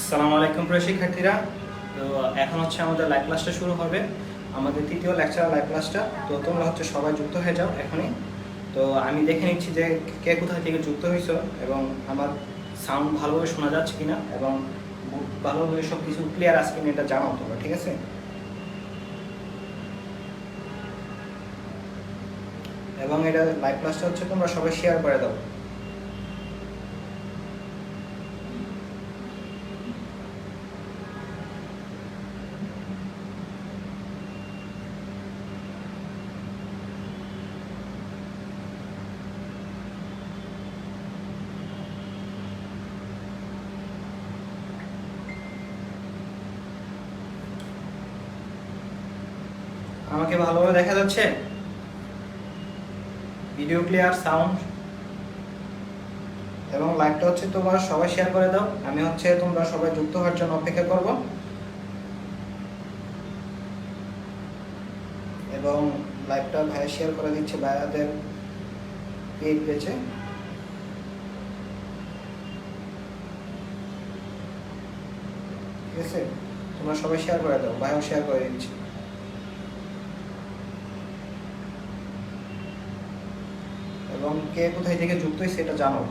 আসসালামু আলাইকুম প্রিয় শিক্ষার্থীরা। তো এখন হচ্ছে আমাদের লাইভ ক্লাসটা শুরু হবে, আমাদের তৃতীয় লেকচার লাইভ ক্লাসটা। তো তোমরা হচ্ছে সবাই যুক্ত হয়ে যাও এখনই। তো আমি দেখে নিচ্ছি যে কে কোথা থেকে যুক্ত হয়েছো এবং আমার সাউন্ড ভালোভাবে শোনা যাচ্ছে কিনা এবং ভালোভাবে সব কিছু ক্লিয়ার আছে কিনা এটা জানাও তোমরা, ঠিক আছে? এবং এটা লাইভ ক্লাসটা হচ্ছে তোমরা সবাই শেয়ার করে দাও। আমাকে ভালোভাবে দেখা যাচ্ছে? ভিডিও ক্লিয়ার, সাউন্ড এবং লাইভটা হচ্ছে তোমরা সবাই শেয়ার করে দাও। আমি হচ্ছে তোমরা সবাই যুক্ত হওয়ার জন্য অপেক্ষা করব এবং লাইভটা ভাই শেয়ার করে দিচ্ছে ভাইয়াদের পেজে। ঠিক আছে, তোমরা সবাই শেয়ার করে দাও, ভাইও শেয়ার করে দিচ্ছে। এবং কে কোথায় থেকে যুক্ত হয়েছে এটা জানো।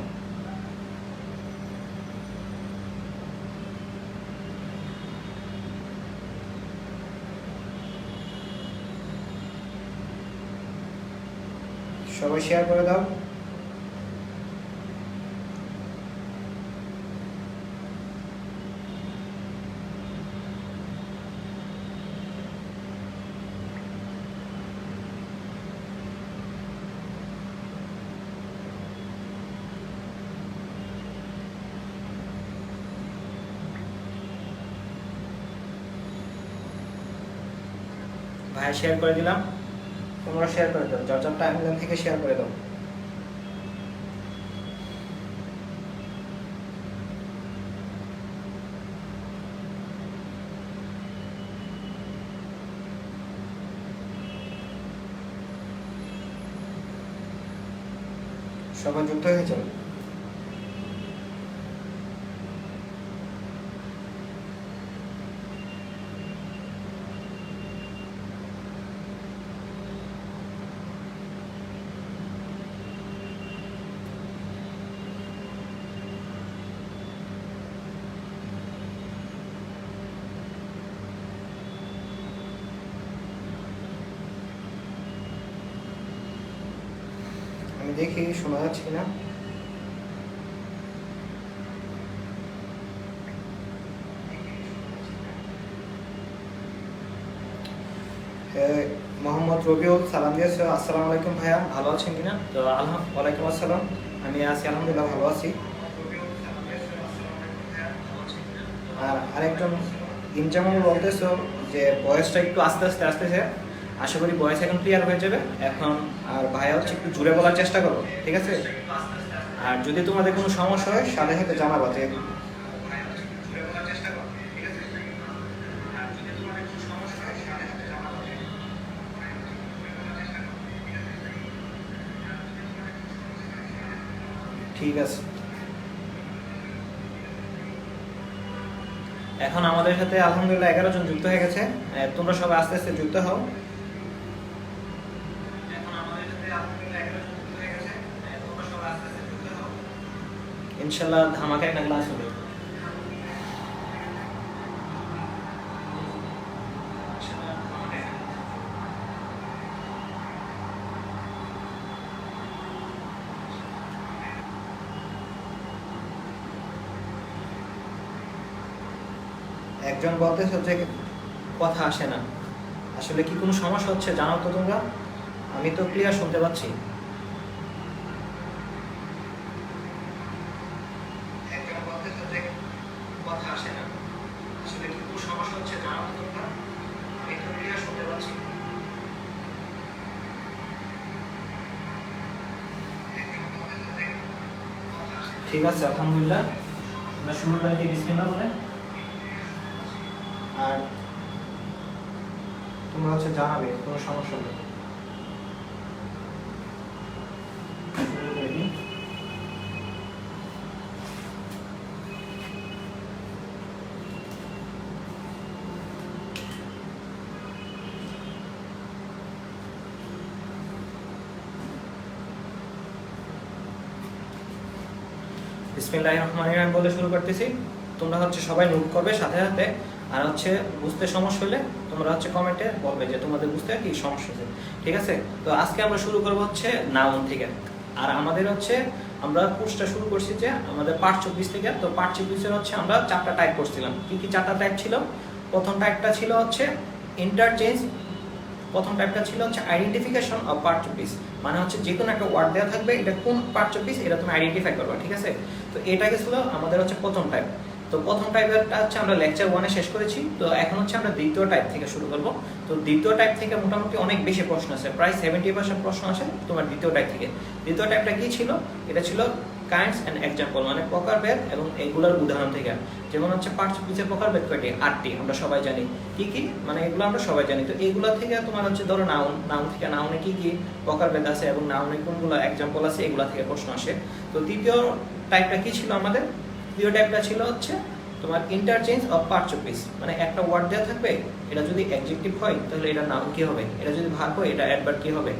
সবাই শেয়ার করে দাও। ভাই শেয়ার করে দিলাম, তোমরা শেয়ার করে দাও, যার যার টাইমলাইন থেকে শেয়ার করে দাও। সবাই যুক্ত হয়ে যাও। আমি দেখি শোনা যাচ্ছে কিনা। মোহাম্মদ রবিউল সালাম দিয়েছে, আসসালামু আলাইকুম ভাইয়া, ভালো আছেন কিনা? তো ওয়ালাইকুম আসসালাম, আমি আছি, আলহামদুলিল্লাহ ভালো আছি। আর আরেকজন ইনজামুল বলতেছো যে ভয়েসটা একটু আস্তে আস্তে আসতেছে, আশা করি ভয়েস এখন ক্লিয়ার হয়ে যাবে এখন। আর ভাইয়া হচ্ছে একটু জোরে বলার চেষ্টা করো, ঠিক আছে? আর যদি তোমাদের কোনো সমস্যা হয় সাথে সাথে জানাবো। ঠিক আছে, এখন আমাদের সাথে আলহামদুলিল্লাহ 11 জন যুক্ত হয়ে গেছে। তোমরা সবাই আস্তে আস্তে যুক্ত হও। ইনশাল্লাহ ধামাকা একটা ক্লাস হবে। একজন বলতেছে যে কথা আসে না, আসলে কি কোনো সমস্যা হচ্ছে জানাও তো তোমরা, আমি তো ক্লিয়ার শুনতে পাচ্ছি। একজন বলতেছে যে কথা আসে না, আসলে কি কোনো সমস্যা হচ্ছে জানাও তো তোমরা, আমি তো ক্লিয়ার শুনতে পাচ্ছি। ঠিক আছে, আলহামদুলিল্লাহ, আমরা শুরু করে দিই বিসমিল্লাহ বলে। আর তোমরা হচ্ছে জানাবে কোনো সমস্যা নেই। শুরু করে দিই। বিসমিল্লাহির রহমানির রহিম বলে শুরু করতেছি। তোমরা হচ্ছে সবাই নোট করবে সাথে সাথে, আর হচ্ছে বুঝতে সমস্যা হলে তোমরা হচ্ছে কমেন্টে বলবে যে তোমাদের বুঝতে কি সমস্যা হচ্ছে, ঠিক আছে? তো আজকে আমরা শুরু করবো হচ্ছে নাউন থেকে। আর আমাদের হচ্ছে আমরা কোর্সটা শুরু করছি যে আমাদের পার্ট 24 থেকে। তো পার্ট 24 হচ্ছে আমরা 4টা টাইপ করছিলাম। কি কি 4টা টাইপ ছিল? প্রথম টাইপটা ছিল হচ্ছে ইন্টারচেঞ্জ। প্রথম টাইপটা ছিল হচ্ছে আইডেন্টিফিকেশন অফ পার্ট 24, মানে হচ্ছে যে কোনো একটা ওয়ার্ড দেওয়া থাকবে, এটা কোন পার্ট 24 এটা তুমি আইডেন্টিফাই করবা, ঠিক আছে? তো এটা ছিল আমাদের হচ্ছে প্রথম টাইপ। তো প্রথম টাইপেরটা হচ্ছে আমরা লেকচার 1-এ শেষ করেছি। তো এখন হচ্ছে আমরা দ্বিতীয় টাইপ থেকে শুরু করব। তো দ্বিতীয় টাইপ থেকে মোটামুটি অনেক বেশি প্রশ্ন আছে, প্রায় 70% প্রশ্ন আসে তোমার দ্বিতীয় টাইপ থেকে। দ্বিতীয় টাইপটা কি ছিল? এটা ছিল কাইন্ডস এন্ড এক্সাম্পল, মানে প্রকারভেদ এবং এগুলোর উদাহরণ থেকে। যেমন হচ্ছে পার্ট 24 এর প্রকারভেদ কয়টি? 8টি, আমরা সবাই জানি। কি কি? মানে এগুলো আমরা সবাই জানি। তো এইগুলো থেকে তোমার হচ্ছে ধরো নাউন থেকে নাউনে কি কি প্রকারভেদ আছে এবং নাউনে কোনগুলো এক্সাম্পল আছে, এগুলো থেকে প্রশ্ন আসে। তো তৃতীয় টাইপটা কি ছিল আমাদের? তৃতীয় টাইপটা ছিল হচ্ছে তোমার ইন্টারচেঞ্জ অফ পার্ট 24, মানে একটা ওয়ার্ড দেওয়া থাকবে, এটা যদি অ্যাডজেক্টিভ হয় তাহলে এটা নাউন কি হবে, এটা যদি ভার্ব হয় এটা অ্যাডভার্ব কি হবে।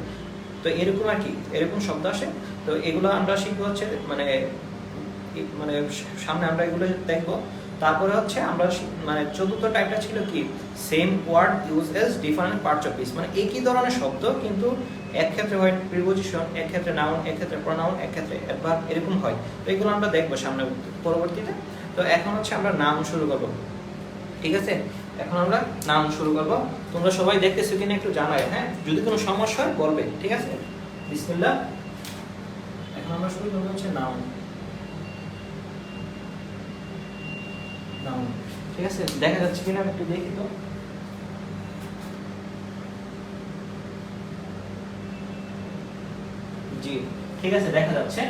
তো এরকম আর কি, এরকম শব্দ আসে। তো এগুলো আমরা শিখবো হচ্ছে মানে মানে সামনে আমরা এগুলো দেখবো। তারপরে হচ্ছে আমরা মানে চতুর্থ টাইপটা ছিল কি? Same word use as different part 24, মানে একই ধরনের শব্দ কিন্তু এক ক্ষেত্রে হয় প্রিপোজিশন, এক ক্ষেত্রে নাউন, এক ক্ষেত্রে প্রোনাউন, এক ক্ষেত্রে অ্যাডভার্ব, এরকম হয়। তো এগুলো আমরা দেখবো সামনে পরবর্তীতে। তো এখন হচ্ছে আমরা নাউন শুরু করব, ঠিক আছে? এখন আমরা নাউন শুরু করব। তোমরা সবাই দেখতেছো কিনা একটু জানাই, হ্যাঁ? যদি কোনো সমস্যা হয় বলবে, ঠিক আছে? বিসমিল্লাহ। এখন আমরা শুরু করব হচ্ছে নাউন। নাউন, ঠিক আছে? দেখা যাচ্ছে কিনা একটু দেখি তো। জি, ঠিক আছে, দেখা যাচ্ছে।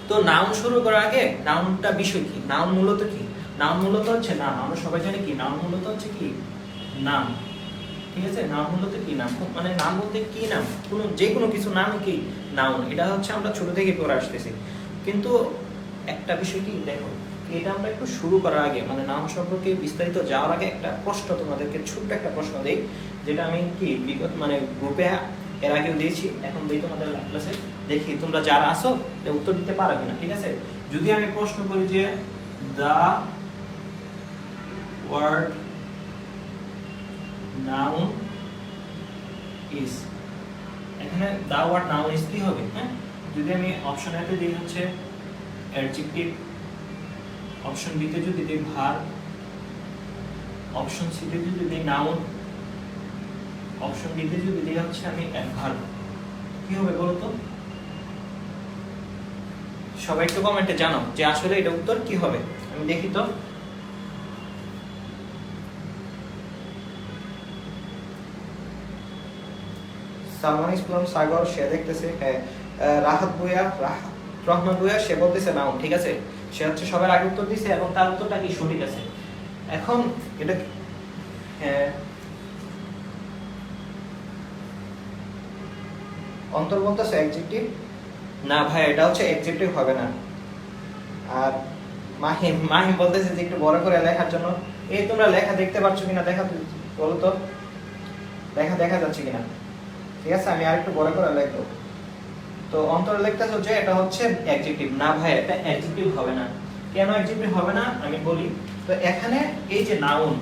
তো নাউন শুরু করার আগে নাউনটা বিষয় কি? নাউন মূলত কি? নাউন মূলত হচ্ছে নাম। আমরা সবাই জানি কি নাউন মূলত হচ্ছে কি? নাম, ঠিক আছে? নাউন মূলত কি? নাম, মানে নাম বলতে কি? নাম, কোনো যে কোনো কিছু নাম কি নাউন। এটা হচ্ছে আমরা ছোট থেকে পড়ে আসতেছি। কিন্তু একটা বিষয় কি দেখো, এটা আমরা একটু শুরু করার আগে মানে নাম সম্পর্কে বিস্তারিত যাওয়ার আগে একটা প্রশ্ন তোমাদেরকে, ছোট্ট একটা প্রশ্ন দেই, যেটা আমি কি বিগত মানে গ্রুপে এর আগেও দিয়েছি, এখন দিই তোমাদের ক্লাসে। দেখি তোমরা যারা আসো উত্তর দিতে পারো কিনা, ঠিক আছে? যদি আমি প্রশ্ন করি যে দা ওয়ার্ড নাউন ইজ, এখানে দা ওয়ার্ড নাউন ইজ কি হবে? হ্যাঁ, যদি আমি অপশন এতে দিই হচ্ছে অ্যাডজেক্টিভ, অপশন বি তে যদি দিই ভার্ব, অপশন সি তে যদি দিই নাউন, অপশন ডি তে যদি দিই হচ্ছে আমি অ্যাডভার্ব, কি হবে বলো তো? সবাই একটু কমেন্টে জানাও যে আসলে এটা উত্তর কি হবে। আমি দেখি তো। সালমান ইসলাম সাগর সে দেখতেছে, হ্যাঁ। রাহাত ভুইয়া, রহমান ভুইয়া সে বলতেছে নাউন, ঠিক আছে? সে হচ্ছে সবার আগে উত্তর দিছে এবং তার উত্তরটা কি সঠিক আছে। এখন এটা অন্তর বলতেছে অ্যাডজেক্টিভ। না ভাই, এটা হচ্ছে অ্যাডজেক্টিভ হবে না। আর মাহিম বলতেছে যে একটু বড় করে লেখার জন্য। এই তোমরা লেখা দেখতে পাচ্ছ কিনা দেখা বলো তো, লেখা দেখা যাচ্ছে কিনা? ঠিক আছে, আমি আরেকটু বড় করে লিখবো। তো অন্তরে লিখতেছো যে এটা হচ্ছে অ্যাডজেক্টিভ। না ভাই, এটা অ্যাডজেক্টিভ হবে না। কেন অ্যাডজেক্টিভ হবে না আমি বলি। তো এখানে এই যে নাউন,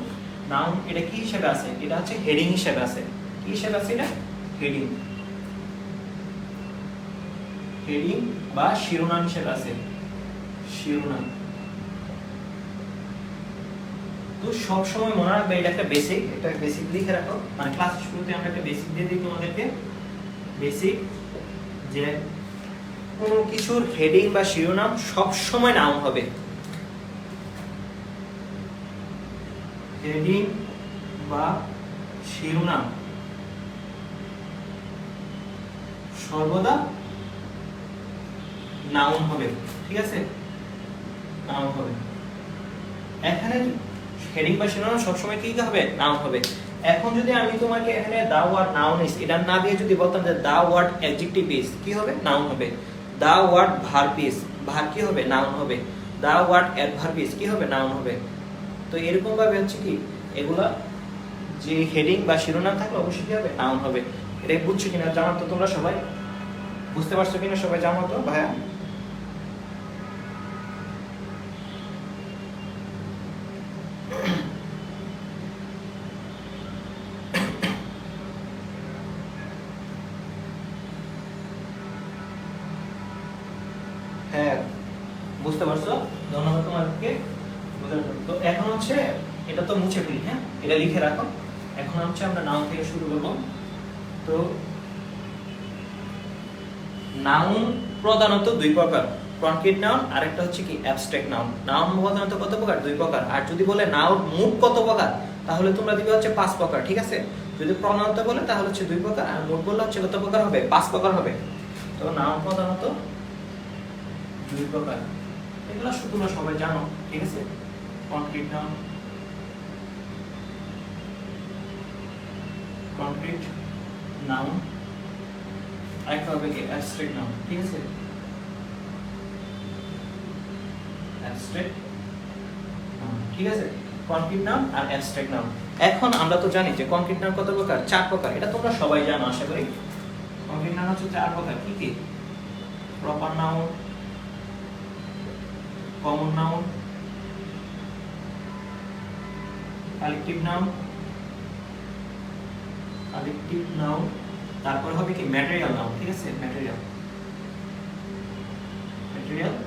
নাউন এটা কি হিসেবে আছে? এটা হচ্ছে হেডিং হিসেবে আছে। কি হিসেবে আছে এটা? হেডিং, হেডিং বা শিরোনাম হিসেবে আছে, শিরোনাম। তো সব সময় মনে রাখবে এটা একটা বেসিক, এটা বেসিক লিখে রাখো। মানে ক্লাস শুরুতে আমরা একটা বেসিক দিয়ে দিই তোমাদেরকে, বেসিক, যে কোনো কিছুর হেডিং বা শিরোনাম সব সময় নাউন হবে। হেডিং বা শিরোনাম সর্বদা নাউন হবে, ঠিক আছে? নাউন হবে। এখানে হেডিং বা শিরোনাম সবসময় কি হবে? নাউন হবে। এখন যদি আমি তোমাকে এখানে দা ওয়ার্ড নাউন ইজ এটা না দিয়ে যদি বলতাম যে দা ওয়ার্ড অ্যাডজেক্টিভ ইজ, কি হবে? নাউন হবে। The word verb is, verb কি হবে? নাউন হবে। দা ওয়ার্ড অ্যাডভার্ব ইজ কি হবে? নাউন হবে। তো এরকম ভাবে হচ্ছে কি এগুলা যে হেডিং বা শিরোনাম থাকলে অবশ্যই কি হবে? নাউন হবে। এটা বুঝছো কিনা জানো তো তোমরা সবাই? বুঝতে পারছো কিনা সবাই জানো তো ভাইয়া? বুঝতে পারছো? ধন্যবাদ তোমাকে বোঝার জন্য। তো এখন হচ্ছে এটা তো মুছে ফেলি, হ্যাঁ, এটা লিখে রাখো। এখন হচ্ছে আমরা নাউন থেকে শুরু করব। তো নাউন প্রধানত দুই প্রকার, কনক্রিট নাউন আর একটা হচ্ছে কি অ্যাবস্ট্রাক্ট নাউন। নাউন প্রধানত কত প্রকার? দুই প্রকার। আর যদি বলে নাউন মোট কত প্রকার, তাহলে তোমরা দিবে হচ্ছে 5 প্রকার, ঠিক আছে? যদি প্রধানত বলে তাহলে হচ্ছে 2 প্রকার, আর মোট বললে হচ্ছে কত প্রকার হবে? 5 প্রকার হবে। তো নাউন প্রধানত 2 প্রকার, এগুলো তোমরা সবাই জানো, ঠিক আছে? কনক্রিট নাউন, কনক্রিট নাউন, আরেকটা হবে কি অ্যাবস্ট্রাক্ট নাউন, ঠিক আছে? অ্যাবস্ট্রাক্ট নাউন, ঠিক আছে? কনক্রিট নাউন আর অ্যাবস্ট্রাক্ট নাউন। এখন আমরা তো জানি যে কনক্রিট নাউন কত প্রকার? 4 প্রকার। এটা তোমরা সবাই জানো আশা করি। কনক্রিট নাউন হচ্ছে 4 প্রকার। কি কি? Proper noun, common noun, collective noun, তারপর হবে কি ম্যাটেরিয়াল নাউন, ঠিক আছে? Material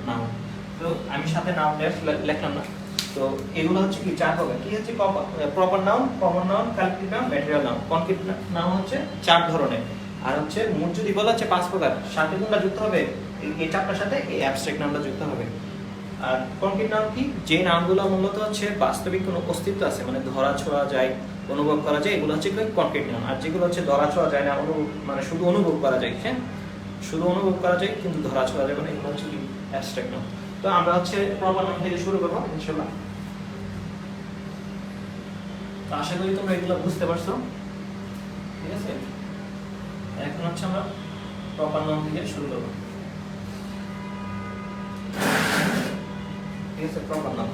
noun. তো আমি সাথে নাউন লিখলাম না। তো এগুলো হচ্ছে কি 4 প্রকার। কি হচ্ছে? Proper noun, common noun, collective noun, material noun. Concrete noun হচ্ছে 4 ধরনের। আর হচ্ছে মোট যদি বলা হচ্ছে 5 প্রকার, সাথে কোনটা যুক্ত হবে? এই 4টার সাথে এই অ্যাবস্ট্রাক্ট নাউনটা যুক্ত হবে। আর কনক্রিট নাউন কি? যে নাউনগুলো মূলত হচ্ছে বাস্তবিক কোনো অস্তিত্ব আছে, মানে ধরা ছোঁয়া যায়, অনুভব করা যায়, এগুলো হচ্ছে কনক্রিট নাউন। আর যেগুলো হচ্ছে ধরা ছোঁয়া যায় না, মানে শুধু অনুভব করা যায়, হ্যাঁ, শুধু অনুভব করা যায় কিন্তু ধরা ছোঁয়া যাবে না, এগুলো হচ্ছে কি অ্যাবস্ট্রাক্ট নাউন। তো আমরা হচ্ছে প্রপার নাউন থেকে শুরু করব ইনশাআল্লাহ। তো আশা করি তোমরা এগুলো বুঝতে পারছো, ঠিক আছে? এখন হচ্ছে আমরা প্রপার নাউন থেকে শুরু করব, ঠিক আছে? Proper noun,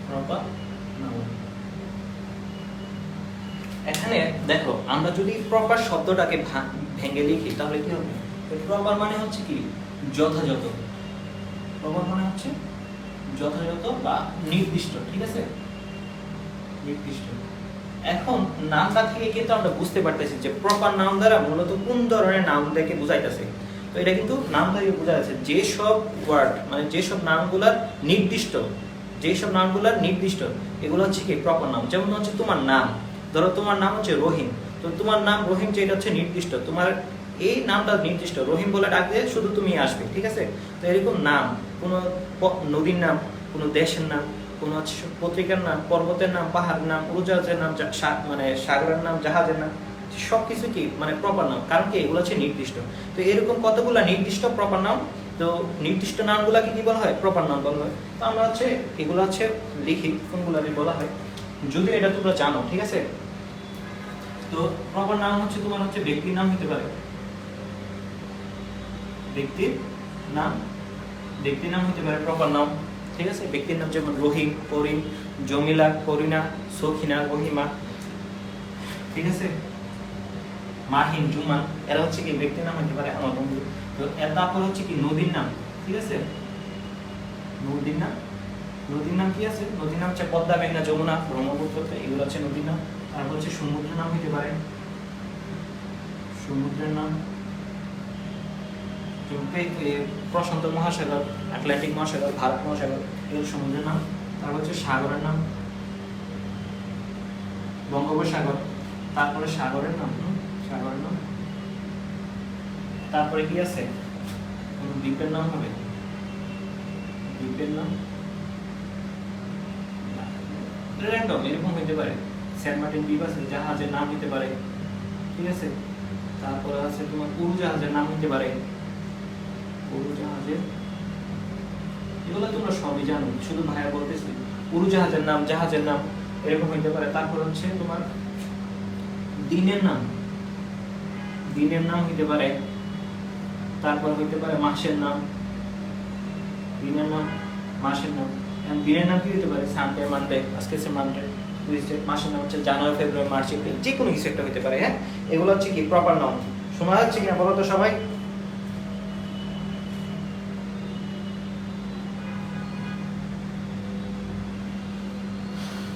proper noun. এখানে দেখো, আমরা যদি প্রপার শব্দটাকে ভেঙে লিখি তাহলে কি হবে? প্রপার মানে হচ্ছে কি? যথাযথ। প্রপার মানে হচ্ছে যথাযথ বা নির্দিষ্ট, ঠিক আছে? নির্দিষ্ট। এখন নামটা থেকে কিন্তু আমরা বুঝতে পারতেছি যে প্রপার নাউন দ্বারা মূলত কোন ধরনের নাউনটাকে বোঝাইতেছে। তো এটা কিন্তু নাম থেকে বোঝা যাচ্ছে যে সব ওয়ার্ড, মানে যে সব নামগুলোর নির্দিষ্ট, এগুলো হচ্ছে কি প্রপার নাউন। যেমন হচ্ছে তোমার নাম, ধরো তোমার নাম হচ্ছে রহিম, তো তোমার নাম রহিম, যেটা হচ্ছে নির্দিষ্ট, তোমার এই নামটা নির্দিষ্ট, রহিম বলে ডাক দিয়ে শুধু তুমি আসবে, ঠিক আছে? তো এরকম নাম, কোনো নদীর নাম, কোনো দেশের নাম, কোনো হচ্ছে পত্রিকার নাম, পর্বতের নাম, পাহাড়ের নাম, উড়োজাহাজের নাম, মানে সাগরের নাম, জাহাজের নাম, সবকিছু কি মানে প্রপার নাম, কারণ কি এগুলো হচ্ছে নির্দিষ্ট। তো এরকম কতগুলো নির্দিষ্ট প্রপার নাম, তো নির্দিষ্ট নামগুলোকে কি বলা হয়? প্রপার নাম বলা হয়। তো আমরা হচ্ছে এগুলো হচ্ছে লিখি কোনগুলো বলা হয়, যদি এটা তোমরা জানো, ঠিক আছে? তো প্রপার নাম হচ্ছে তোমার হচ্ছে ব্যক্তির নাম হতে পারে, ব্যক্তির নাম হতে পারে প্রপার নাম, ঠিক আছে? ব্যক্তির নাম যেমন রহিম, করিম, জমিলা, করিনা, সখিনা, রহিমা, ঠিক আছে? মাহিন, জুমান, এরা হচ্ছে কি ব্যক্তির নাম হতে পারে, আমার বন্ধু। তো এর তারপর হচ্ছে কি নদীর নাম, ঠিক আছে? নদীর নাম কি আছে? নদীর নাম হচ্ছে পদ্মা, মেঘনা, যমুনা, ব্রহ্মপুত্র, এগুলো হচ্ছে নদীর নাম। তারপর হচ্ছে সমুদ্রের নাম হতে পারে, সমুদ্রের নাম প্রশান্ত মহাসাগর, আটলান্টিক মহাসাগর, ভারত মহাসাগর, এগুলো সমুদ্রের নাম। তারপর হচ্ছে সাগরের নাম, বঙ্গোপসাগর, তারপরে সাগরের নাম, তারপরে কি আছে? দ্বীপের নাম হবে, দ্বীপের নাম র্যান্ডম এরকম হতে পারে। সেন্ট মার্টিন দ্বীপ আছে, জাহাজের নাম হতে পারে, ঠিক আছে? তারপরে আছে তোমার উড়োজাহাজের নাম হতে পারে, উড়োজাহাজের, এগুলো তোমরা সবই জানো, শুধু ভাইয়া বলতেছি। উড়োজাহাজের নাম, জাহাজের নাম এরকম হতে পারে। তারপর হচ্ছে তোমার দিনের নাম হতে পারে। তারপর হইতে পারে মাসের নাম, দিনের নাম, মাসের নাম। দিনের নাম কি হতে পারে? সানডে, মানডে, আজকে হচ্ছে মানডে, টুইসডে। মাসের নাম হচ্ছে জানুয়ারি, ফেব্রুয়ারি, মার্চ, এপ্রিল, যে কোনো কিছু একটা হতে পারে, হ্যাঁ? এগুলো হচ্ছে কি প্রপার নাউন। শোনা যাচ্ছে কিনা বলো তো সবাই?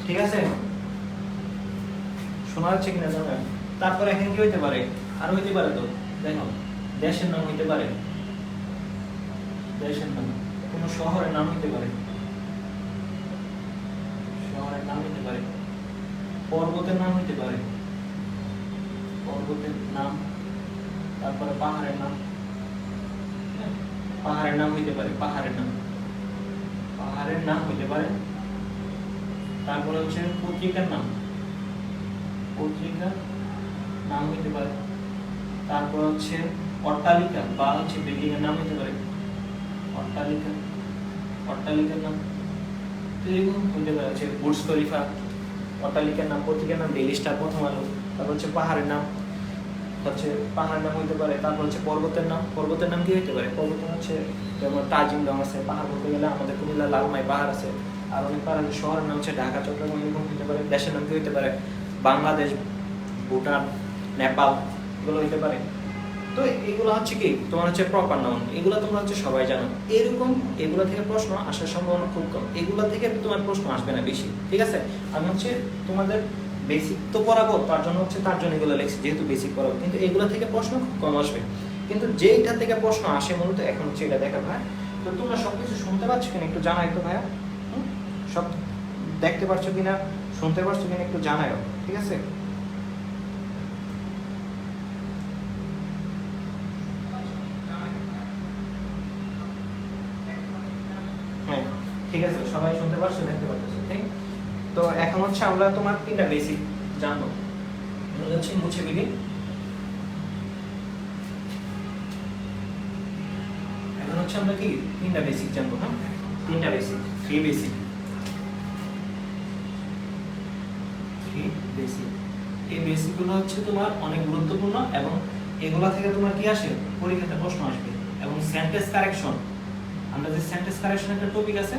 ঠিক আছে, শোনা যাচ্ছে কিনা জানো? তারপরে এখানে কি হইতে পারে? আর হইতে পারে তো দেখো দেশের নাম হইতে পারে, দেশের নাম, কোন শহরের নাম হইতে পারে, শহরের নাম হইতে পারে, পর্বতের নাম হইতে পারে, পর্বতের নাম, তারপরে পাহাড়ের নাম, পাহাড়ের নাম হইতে পারে, পাহাড়ের নাম, পাহাড়ের নাম হইতে পারে, তারপরে হচ্ছে পত্রিকার নাম, পত্রিকার নাম হইতে পারে, তারপর হচ্ছে অট্টালিকা বা হচ্ছে বিল্ডিং এর নাম হইতে পারে, অট্টালিকা, অট্টালিকার নাম, তো এরকম হইতে পারে হচ্ছে বুর্জ খলিফা, অট্টালিকার নাম, পত্রিকার নাম ডেইলি স্টার, প্রথম আলো, তারপর হচ্ছে পাহাড়ের নাম, হচ্ছে পাহাড়ের নাম হইতে পারে, তারপর হচ্ছে পর্বতের নাম, পর্বতের নাম কি হইতে পারে, পর্বতের হচ্ছে যেমন তাজিংডং আছে, পাহাড় বলতে গেলে আমাদের কুমিল্লা লালমাই পাহাড় আছে, আর অনেক পাহাড় আছে, শহরের নাম হচ্ছে ঢাকা, চট্টগ্রাম, এরকম হইতে পারে, দেশের নাম কি হইতে পারে, বাংলাদেশ, ভুটান, নেপাল, এগুলো হইতে পারে। তো এগুলো হচ্ছে কি তোমার হচ্ছে প্রপার নাউন, এগুলো তোমরা হচ্ছে সবাই জানো। এরকম এগুলো থেকে প্রশ্ন আসার সম্ভাবনা খুব কম, এগুলো থেকে তোমার প্রশ্ন আসবে না বেশি, ঠিক আছে। আমি হচ্ছে তোমাদের বেসিক তো পড়াবো, তার জন্য এগুলো লিখছি, যেহেতু বেসিক পড়াবো, কিন্তু এগুলো থেকে প্রশ্ন খুব কম আসবে। কিন্তু যেটা থেকে প্রশ্ন আসে মূলত এখন হচ্ছে এটা দেখা ভাই। তো তোমরা সবকিছু শুনতে পাচ্ছ কিনা একটু জানাই তো ভাইয়া, সব দেখতে পাচ্ছ কিনা, শুনতে পাচ্ছ কিনা একটু জানাও, ঠিক আছে। হ্যাঁ ঠিক আছে, সবাই শুনতে পারছো, দেখতে পাচ্ছ, ঠিক। তো এখন হচ্ছে আমরা তোমার তিনটা বেসিক জানবো, হচ্ছে মুছে ফেলি। এখন হচ্ছে আমরা কি তিনটা বেসিক জানবো, হ্যাঁ তিনটা basic, three basic, three basic. এই বেসিক গুলো হচ্ছে তোমার অনেক গুরুত্বপূর্ণ এবং এগুলা থেকে তোমার কি আসে, পরীক্ষাতে প্রশ্ন আসবে। এবং সেন্টেন্স কারেকশন, আমরা যে সেন্টেন্স কারেকশন একটা টপিক আছে,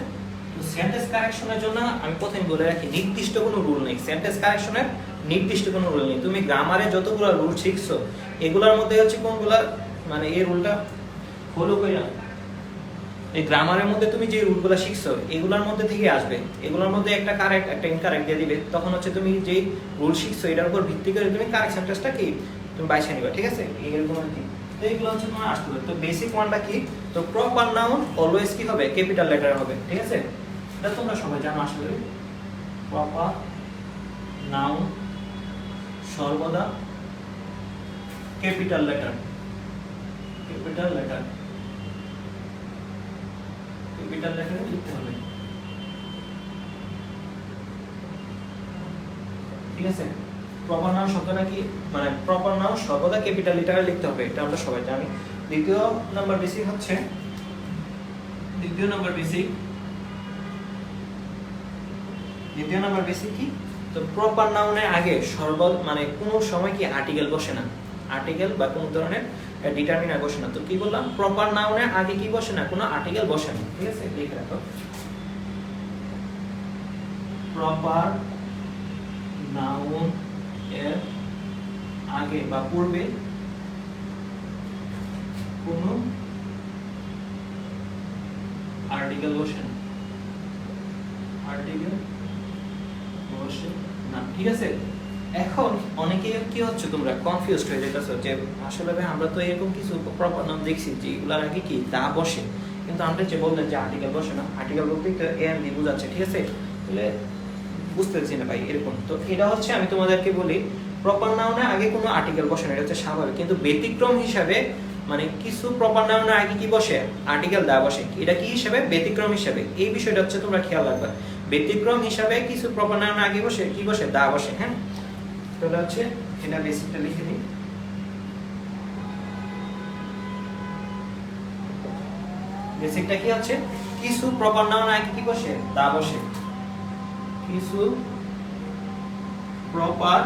তো সেন্টেন্স কারেকশনের জন্য আমি প্রথমে বলে রাখি নির্দিষ্ট কোনো রুল নেই, সেন্টেন্স কারেকশনের নির্দিষ্ট কোনো রুল নেই। তুমি গ্রামারে যতগুলো রুল শিখছো এগুলোর মধ্যে হচ্ছে কোনগুলা, মানে এই রুলটা ফলো কইরা, এই গ্রামারের মধ্যে তুমি যে রুলগুলো শিখছো এগুলোর মধ্যে থেকে আসবে, এগুলোর মধ্যে একটা কারেক্ট একটা ইনকারেক্ট দিয়ে দিবে, তখন হচ্ছে তুমি যে রুল শিখছো এটার উপর ভিত্তি করে তুমি কারেক্ট সেন্টেন্সটা কি তুমি বাইছে নিবা, ঠিক আছে। এরকম আর কি, তো এইগুলো হচ্ছে তোমার আসতে হবে। তো বেসিক ওয়ানটা কি, তো প্রপার নাউন অলওয়েজ কি হবে, ক্যাপিটাল লেটার হবে, ঠিক আছে। এটা তোমরা সবাই জানো আশা করি। প্রপার নাউন সর্বদা capital letter, capital letter, capital লেটারে লিখতে হবে, ঠিক আছে। প্রপার নাউন শব্দটা কি, মানে প্রপার নাউন সর্বদা ক্যাপিটাল লেটারে লিখতে হবে, এটা আমরা সবাই জানি। দ্বিতীয় নাম্বার বেসিক হচ্ছে, দ্বিতীয় নাম্বার বেসিক কি, তো প্রপার নাউনের আগে মানে কোনো সময় কি আর্টিকেল বসে না, আর্টিকেল বা কোন ধরনের ডিটারমিনার বসে না। তো কি বললাম, প্রপার নাউনের আগে কি বসে না, কোনো আর্টিকেল বসে না, ঠিক আছে। লিখে রাখো, প্রপার নাউন এর আগে বা পূর্বে কোনো আর্টিকেল বসে না, আর্টিকেল বসে না, ঠিক আছে। এখন অনেকে কি হচ্ছে, তোমরা কনফিউজড হয়ে যাইতেছো যে আসলে ভাই আমরা তো এরকম কিছু প্রপার নাম দেখছি যে এগুলার আগে কি দা বসে, কিন্তু আমরা যে বললেন যে আর্টিকেল বসে না, আর্টিকেল বলতে তো এ এম ডি বোঝাচ্ছে, ঠিক আছে। তাহলে বুঝতেছি না ভাই এরকম। তো এটা হচ্ছে আমি তোমাদেরকে বলি, প্রপার নাউনের আগে কোনো আর্টিকেল বসে না, এটা হচ্ছে স্বাভাবিক। কিন্তু ব্যতিক্রম হিসাবে, মানে কিছু প্রপার নাউনের আগে কি বসে, আর্টিকেল দা বসে, এটা কি হিসাবে, ব্যতিক্রম হিসাবে। এই বিষয়টা হচ্ছে তোমরা খেয়াল রাখবে, ব্যতিক্রম হিসাবে কিছু প্রপার নাউনের আগে বসে কি বসে, দা বসে, হ্যাঁ। তাহলে হচ্ছে এটা বেসিকটা লিখে দিই। বেসিকটা কি হচ্ছে, কিছু প্রপার নাউন আগে কি বসে, দা বসে, কিছু প্রপার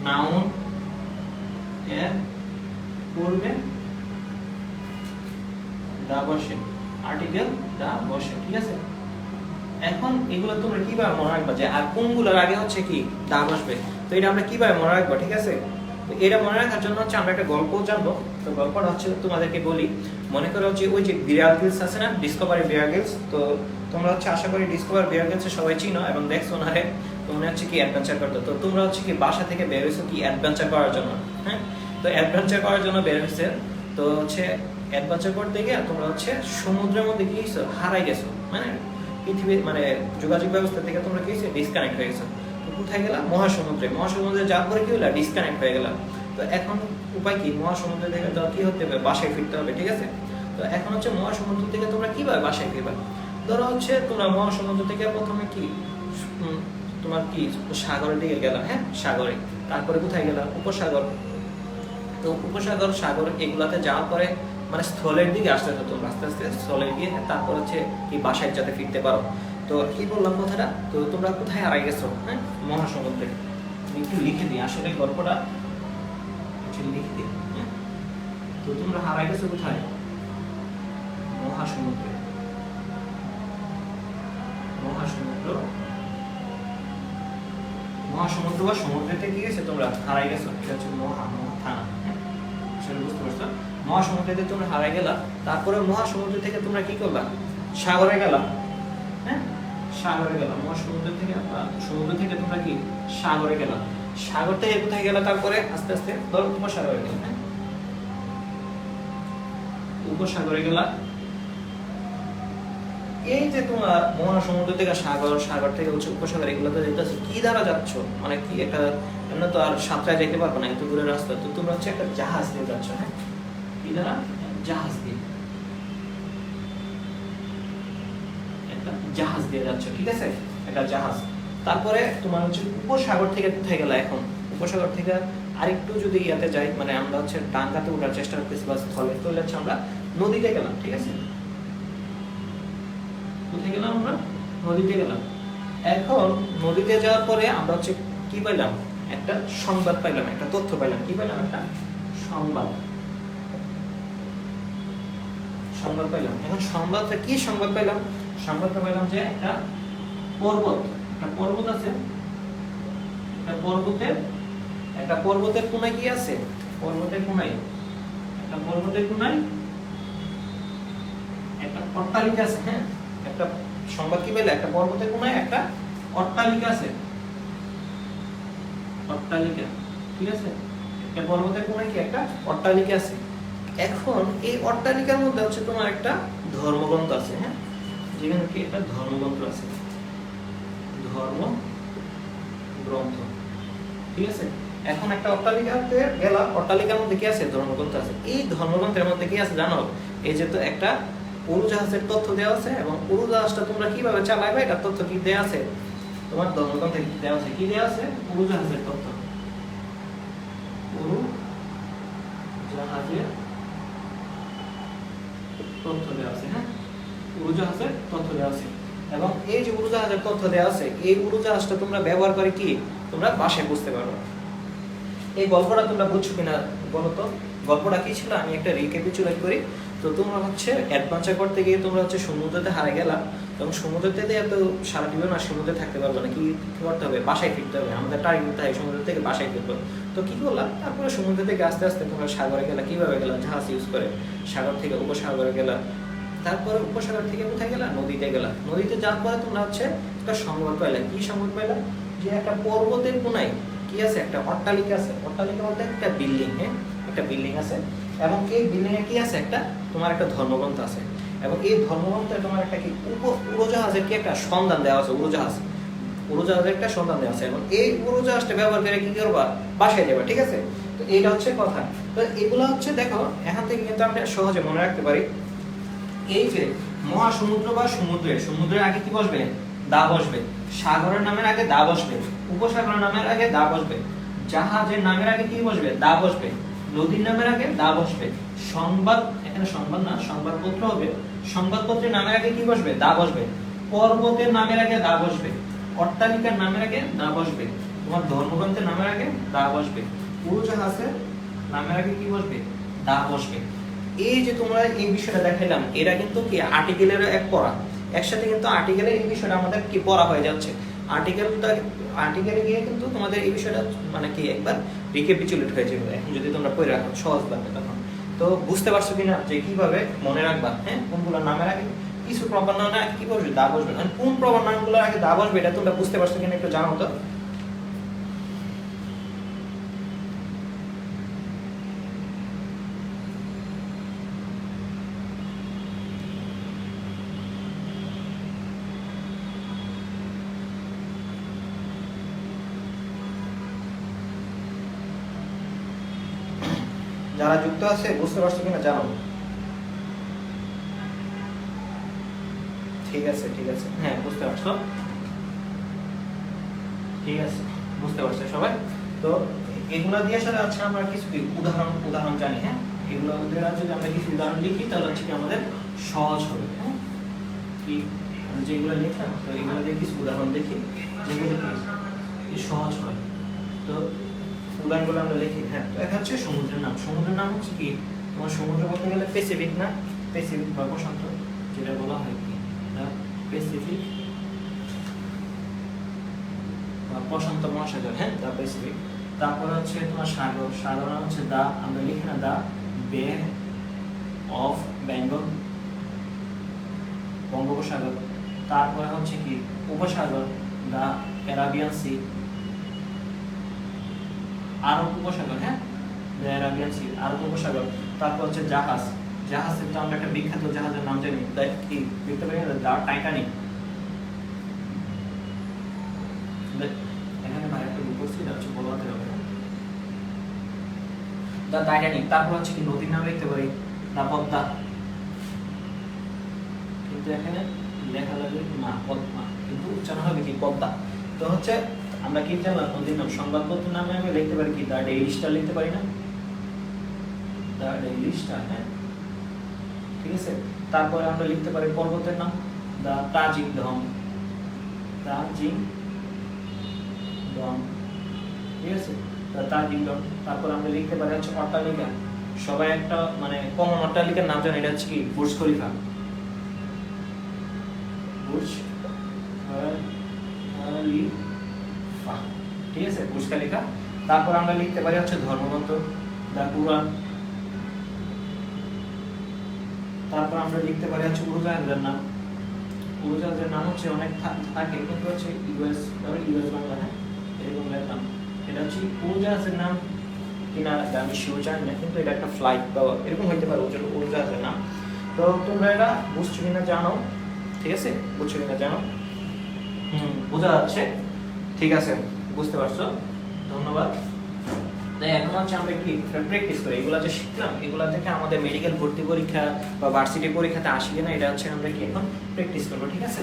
নাউন এর পূর্বে দা বসে, আর্টিকেল দা বসে, ঠিক আছে। এখন এগুলো তোমরা কিভাবে মনে রাখবা যে আর কোনগুলোর আগে হচ্ছে কি দা বসবে, তো এটা আমরা কিভাবে মনে রাখবো, ঠিক আছে। তো এটা মনে রাখার জন্য হচ্ছে আমরা একটা গল্প জানবো। তো গল্পটা হচ্ছে তোমাদেরকে বলি, মনে করো যে ওই যে বিয়ার গ্রিলস আছে না, ডিসকভারি বিয়ার গ্রিলস, তো তোমরা হচ্ছে আশা করি ডিসকভার বিয়ার গ্রিলস সবাই চিনো এবং দেখছো না রে, তো মনে হচ্ছে কি অ্যাডভেঞ্চার করতে, তো তোমরা হচ্ছে কি বাসা থেকে বের হইছো কি অ্যাডভেঞ্চার করার জন্য, হ্যাঁ। তো তো অ্যাডভেঞ্চার করার জন্য বের হয়েছে। তো হচ্ছে অ্যাডভেঞ্চার করতে গিয়ে তোমরা হচ্ছে সমুদ্রের মধ্যে কি হয়েছো, হারাই গেছো, মানে পৃথিবীর মানে যোগাযোগ ব্যবস্থা থেকে তোমরা কি হয়েছে, ডিসকানেক্ট হয়ে গেছো। তো কোথায় গেলা, মহাসমুদ্রে। মহাসমুদ্রে যাওয়ার পরে কি হলো, ডিসকানেক্ট হয়ে গেলাম। তো এখন উপায় কি, মহাসমুদ্র থেকে তো কি হতে হবে, বাসায় ফিরতে হবে, ঠিক আছে। তো এখন হচ্ছে মহাসমুদ্র থেকে তোমরা কিভাবে বাসায় ফিরবা। ধরো হচ্ছে তোমরা মহাসমুদ্র থেকে প্রথমে কি তোমার কি সাগরের দিকে গেলা, হ্যাঁ সাগরে। তারপরে কোথায় গেলা, উপসাগর। তো উপসাগর, সাগর এগুলাতে যাওয়ার পরে মানে স্থলের দিকে আসতে হতো, আস্তে আস্তে স্থলে গিয়ে তারপর হচ্ছে কি বাসায় যাতে ফিরতে পারো। তো কি বললাম কথাটা, তো তোমরা কোথায় হারাই গেছো, হ্যাঁ মহাসমুদ্রে। আমি একটু লিখে দিই আসলে গল্পটা লিখে দিই, হ্যাঁ। তো তোমরা হারাই গেছো কোথায়, মহাসমুদ্রে। মহাসমুদ্র, মহাসমুদ্র বা সমুদ্রেতে কি গেছে তোমরা হারাই গেছো, এটা হচ্ছে থানা, হ্যাঁ সেটা বুঝতে পারছো। মহাসমুদ্রেতে তোমরা হারাই গেলা, তারপরে মহাসমুদ্র থেকে তোমরা কি করলা, সাগরে গেলা, হ্যাঁ সাগরে গেলা। মহাসমুদ্র থেকে সমুদ্র থেকে তোমরা কি সাগরে গেলা। সাগর থেকে কোথায় গেলা, তারপরে আস্তে আস্তে ধরো উপসাগরে গেলা, হ্যাঁ উপসাগরে গেলা। এই যে তোমার মহাসমুদ্র থেকে সাগর, সাগর থেকে হচ্ছে উপসাগর, এগুলোতে যেতেছো কি দ্বারা যাচ্ছ, মানে কি একটা এমনি তো আর সাঁতরায় যেতে পারবো না, এত দূরের রাস্তা। তো তোমরা হচ্ছে একটা জাহাজ দিয়ে যাচ্ছ, হ্যাঁ কি দ্বারা, জাহাজ দিয়ে, একটা জাহাজ দিয়ে যাচ্ছ, ঠিক আছে একটা জাহাজ। তারপরে তোমার হচ্ছে উপসাগর থেকে কোথায় গেলা, এখন উপসাগর থেকে আরেকটু যদি ইয়াতে যাই, মানে আমরা হচ্ছে ডাঙ্গাতে ওঠার চেষ্টা করতেছি বা স্থলে, তো হচ্ছে আমরা নদীতে গেলাম, ঠিক আছে। কোথায় গেলাম আমরা, নদীতে গেলাম। এখন নদীতে যাওয়ার পরে আমরা হচ্ছে কি পাইলাম, একটা সংবাদ পাইলাম, একটা তথ্য পাইলাম। কি পাইলাম, একটা সংবাদ, সংবাদ পাইলাম। এখন সংবাদটা কি সংবাদ পাইলাম, সংবাদটা পাইলাম যে একটা পর্বত, একটা পর্বত আছে, একটা পর্বতের কোনায় কি আছে, পর্বতের কোনায়, একটা পর্বতের কোনায় একটা অট্টালিকা আছে, হ্যাঁ একটা সংবাদ কি পেলে, একটা পর্বতের কোনায় একটা অট্টালিকা আছে, অট্টালিকা, ঠিক আছে একটা পর্বতের কোনায় কি একটা অট্টালিকা আছে। এখন এই অট্টালিকার মধ্যে হচ্ছে তোমার একটা ধর্মগ্রন্থ আছে, হ্যাঁ যেখানে কি একটা ধর্মগ্রন্থ আছে, ধর্মগ্রন্থ, ঠিক আছে। এখন একটা অট্টালিকাতে গেলা, অট্টালিকার মধ্যে কি আছে, ধর্মগ্রন্থ আছে। এই ধর্মগ্রন্থের মধ্যে কি আছে জানো, এই যে তো একটা উড়োজাহাজের তথ্য দেওয়া আছে, এবং উড়োজাহাজটা তোমরা কিভাবে চালাবে এটা তথ্য কি দেওয়া আছে, তোমার ধর্মগ্রন্থে কি দেওয়া আছে, কি দেওয়া আছে, উড়োজাহাজের তথ্য, উড়োজাহাজের তথ্য দেওয়া আছে, হ্যাঁ উড়োজাহাজের তথ্য দেওয়া আছে। এবং এই যে উড়োজাহাজের তথ্য দেওয়া আছে, এই উড়োজাহাজটা তোমরা ব্যবহার করে কি তোমরা বাসায় বুঝতে পারো। এই গল্পটা তোমরা বুঝছো কিনা বলো তো, গল্পটা কি ছিল, আমি একটা রিক্যাপিচুলেট করি। তো তোমরা হচ্ছে অ্যাডভেঞ্চার করতে গিয়ে তোমরা হচ্ছে সমুদ্রতে হারিয়ে গেলা, এবং সমুদ্রতে এত সারা জীবন আর সমুদ্রে থাকতে পারবে না, কি করতে হবে, বাসায় ফিরতে হবে, আমাদের টার্গেট থাকে সমুদ্র থেকে বাসায় ফিরবো। তো কি করলাম, তারপরে সমুদ্র থেকে আস্তে আস্তে তোমরা সাগরে গেলা, কিভাবে গেলা, জাহাজ ইউজ করে, সাগর থেকে উপসাগরে গেলা, তারপরে উপসাগর থেকে কোথায় গেলা, নদীতে গেলা। নদীতে যাওয়ার পরে তোমরা হচ্ছে একটা সংবাদ পাইলা, কি সংবাদ পাইলা, যে একটা পর্বতের কোনায় কি আছে, একটা অট্টালিকা আছে। অট্টালিকা বলতে একটা বিল্ডিং, হ্যাঁ একটা বিল্ডিং আছে, এবং এই বিল্ডিং এ কি আছে, একটা তোমার একটা ধর্মগ্রন্থ আছে, এবং এই ধর্মগ্রন্থে তোমার একটা কি উড়োজাহাজের কি একটা সন্ধান দেওয়া আছে, উড়োজাহাজের একটা সন্ধান দেওয়া আছে, এবং এই উড়োজাহাজটা ব্যবহার করে কি করবা, বাসায় যাবে, ঠিক আছে। তো এইটা হচ্ছে কথা। তো এগুলো হচ্ছে দেখো, এখান থেকে কিন্তু আমরা সহজে মনে রাখতে পারি। এই যে মহাসমুদ্র বা সমুদ্রের আগে কি বসবে, দা বসবে, সাগরের নামের আগে দা বসবে, উপসাগরের নামের আগে দা বসবে, জাহাজের নামের আগে কি বসবে, দা বসবে, নদীর নামের আগে দা বসবে, সংবাদ, এখানে সংবাদ না সংবাদপত্র হবে, সংবাদপত্রের নামের আগে কি বসবে, দা বসবে, পর্বতের নামের আগে দা বসবে, অট্টালিকার নামের আগে দা বসবে, তোমার ধর্মগ্রন্থের নামের আগে দা বসবে, উড়োজাহাজের নামের আগে কি বসবে, দা বসবে। এই যে তোমরা এই বিষয়টা দেখাইলাম, এরা কিন্তু কি আর্টিকেলের এক পড়া, একসাথে কিন্তু আর্টিকেলের এই বিষয়টা আমাদের কি পড়া হয়ে যাচ্ছে। আর্টিকেলে গিয়ে কিন্তু তোমাদের এই বিষয়টা মানে কি একবার রিক্যাপিচুলেট হয়ে যাবে, এখন যদি তোমরা পড়ে রাখো সহজ লাগবে তখন। তো বুঝতে পারছো কিনা যে কিভাবে মনে রাখবা, হ্যাঁ কোনগুলোর নামের আগে কিছু প্রপার নামের আগে কি বসবে, দা বসবে, আর কোন প্রপার নামগুলোর আগে দা বসবে এটা তোমরা বুঝতে পারছো কিনা একটু জানো তো। যারা যুক্ত আছে বুঝতে পারছো কিনা জানো। ঠিক আছে হ্যাঁ বুঝতে পারছো, ঠিক আছে বুঝতে পারছো সবাই। তো এগুলা দিয়ে আসলে হচ্ছে আমরা কিছু উদাহরণ জানি, হ্যাঁ এগুলো যদি আমরা কিছু উদাহরণ লিখি তাহলে হচ্ছে কি আমাদের সহজ হবে। হ্যাঁ কি যেগুলো লিখলাম তো এগুলো দিয়ে কিছু উদাহরণ দেখি যেগুলো কি সহজ হয়। তো উদাহরণগুলো আমরা লিখি। হ্যাঁ তো এটা হচ্ছে সমুদ্রের নাম হচ্ছে কি তোমার সমুদ্র বলতে গেলে প্যাসিফিক না, প্যাসিফিক বা প্রশান্ত যেটা বলা হয় কি প্যাসিফিক বা প্রশান্ত মহাসাগর, হ্যাঁ দা প্যাসিফিক। তারপর হচ্ছে তোমার সাগর হচ্ছে দা, আমরা লিখি না দা বে অফ বেঙ্গল, বঙ্গোপসাগর। তারপরে হচ্ছে কি উপসাগর দা অ্যারাবিয়ান সি, আরব উপসাগর, হ্যাঁ দা অ্যারাবিয়ান সি আরব উপসাগর। তারপর হচ্ছে জাহাজের তো আমরা একটা বিখ্যাত জাহাজের নাম জানি, তাই কি দেখতে পারি দা টাইটানিক। এখানে ভাই একটা রূপ করছি, এটা হচ্ছে বলাতে হবে দা টাইটানিক। তারপর হচ্ছে কি নদীর নাম লিখতে পারি দা পদ্মা, কিন্তু এখানে লেখা লাগবে না পদ্মা, কিন্তু উচ্চারণ হবে কি পদ্মা। তো হচ্ছে আমরা কি জানলাম নদীর নাম। সংবাদপত্রের নামে আমি লিখতে পারি কি দা ডেইলি স্টার লিখতে পারি না, দা ডেইলি স্টার, হ্যাঁ ঠিক আছে। তারপরে আমরা লিখতে পারি পর্বতের নাম দা তাজিং ডং, ঠিক আছে তাজিং ডং। তারপর আমরা লিখতে পারি হচ্ছে অট্টালিকা, সবাই একটা মানে কমন অট্টালিকার নাম জানে, এটা হচ্ছে কি বুর্জ খলিফা, ঠিক আছে বুর্জ খলিফা। তারপর আমরা লিখতে পারি হচ্ছে ধর্মগ্রন্থ দা কুরআন। তারপর আমরা লিখতে পারি হচ্ছে উড়োজাহাজের নাম হচ্ছে অনেক থাকে, কিন্তু হচ্ছে ইউএস বাংলা, হ্যাঁ এরকম লিখলাম। এটা হচ্ছে উড়োজাহাজের নাম কিনা আমি শিওর জানি না, কিন্তু এটা একটা ফ্লাইট বা এরকম হইতে পারে উড়োজাহাজের নাম। তো তোমরা এটা বুঝছো কিনা জানো, ঠিক আছে বুঝছো কিনা জানো, বোঝা যাচ্ছে, ঠিক আছে বুঝতে পারছো, ধন্যবাদ। তাই এখন হচ্ছে আমরা কি প্র্যাকটিস করি, এগুলা যে শিখলাম এগুলা থেকে আমাদের মেডিকেল ভর্তি পরীক্ষা বা ভার্সিটি পরীক্ষাতে আসি কিনা এটা হচ্ছে আমরা কি এখন প্র্যাকটিস করবো, ঠিক আছে।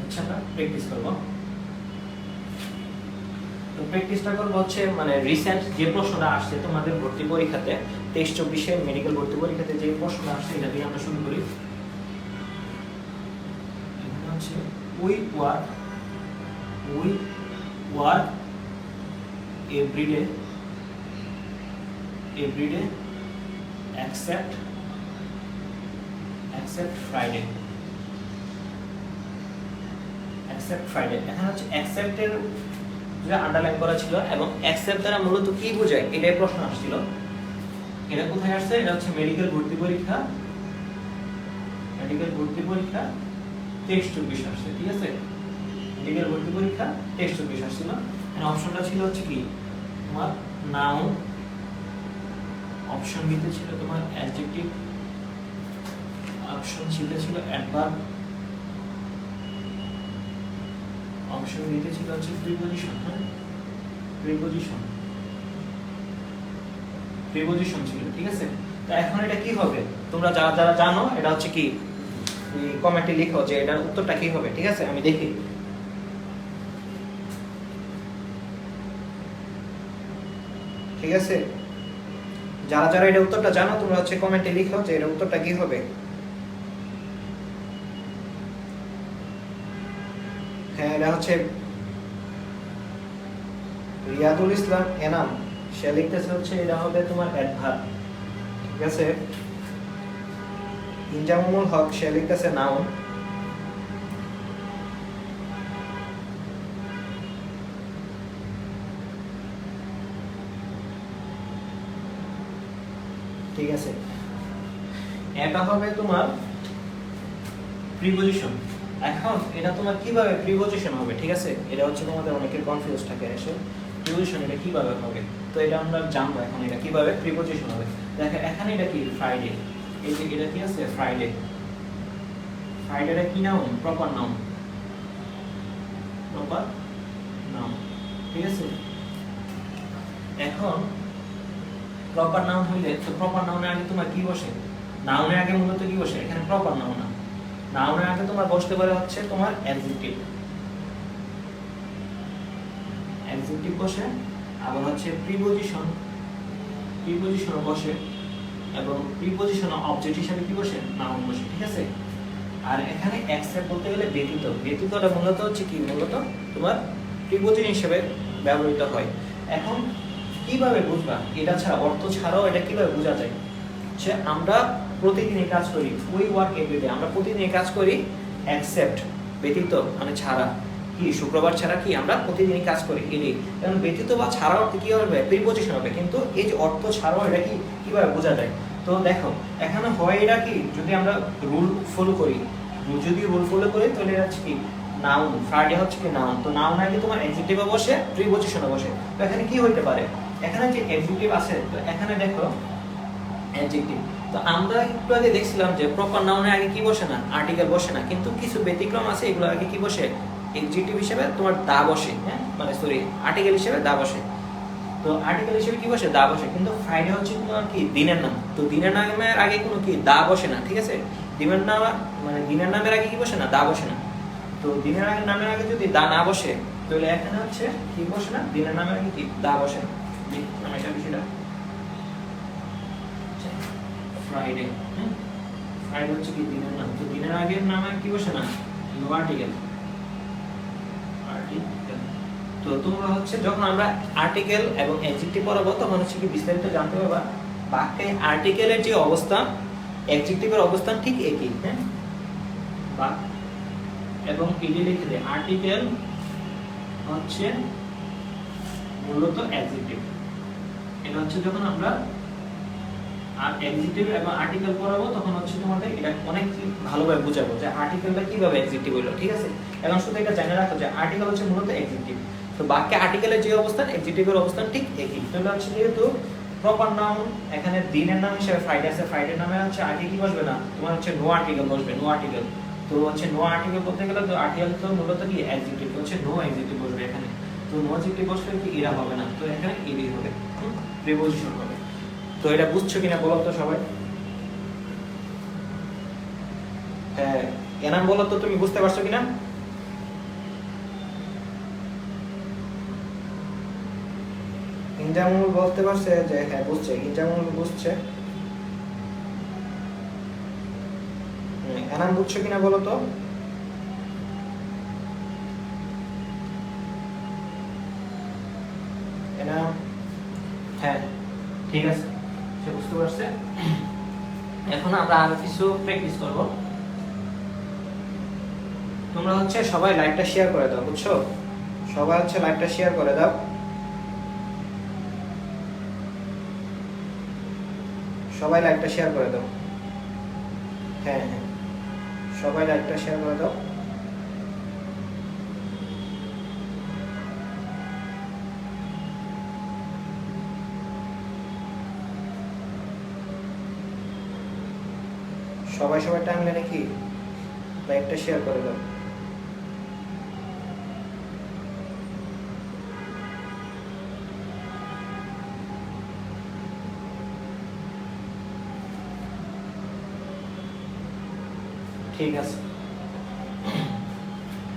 আচ্ছা আমরা প্র্যাকটিস করবো। তো প্র্যাকটিসটা করবো হচ্ছে মানে রিসেন্ট যে প্রশ্নটা আসছে তোমাদের ভর্তি পরীক্ষাতে 23-24 মেডিকেল ভর্তি পরীক্ষাতে যে প্রশ্নটা আসছে এটা দিয়ে আমরা শুরু করি। We work every day except Friday. এখানে হচ্ছে except এর যে আন্ডারলাইন করা ছিল এবং except দ্বারা মূলত কি বোঝায় এটাই প্রশ্ন আসছিল। এটা কোথায় আসছে, এটা হচ্ছে মেডিকেল ভর্তি পরীক্ষা 23-24 আসছে, ঠিক আছে মেডিকেল ভর্তি পরীক্ষা 23-24 আসছিল। এখানে অপশনটা ছিল হচ্ছে কি তোমার নাউন, অপশন বিতে ছিল তোমার অ্যাডজেক্টিভ, অপশন সিতে ছিল অ্যাডভার্ব, অপশন বিতে ছিল হচ্ছে প্রিপজিশন, হ্যাঁ প্রিপজিশন ছিল, ঠিক আছে। তো এখন এটা কি হবে তোমরা যারা জানো এটা হচ্ছে কি কমেন্টে লিখো যে এটার উত্তরটা কি হবে, ঠিক আছে আমি দেখি। ঠিক আছে যারা এটা উত্তরটা জানো তোমরা হচ্ছে কমেন্টে লিখো যে এটার উত্তরটা কি হবে। হ্যাঁ এটা হচ্ছে রিয়াদুল ইসলাম এনাম, সে লিখতেছে হচ্ছে এটা হবে তোমার অ্যাডভার্ব, ঠিক আছে। ইনজামুল হক সে লিখতেছে নাউন, ঠিক আছে। এটা হবে তোমার প্রিপজিশন। এখন এটা তোমার কিভাবে প্রিপজিশন হবে, ঠিক আছে এটা হচ্ছে তোমাদের অনেকের কনফিউজ থাকে এসে প্রিপজিশন এটা কিভাবে হবে, তো এটা আমরা জানবো এখন এটা কিভাবে প্রিপজিশন হবে। দেখো এখানে এটা কি ফ্রাইডে, এই যে এটা কি আছে ফ্রাইডেটা কি noun, proper noun, proper noun. ঠিক আছে, এখন প্রপার নাউন হইলে তো প্রপার নাউনের আগে তোমার কি বসে? নাউনের আগে মূলত কি বসে? এখানে প্রপার নাউন না, নাউনের আগে তোমার বসতে পারে হচ্ছে তোমার অ্যাডজেক্টিভ। অ্যাডজেক্টিভ বসে, আবার হচ্ছে প্রিপজিশন, প্রিপজিশন বসে, এবং প্রিপজিশন অবজেক্ট হিসেবে কি বসে? নাউন বসে। ঠিক আছে, আর এখানে অ্যাকসেপ্ট বলতে গেলে ব্যতীত, ব্যতীতটা মূলত হচ্ছে কি? মূলত তোমার প্রিপজিশন হিসেবে ব্যবহৃত হয়। এখন কিভাবে বুঝবা এটা ছাড়া, অর্থ ছাড়াও এটা কিভাবে বোঝা যায়? সে আমরা প্রতিদিনই কাজ করি, উই ওয়ার্ক এভরিডে, আমরা প্রতিদিনই কাজ করি অ্যাকসেপ্ট ব্যতীত মানে ছাড়া, কি শুক্রবার ছাড়া কি আমরা প্রতিদিনই কাজ করি এটাই। কারণ ব্যতীত বা ছাড়া অর্থ কি হবে? প্রিপজিশন হবে, কিন্তু এই যে অর্থ ছাড়াও এটা কি কিভাবে বোঝা যায়? তো দেখো এখানে হয় এটা কি, যদি আমরা রুল ফলো করি, যদি রুল ফলো করি তাহলে হচ্ছে কি নাউন, ফ্রাইডে হচ্ছে কি নাউন। তো নাউন আগে তোমার অ্যাডজেক্টিভে বসে, প্রিপজিশনে বসে। তো এখানে কি হইতে পারে? এখানে যে অ্যাডজেক্টিভ আছে, তো এখানে দেখো অ্যাডজেক্টিভ, তো আমরা একটু আগে দেখছিলাম যে প্রপার নাউনের আগে কি বসে না? আর্টিকেল বসে না, কিন্তু কিছু ব্যতিক্রম আছে, এগুলো আগে কি বসে? অ্যাডজেক্টিভ হিসেবে তোমার দা বসে, হ্যাঁ মানে সরি আর্টিকেল হিসেবে দা বসে। তো আর্টিকেল হিসেবে কি বসে? দা বসে। কিন্তু ফ্রাইডে হচ্ছে তোমার কি দিনের নাম, তো দিনের নামের আগে কোনো কি দা বসে না। ঠিক আছে, দিনের নাম মানে দিনের নামের আগে কি বসে না? দা বসে না। তো দিনের আগে নামের আগে যদি দা না বসে, তাহলে এখানে হচ্ছে কি বসে না? দিনের নামের আগে কি দা বসে না। আমি এটা বিষয়টা ফ্রাইডে, হ্যাঁ ফ্রাইডে হচ্ছে কি দিনের নাম, তো দিনের আগের নামে কি বসে না? No article, article. তো তোমরা হচ্ছে যখন আমরা আর্টিকেল এবং অ্যাডজেক্টিভ পড়াবো তখন হচ্ছে কি বিস্তারিত জানতে পারবা বাক্যে আর্টিকেলের যে অবস্থান, অ্যাডজেক্টিভের অবস্থান ঠিক একই, হ্যাঁ বা এবং এটি লিখে দেয় আর্টিকেল হচ্ছে মূলত অ্যাডজেক্টিভ। এটা হচ্ছে যখন আমরা আর অ্যাডজেক্টিভ এবং আর্টিকেল পড়াবো তখন হচ্ছে তোমাদের এটা অনেক ভালোভাবে বুঝাবো যে আর্টিকেলটা কিভাবে অ্যাডজেক্টিভ হলো। ঠিক আছে, এখন শুধু এটা জেনে রাখো যে আর্টিকেল হচ্ছে মূলত অ্যাডজেক্টিভ। তো বাক্যে আর্টিকেলের যে অবস্থান, অ্যাডজেক্টিভের অবস্থান ঠিক একই। তাহলে হচ্ছে যেহেতু প্রপার নাউন এখানে দিনের নাম হিসেবে ফ্রাইডে আছে, ফ্রাইডের নামে হচ্ছে আগে কি বসবে না? তোমার হচ্ছে নো আর্টিকেল বসবে, নো আর্টিকেল। তো হচ্ছে নো আর্টিকেল বলতে গেলে তো আর্টিকেল তো মূলত কি অ্যাডজেক্টিভ, হচ্ছে নো অ্যাডজেক্টিভ বসবে এখানে। তো নো অ্যাডজেক্টিভ বসলে কি এরা হবে না, তো এখানে এডি হবে, প্রিপজিশন হবে। তো এটা বুঝছো কিনা বলো তো সবাই? হ্যাঁ এনাম বলো তো তুমি বুঝতে পারছো কিনা? ইনজামুল বলতে পারছে যে হ্যাঁ বুঝছে, ইনজামুল বুঝছে। এনাম বুঝছো কিনা বলো তো? এনাম হ্যাঁ ঠিক আছে, সে বুঝতে পারছে। এখন আমরা আরো কিছু প্র্যাকটিস করব। তোমরা হচ্ছে সবাই লাইভটা শেয়ার করে দাও, বুঝছো? সবাই হচ্ছে লাইভটা শেয়ার করে দাও। সবাই লাইভটা শেয়ার করে দাও। হ্যাঁ হ্যাঁ সবাই লাইভটা শেয়ার করে দাও। সবাই সবাই টাইমলাইনে কি লাইভটা শেয়ার করে দাও। ঠিক আছে,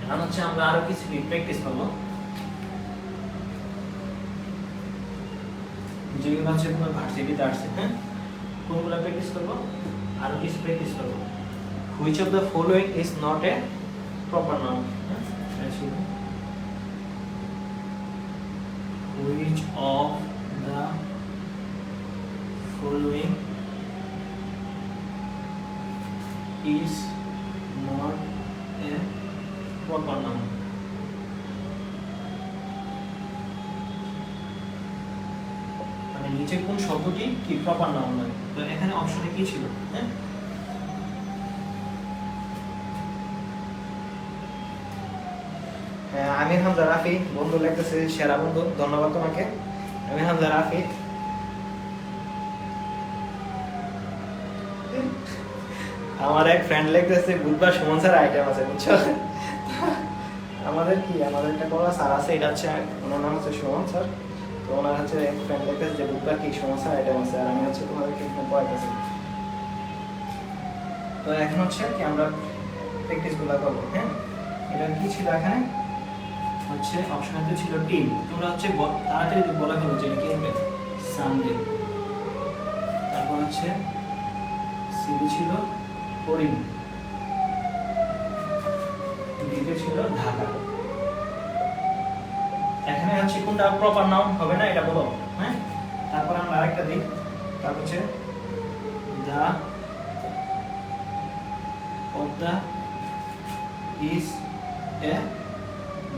এখন হচ্ছে আমরা আরো কিছু প্র্যাকটিস করবো, যেগুলো হচ্ছে তোমার ভার্সিটিতে আসছে। হ্যাঁ কোনগুলো প্র্যাকটিস করবো? আরো কিছু প্র্যাকটিস করবো। Which of the following is not a proper noun? Which of the following is not a proper noun? মানে নিচে কোন শব্দটি কি প্রপার নাউন নয়? তো এখানে অপশনে কি ছিল? হ্যাঁ আমির হামজা রাফি বন্ধু লিখতেছে, সেরা বন্ধু, ধন্যবাদ তোমাকে আমির হামজা রাফি। আমার এক ফ্রেন্ড লিখতেছে বুধবার সুমন স্যার আইটেম আছে, বুঝছো? আমাদের একটা কলা স্যার আছে, এটা হচ্ছে ওনার নাম হচ্ছে সুমন স্যার। তো ওনার হচ্ছে ফ্রেন্ড লেখতেছে যে বুকটা কি সমস্যা এটা আছে, আর আমি হচ্ছে তোমাদেরকে এখানে পড়াইতেছি। তো এখন হচ্ছে কি আমরা প্র্যাকটিসগুলো করবো। হ্যাঁ, এটা কি ছিল এখানে হচ্ছে অপশনাতে ছিল টিম। তোমরা হচ্ছে তাড়াতাড়ি বলা হলো যে কি হবে সানডে। তারপর হচ্ছে সিবি ছিল করিম, ডিতে ছিল ঢাকা। এখানে হচ্ছে কোনটা প্রপার নাউন হবে না এটা বলো। হ্যাঁ, তারপর আমরা আরেকটা দিই। তারপর হচ্ছে the Padma is a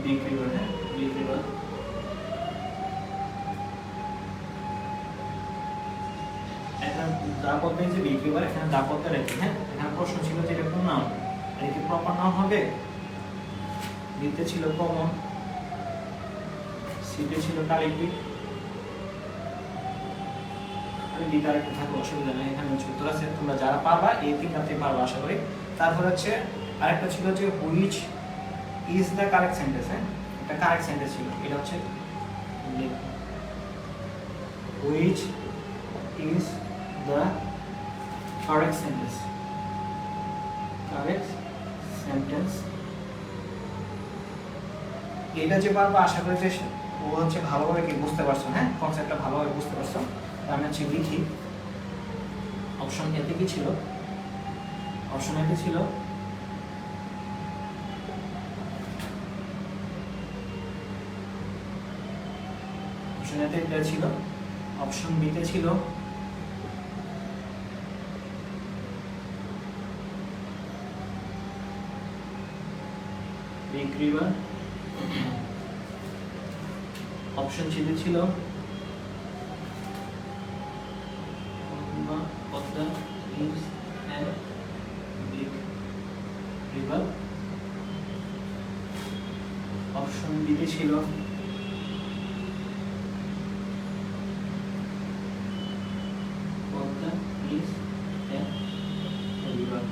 big river. হ্যাঁ, বিগ রিভার। এখানে the Padma is a big river, এখানে দা পদ্মা রেখে। হ্যাঁ, এখানে প্রশ্ন ছিল যে এটা কোন নাউন, এটা কি প্রপার নাউন হবে? দিতে ছিল কমন, সিতে ছিল কালেক্টিভ, আমি দিতে আরেকটু থাকবো, অসুবিধা নেই। এখানে উত্তর আছে, তোমরা যারা পারবা এই তিনটাতে পারবা আশা করি। তারপর হচ্ছে আরেকটা ছিল যে which is the correct sentence. হ্যাঁ, এটা কারেক্ট সেন্টেন্স ছিল, এটা হচ্ছে which is the correct sentence. Correct sentence এটা যে পারবা আশা করি যে ও হচ্ছে ভালোভাবে কি বুঝতে পারছো। হ্যাঁ, কনসেপ্টটা ভালোভাবে বুঝতে পারছো। আমি হচ্ছে লিখি অপশন এতে কি ছিল, অপশন এতে ছিল অপশন এতে এটা ছিল, অপশন বিতে ছিল বিগ রিভার, অপশন সিতে ছিল Padma is a big river, option বিতে ছিল পদ্মা ইজ এ রিভার।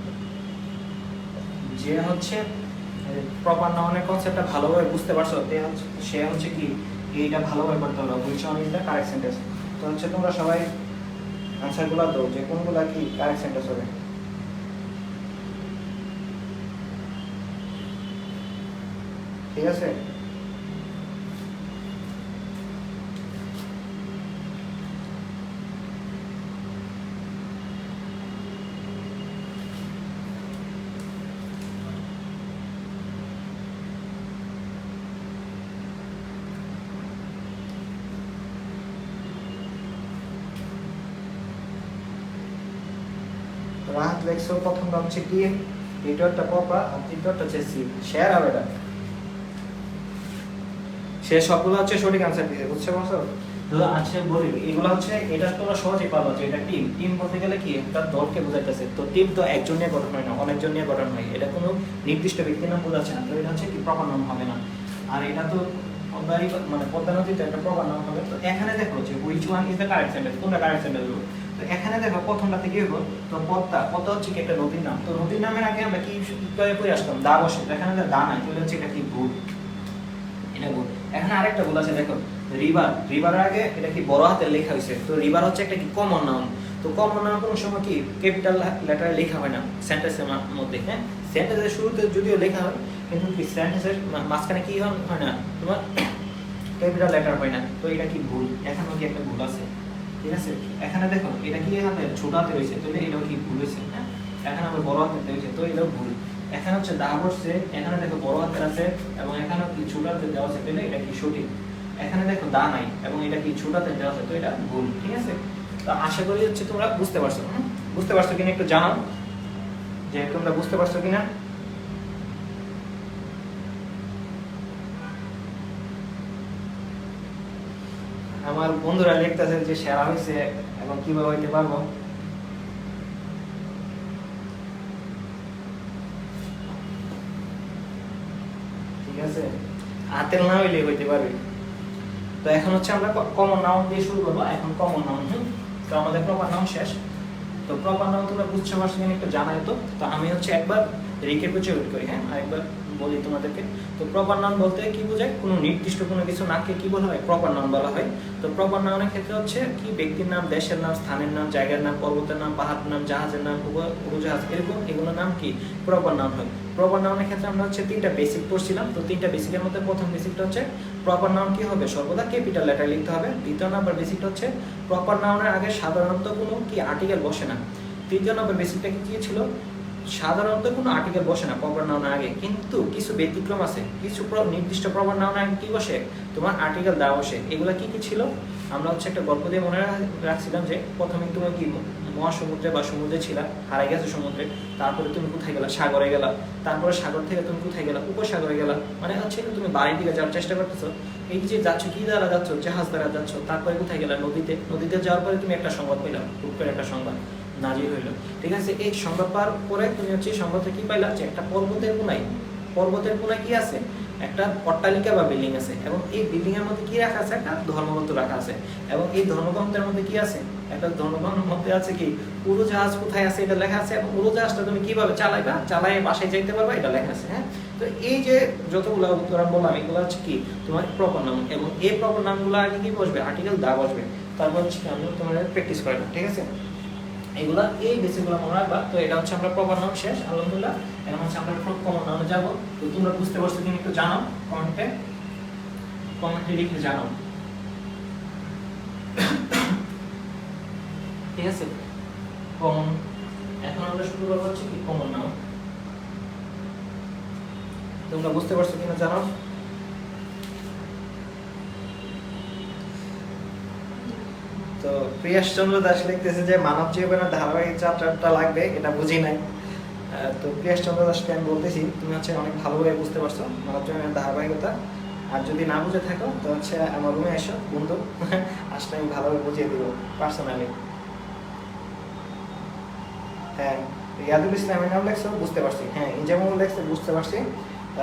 যে হচ্ছে প্রপার নাউনের কনসেপ্টটা ভালোভাবে বুঝতে পারছো সে হচ্ছে কি এইটা ভালোভাবে করতে হবে, which one is the correct sentence. তো হচ্ছে তোমরা সবাই আনসারগুলো দাও যে কোনগুলা কি কারেক্ট সেন্টেন্স হবে। ঠিক আছে, রাহাত লেখছো প্রথমটা হচ্ছে কি, দ্বিতীয়টা পপা, আর তৃতীয়টা হচ্ছে সি। শেয়ার হবে এটা, সে সবগুলো হচ্ছে সঠিক আনসার দিয়েছে, বুঝতে পারছো? তো আচ্ছা বলি এগুলো হচ্ছে এটা তোমরা সহজেই পারবা যে এটা টিম। টিম বলতে গেলে কি একটা দলকে বোঝাইতেছে। তো টিম তো একজন নিয়ে গঠন হয় না, অনেকজন নিয়ে গঠন হয়। এটা কোনো নির্দিষ্ট ব্যক্তির নাম বোঝাচ্ছে না, তো এটা হচ্ছে কি প্রপার নাম হবে না। আর এটা তো পদ্মারি মানে পদ্মা নদীতে একটা প্রপার নাম হবে। তো এখানে দেখো যে which one is the correct sentence, কোনটা কারেক্ট সেন্টেন্স হবে। তো এখানে দেখো প্রথমটাতে কি হলো, তো পদ্মা পদ্মা হচ্ছে কি একটা নদীর নাম। তো নদীর নামের আগে আমরা কি করে আসতাম, দা বসে, এখানে দা নাই, তাহলে হচ্ছে এটা কি ভুল, এটা ভুল। এখানে আরেকটা ভুল আছে, দেখো রিভার, রিভারের আগে এটা কি বড় হাতের লেখা হয়েছে। তো রিভার হচ্ছে একটা কি কমন নাউন। তো কমন নাউন কোনো সময় কি ক্যাপিটাল লেটারে লেখা হয় না সেন্টেন্সের মধ্যে। হ্যাঁ, সেন্টেন্সের শুরুতে যদিও লেখা হয় কিন্তু কি সেন্টেন্সের মাঝখানে কি হয় না, তোমার ক্যাপিটাল লেটার হয় না। তো এটা কি ভুল, এখানেও কি একটা ভুল আছে। ঠিক আছে, এখানে দেখো এটা কি হাতে ছোট হাতে হয়েছে, তো এটাও কি ভুল হয়েছে। হ্যাঁ, এখানে আবার বড় হাতে হয়েছে, তো এটাও ভুল। এখানে হচ্ছে দা বসছে, এখানে দেখো বড় হাতের আছে এবং এখানে কি ছোট হাতে দেওয়া আছে, তাহলে এটা কি সঠিক। এখানে দেখো দা নাই এবং এটা কি ছোট হাতে দেওয়া আছে, তো এটা ভুল। ঠিক আছে, তো আশা করি হচ্ছে তোমরা বুঝতে পারছো। বুঝতে পারছো কিনা একটু জানাও যে তোমরা বুঝতে পারছো কিনা। আমার বন্ধুরা লিখতেছে যে সেরা হয়েছে এবং কিভাবে হইতে পারবো। ঠিক আছে, হাতের না হইলে হইতে পারবে। তো এখন হচ্ছে আমরা কমন নাউন দিয়ে শুরু করবো। এখন কমন নাউন, তো আমাদের প্রপার নাউন শেষ। তো প্রপার নাউন তোমরা বুঝতে পারছো কিনা একটু জানাই তো। তো আমি হচ্ছে একবার রিক্যাপিচুলেট করি। হ্যাঁ, আরেকবার বলি তোমাদেরকে। তো প্রপার নাউন বলতে কি বোঝায়? কোনো নির্দিষ্ট কোনো কিছু নামকে কি বলা হয়? প্রপার নাউন বলা হয়। তো প্রপার নাউনের ক্ষেত্রে হচ্ছে কি ব্যক্তির নাম, দেশের নাম, স্থানের নাম, জায়গার নাম, পর্বতের নাম, পাহাড়ের নাম, জাহাজের নাম, উড়োজাহাজ, এরকম এগুলোর নাম কি প্রপার নাউন হয়। প্রপার নাউনের ক্ষেত্রে আমরা হচ্ছে 3টা বেসিক পড়ছিলাম। তো 3টা বেসিকের মধ্যে প্রথম বেসিকটা হচ্ছে প্রপার নাউন কি হবে? সর্বদা ক্যাপিটাল লেটার লিখতে হবে। দ্বিতীয় নাম্বার বেসিকটা হচ্ছে প্রপার নাউনের আগে সাধারণত কোনো কি আর্টিকেল বসে না। তৃতীয় নম্বর বেসিকটা কি ছিল? সাধারণত কোনো আর্টিকেল বসে না প্রপার নাউনের আগে, কিন্তু কিছু ব্যতিক্রম আছে। কিছু নির্দিষ্ট প্রপার নাউনের আগে কি বসে? তোমার আর্টিকেল দেওয়া বসে। এগুলা কি কি ছিল? আমরা হচ্ছে একটা গল্প দিয়ে মনে রাখছিলাম যে প্রথমে তুমি কি মহাসমুদ্রে বা সমুদ্রে ছিলা, হারাই গেছো সমুদ্রে, তারপরে তুমি কোথায় গেলা? সাগরে গেলা, তারপরে সাগর থেকে তুমি কোথায় গেলা? উপসাগরে গেলা। মানে হচ্ছে তুমি বাড়ির দিকে যাওয়ার চেষ্টা করতেছো, এই যে যাচ্ছ কি দ্বারা যাচ্ছ? জাহাজ দ্বারা যাচ্ছ। তারপরে কোথায় গেলা? নদীতে। নদীতে যাওয়ার পরে তুমি একটা সংবাদ পেলাম, হুট করে একটা সংবাদ নাজির হইল। ঠিক আছে, এই সংবাদ পাওয়ার পরে তুমি হচ্ছে সংবাদে কি পাইলা? যে একটা পর্বতের কোনায় কি আছে? একটা অট্টালিকা বা বিল্ডিং আছে, এবং এই বিল্ডিং এর মধ্যে কি রাখা আছে? একটা ধর্মগ্রন্থ রাখা আছে, এবং এই ধর্মগ্রন্থের মধ্যে কি আছে? একটা ধর্মগ্রন্থের মধ্যে আছে কি উড়োজাহাজ কোথায় আছে এটা লেখা আছে, এবং উড়োজাহাজটা তুমি কিভাবে চালাইবা, চালাই বাসায় যাইতে পারবা, এটা লেখা আছে। হ্যাঁ, তো এই যে যতগুলো উত্তরাম বললাম এগুলো হচ্ছে কি তোমার প্রপার নাউন, এবং এই প্রপার নাউনগুলো আগে কি বসবে? আর্টিকেল দা বসবে। তারপর হচ্ছে আমি তোমাদের প্র্যাকটিস করাবো। ঠিক আছে, এগুলা এই বেসিকগুলো মনে রাখবা। তো এটা হচ্ছে আমরা প্রপার নাউন শেষ, আলহামদুলিল্লাহ। এখন হচ্ছে আমরা কমন নাউনে যাব। তো তোমরা বুঝতে পারছো কিনা একটু জানাও, কমেন্টে লিখে জানাও। ঠিক আছে, কমন। এখন আমরা শুরু করবো হচ্ছে কি কমন নাউন। তোমরা বুঝতে পারছো কিনা জানাও। তো প্রিয়াস চন্দ্র দাস লিখতেছে যে মানব জীবনের ধারাবাহিক যাত্রাটা লাগবে, এটা বুঝি নাই। তো প্রিয়াস চন্দ্র দাসকে আমি বলতেছি, তুমি হচ্ছে অনেক ভালোভাবে বুঝতে পারছো মানব জীবনের ধারাবাহিকতা। আর যদি না বুঝে থাকো তো হচ্ছে আমার রুমে এসো বন্ধু, আসলে আমি ভালোভাবে বুঝিয়ে দিব পার্সোনালি। হ্যাঁ, ইয়াদুল ইসলামের নাম লেখছো, বুঝতে পারছি। হ্যাঁ, ইনজামুল লেখছে, বুঝতে পারছি।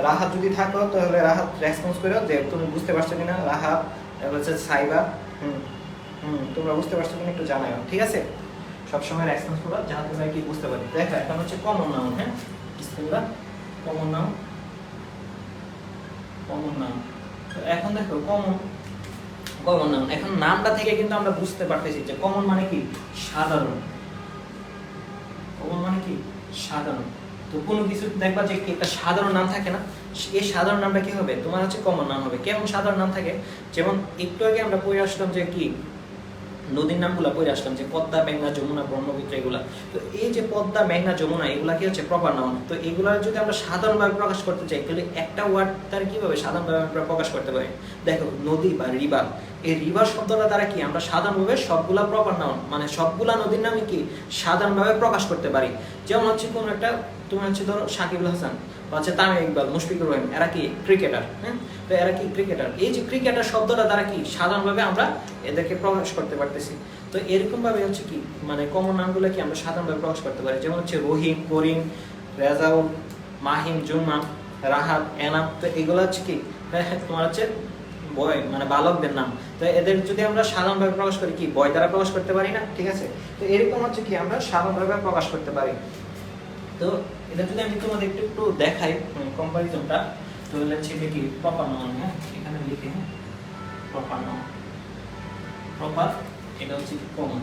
রাহাত যদি থাকো তাহলে রাহাত রেসপন্স করো যে তুমি বুঝতে পারছো কিনা। রাহাত হচ্ছে সাইবা, তোমরা বুঝতে পারছো কিনা একটু জানাও। ঠিক আছে, সবসময় রেসপন্স করো যাতে তোমরা কি বুঝতে পারি। দেখো এখন হচ্ছে কমন নাউন। হ্যাঁ, বিসমিল্লাহ, কমন নাউন। তো এখন দেখো কমন নাউন। এখন নামটা থেকে কিন্তু আমরা বুঝতে পারতেছি যে কমন মানে কি সাধারণ। কমন মানে কি সাধারণ। তো কোনো কিছু দেখবা যে একটা সাধারণ নাম থাকে না, এই সাধারণ নামটা কি হবে? তোমার হচ্ছে কমন নাম হবে। কেমন সাধারণ নাম থাকে? যেমন একটু আগে আমরা পড়ে আসলাম যে কি নদীর নামগুলো পড়ে আসলাম, যে পদ্মা, মেঘনা, যমুনা, ব্রহ্মপুত্র, এগুলা। তো এই যে পদ্মা, মেঘনা, যমুনা, এগুলা কি হচ্ছে প্রপার নাউন। তো এগুলা যদি আমরা সাধারণভাবে প্রকাশ করতে চাই তাহলে একটা ওয়ার্ড তার কিভাবে সাধারণভাবে আমরা প্রকাশ করতে পারি? দেখো, নদী বা রিভার, এই রিভার শব্দটা দ্বারা কি আমরা সাধারণভাবে সবগুলা প্রপার নাউন মানে সবগুলা নদীর নামে কি সাধারণভাবে প্রকাশ করতে পারি। যেমন হচ্ছে কোন একটা, তুমি হচ্ছে ধরো সাকিবুল হাসান, হচ্ছে তামিম ইকবাল, মুশফিকুর রহিম, এরা কি ক্রিকেটার। হ্যাঁ, তো এরা কি ক্রিকেটার। এই যে ক্রিকেটার শব্দটা দ্বারা কি সাধারণভাবে আমরা এদেরকে প্রকাশ করতে পারতেছি। তো এরকম ভাবে হচ্ছে কি মানে কমন নামগুলো কি আমরা সাধারণভাবে প্রকাশ করতে পারি। যেমন হচ্ছে রহিম, করিম, রেজাউল, মাহিম, জুম্মান, রাহাত, এনাম। তো এগুলো হচ্ছে কি তোমার হচ্ছে বয় মানে বালকদের নাম। তো এদের যদি আমরা সাধারণভাবে প্রকাশ করি কি বয় দ্বারা প্রকাশ করতে পারি না। ঠিক আছে, তো এরকম হচ্ছে কি আমরা সাধারণভাবে প্রকাশ করতে পারি। তো এটা যদি আমি তোমাদের একটু দেখাই কম্পারিজনটা, তো হচ্ছে কি প্রপার নাউন। হ্যাঁ, এখানে লিখে প্রপার নাউন, প্রপার, এটা হচ্ছে কমন,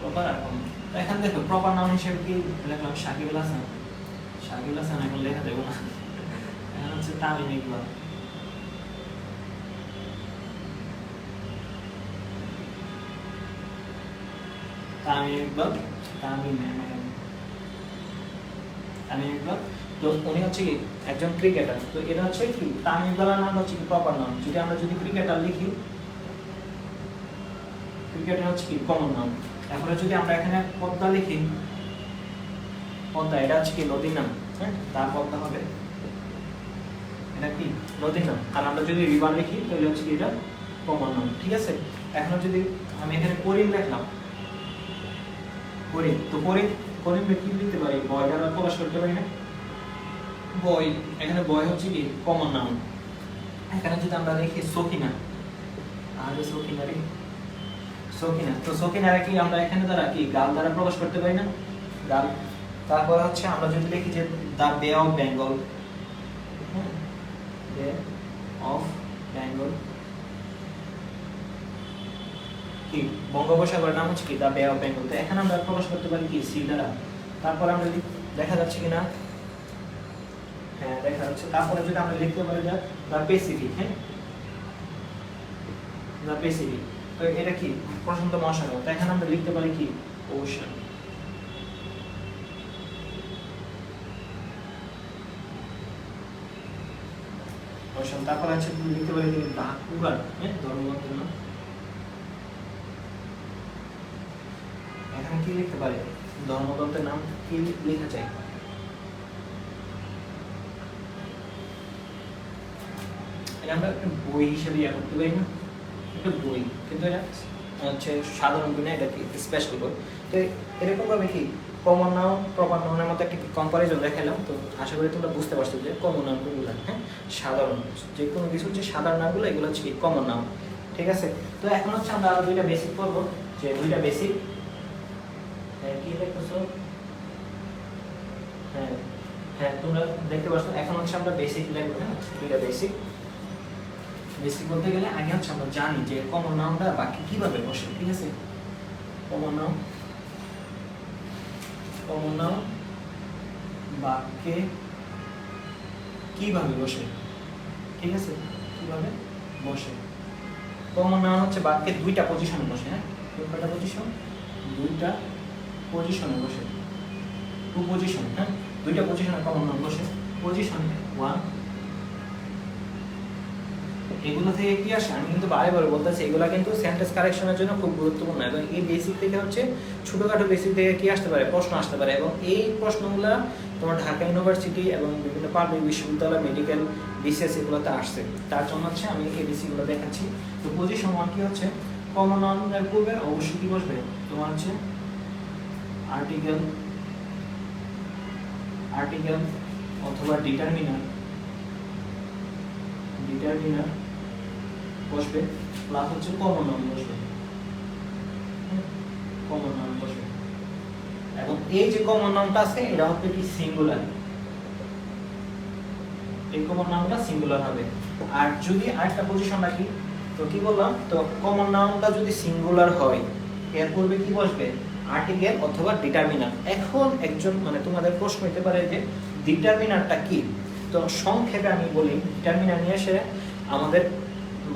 প্রপার আর কমন। তো এখানে দেখো প্রপার নাউন হিসেবে কি লিখলাম? সাকিবুল হাসান। এখন লেখা দেবো না, এখন হচ্ছে তামিম ইকবাল। তো উনি হচ্ছে কি একজন ক্রিকেটার। তো এটা হচ্ছে কি তামিম ইকবালের নাম হচ্ছে কি প্রপার নাউন। যদি ক্রিকেটার লিখি, ক্রিকেটার হচ্ছে কি কমন নাউন। এরপরে যদি আমরা এখানে পদ্মা লিখি, পদ্মা এটা হচ্ছে কি নদীর নাম। হ্যাঁ, তার পদ্মা হবে, এটা কি নদীর নাম। আর আমরা যদি রিভার লিখি তাহলে হচ্ছে কি এটা কমন নাউন। ঠিক আছে, এখন যদি আমি এখানে করিম লিখলাম, করিম, তো করিম কি লিখতে পারি? বয় দ্বারা প্রকাশ করতে পারি না। বয়, এখানে বয় হচ্ছে কি কমন নাউন। এখানে যদি আমরা লিখি সকিনা, তাহলে সকিনা, তো সকিনা কি আমরা এখানে দ্বারা কি গাল দ্বারা প্রকাশ করতে পারি না? গাল, তারপর হচ্ছে আমরা যদি লিখি যে দ্য বে অফ বেঙ্গল, বে অফ বেঙ্গল কি বঙ্গোপসাগরের নাম হচ্ছে কি দ্য বে অফ বেঙ্গল। তো এখানে আমরা প্রকাশ করতে পারি কি সি দ্বারা। তারপর আমরা যদি দেখা যাচ্ছে কিনা, হ্যাঁ দেখা যাচ্ছে। তারপরে যদি আমরা লিখতে পারি দ্য প্যাসিফিক, হ্যাঁ দ্য প্যাসিফিক, তো এটা কি প্রশান্ত মহাসাগর। তো এখানে আমরা লিখতে পারি কি ওশান। ওশান। তারপর আছে লিখতে পারি কি দ্য কুরান, হ্যাঁ ধর্মগ্রন্থ না। এখানে কি লিখতে পারে, ধর্মগ্রন্থের নাম কি লেখা যায়, আমরা একটা বই হিসেবে ইয়ে করতে পারি না, একটা বই, কিন্তু এটা হচ্ছে সাধারণ বই না, এটা কি স্পেশাল বই। তো এরকম ভাবে কি কমন নাউন প্রপার নাউনের মধ্যে একটা কম্পারিজন দেখালাম। তো আশা করি তোমরা বুঝতে পারছো যে কমন নাউনগুলো, হ্যাঁ সাধারণ যে কোনো কিছু যে সাধারণ নাউনগুলো এগুলো হচ্ছে কি কমন নাউন, ঠিক আছে। তো এখন হচ্ছে আমরা আরো দুইটা বেসিক করবো, যে দুইটা বেসিক কি দেখতেছো, হ্যাঁ হ্যাঁ তোমরা দেখতে পাচ্ছ। এখন হচ্ছে আমরা বেসিক লিখবো, হ্যাঁ দুইটা বেসিক। বেসিক বলতে গেলে আগে হচ্ছে আমরা জানি যে কমন নাউনটা বাক্যে কিভাবে বসে, ঠিক আছে। কমন নাউন বাক্যে কিভাবে বসে, ঠিক আছে, কিভাবে বসে। কমন নাউন হচ্ছে বাক্যে দুইটা পজিশনে বসে, হ্যাঁ কয়টা পজিশন, দুইটা পজিশনে বসে, টু পজিশন, হ্যাঁ দুইটা পজিশনে কমন নাউন বসে। পজিশন 1, এগুলো থেকে কি আসে আমি কিন্তু বারে বলতেছি, এগুলো কিন্তু সেন্টেন্স কারেকশনের জন্য খুব গুরুত্বপূর্ণ। এবং এই বেসিক থেকে হচ্ছে ছোটখাটো বেসিক থেকে কি আসতে পারে, প্রশ্ন আসতে পারে। এবং এই প্রশ্নগুলো তোমার ঢাকা ইউনিভার্সিটি এবং বিভিন্ন পাবলিক বিশ্ববিদ্যালয়, মেডিকেল, বিসিএস এগুলোতে আসছে। তার জন্য হচ্ছে আমি এই বেসিকগুলো দেখাচ্ছি। তো পজিশন 1 কি হচ্ছে, কমন নাউনের পূর্বে অবশ্যই কি বসবে, তোমার হচ্ছে আর্টিকেল অথবা ডিটারমিনার বসবে, প্লাস হচ্ছে কমন নাউন বসবে, কমন নাউন বসবে। এবং এই যে কমন নাউনটা আছে এটা হবে কি সিঙ্গুলার, এই কমন নাউনটা সিঙ্গুলার হবে। আর যদি আরেকটা পজিশন রাখি, তো কি বললাম, তো কমন নাউনটা যদি সিঙ্গুলার হয় এর পূর্বে কি বসবে, আর্টিকেল অথবা ডিটারমিনার। এখন একজন মানে তোমাদের প্রশ্ন হতে পারে যে ডিটারমিনারটা কি। তো সংক্ষেপে আমি বলি, ডিটারমিনার নিয়ে এসে আমাদের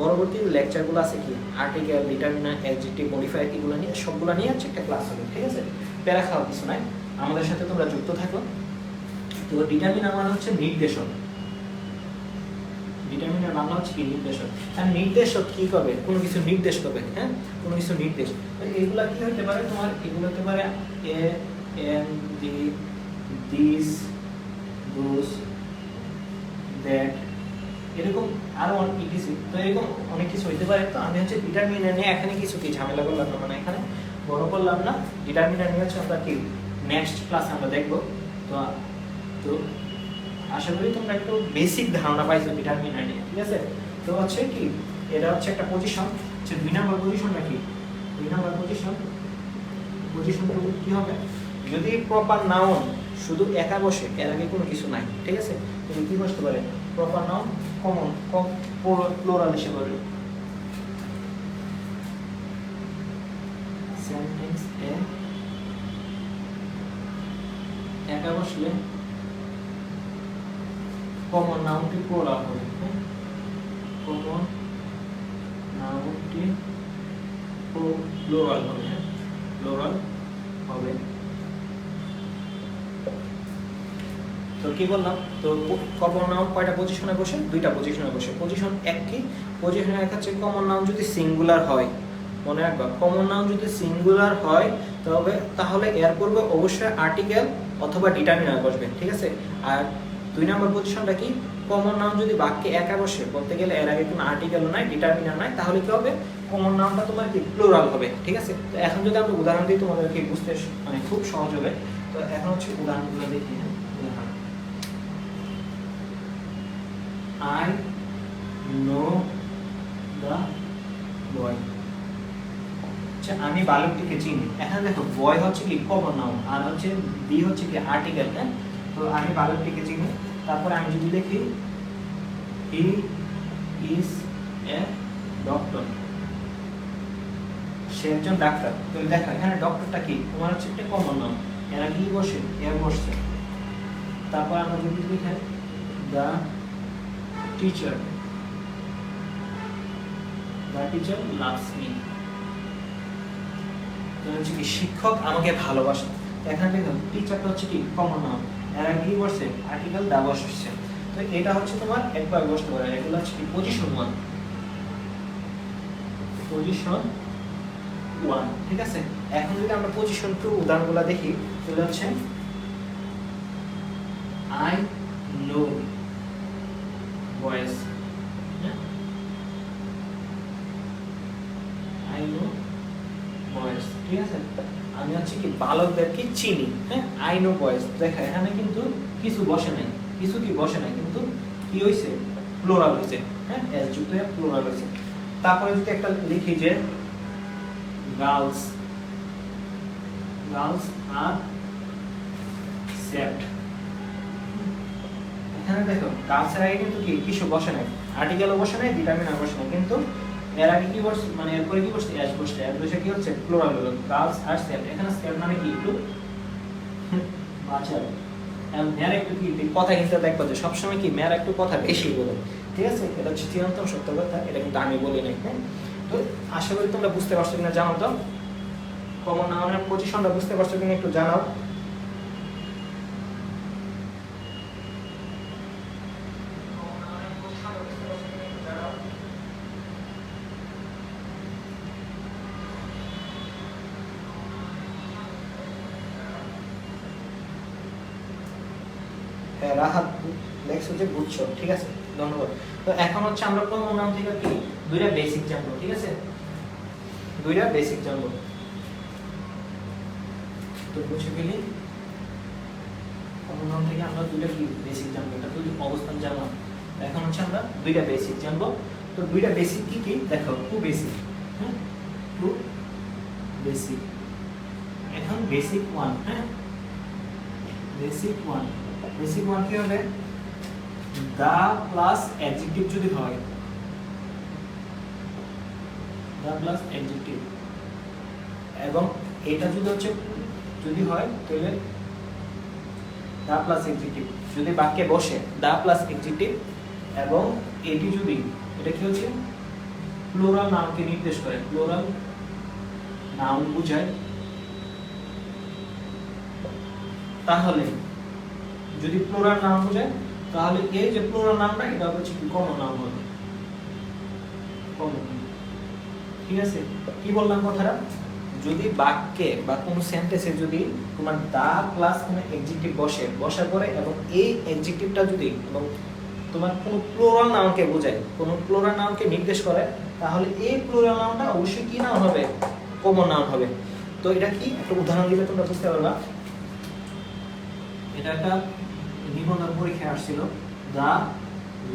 পরবর্তী লেকচারগুলো আছে কি আর্টিকেল, ডিটারমিনার, অ্যাডজেক্টিভ, মডিফায়ার এগুলো নিয়ে সবগুলো নিয়ে হচ্ছে একটা ক্লাস হবে, ঠিক আছে। প্যারা খাওয়ার কিছু নাই, আমাদের সাথে তোমরা যুক্ত থাকো। তো ডিটারমিনার মানে হচ্ছে নির্দেশক, ডিটারমিনার বাংলা হচ্ছে কি নির্দেশক। আর নির্দেশক কি করবে, কোনো কিছু নির্দেশ করবে, হ্যাঁ কোনো কিছু নির্দেশ। এগুলা কি হতে পারে তোমার, এগুলো হতে পারে A N D, this, those, that, এরকম আরো অনেক কিছু। তো এরকম অনেক কিছু হইতে পারে। তো আমি হচ্ছে ডিটারমিনার নিয়ে এখানে কিছু কি ঝামেলা করলাম না, মানে এখানে বড় করলাম না। ডিটারমিনার নিয়ে হচ্ছে আমরা কি নেক্সট ক্লাসে আমরা দেখবো। তো তো আশা করি তোমরা একটু বেসিক ধারণা পাইছো ডিটারমিনার নিয়ে, ঠিক আছে। তো হচ্ছে কি এটা হচ্ছে একটা পজিশন, হচ্ছে 2 নম্বর পজিশনটা কি, 2 নম্বর পজিশনটা কি হবে, যদি প্রপার নাউন শুধু একা বসে, এর আগে কোনো কিছু নাই, ঠিক আছে, তুমি কি বসতে পারে, প্রপার নাউন কমন প্লুরাল হিসেবে বলবে। সেন্টেন্স এ একা বসলে কমন নাউনটি প্লুরাল হবে, কমন নাউনটি প্লুরাল হবে, প্লুরাল হবে। তো কি বললাম, তো কমন নাউন কয়টা পজিশনে বসে, 2টা পজিশনে বসে। পজিশন 1 কি, পজিশন 1 হচ্ছে কমন নাউন যদি সিঙ্গুলার হয়, মনে রাখবা কমন নাউন যদি সিঙ্গুলার হয় তাহলে এর পূর্বে অবশ্যই আর্টিকেল অথবা ডিটারমিনার বসবে, ঠিক আছে। আর 2 নম্বর পজিশনটা কি, কমন নাউন যদি বাক্যে একা বসে, বলতে গেলে এর আগে কোনো আর্টিকেল নাই, ডিটারমিনার নাই, তাহলে কি হবে, কমন নাউনটা তোমার কি প্লুরাল হবে, ঠিক আছে। তো এখন যদি আমরা উদাহরণ দিই তোমাদেরকে বুঝতে মানে খুব সহজ হবে। তো এখন হচ্ছে উদাহরণগুলো দেখি। I know the boy. আচ্ছা আমি বালকটিকে চিনি। এখানে দেখো বয় হচ্ছে কি কমন নাউন আর হচ্ছে বি হচ্ছে কি আর্টিকেল। হ্যাঁ, তো আমি বালকটিকে চিনি। তারপরে আমি যদি লিখি হি ইজ এ ডক্টর, সে একজন ডাক্তার। তো দেখো এখানে ডক্টরটা কি তোমার হচ্ছে একটা কমন নাউন, এরা কি বসে এর বসছে। তারপর আমরা যদি লিখি the teacher, the teacher loves me, তো হচ্ছে কি শিক্ষক আমাকে ভালোবাসে। এখানে দেখো টিচারটা হচ্ছে কি কমন নাউন, এরা কি বসছে আর্টিকেল দা বসছে। তো এটা হচ্ছে তোমার একবার বসতে পারে, এগুলো হচ্ছে কি পজিশন 1, পজিশন 1, ঠিক আছে। এখন যদি আমরা পজিশন 2 উদাহরণগুলো দেখি তাহলে হচ্ছে আই নো বয়েস, আই নো বয়েস, ঠিক আছে। আমি হচ্ছে কি বালকদেরকে চিনি। হ্যাঁ, আই নো বয়েস, দেখা এখানে কিন্তু কিছু বসে নাই, কিছু কি বসে নাই, কিন্তু কি হইছে প্লুরাল হইছে। হ্যাঁ, এস যুক্ত হয়ে প্লুরাল হইছে। তারপরে যদি একটা লিখি যে গার্লস, গার্লস আর সেফট, এখানে দেখো গার্লস এর আগে কিন্তু কি কিছু বসে নাই, আর্টিকেলও বসে নাই, ডিটারমিনার বসে নাই, কিন্তু এর আগে কি বসে মানে এরপরে কি বসছে এস বসছে, এর বসে কি হচ্ছে প্লুরাল হলো গার্লস আর সেফট। এখানে সেফট মানে কি একটু বাঁচাও, মেয়ের একটু কি কথা কিন্তু দেখবো যে সবসময় কি মেয়ের একটু কথা বেশি বলে, ঠিক আছে। এটা হচ্ছে চিরন্তন সত্য কথা, এটা কিন্তু আমি বলি নাই। হ্যাঁ, তো আশা করি তোমরা বুঝতে পারছো কিনা জানো। তো কমন নাউনের পজিশনটা বুঝতে পারছো কিনা একটু জানাও। রাহাত লেখছ যে বুঝছো, ঠিক আছে, ধন্যবাদ। তো এখন হচ্ছে আমরা কমন নাউন থেকে কি দুইটা বেসিক জানবো, ঠিক আছে, দুইটা বেসিক জানবো। তো বুঝে গেলি কমন নাউন থেকে আমরা দুইটা কি বেসিক জানবো, এটা দুই অবস্থান জানলাম। এখন হচ্ছে আমরা দুইটা বেসিক জানবো। তো দুইটা বেসিক কি কি দেখো, টু বেসিক। হ্যাঁ, টু বেসিক। এখন বেসিক 1, হ্যাঁ বেসিক 1, বেসিক 1 কি হবে দা প্লাস অ্যাডজেক্টিভ যদি হয়, দা প্লাস অ্যাডজেক্টিভ, এবং এটা যদি হচ্ছে যদি হয় তাহলে দা প্লাস অ্যাডজেক্টিভ, যদি বাক্যে বসে দা প্লাস অ্যাডজেক্টিভ, এবং এটি যদি এটা কি হচ্ছে প্লুরাল নাউনকে নির্দেশ করে, প্লুরাল নাউন বোঝায়, তাহলে যদি প্লুরাল নাউন বোঝায় তাহলে এই যে প্লুরাল নাউনটা এটা হচ্ছে কি কমন নাউন হবে, কমন। ঠিক আছে, কি বললাম কথাটা, যদি বাক্যে বা কোন সেন্টেন্সে যদি তোমার দা প্লাস কোন অ্যাডজেক্টিভ বসে, বসার পরে এবং এই অ্যাডজেক্টিভটা যদি এবং তোমার কোন প্লুরাল নাউনকে বোঝায়, কোন প্লুরাল নাউনকে নির্দেশ করে, তাহলে এই প্লুরাল নাউনটা অবশ্যই কি নাউন হবে, কমন নাউন হবে। তো এটা কি একটা উদাহরণ দিলে তোমরা বুঝতে পারবা। এটা একটা নিবন্ধন পরীক্ষায় আসছিল, the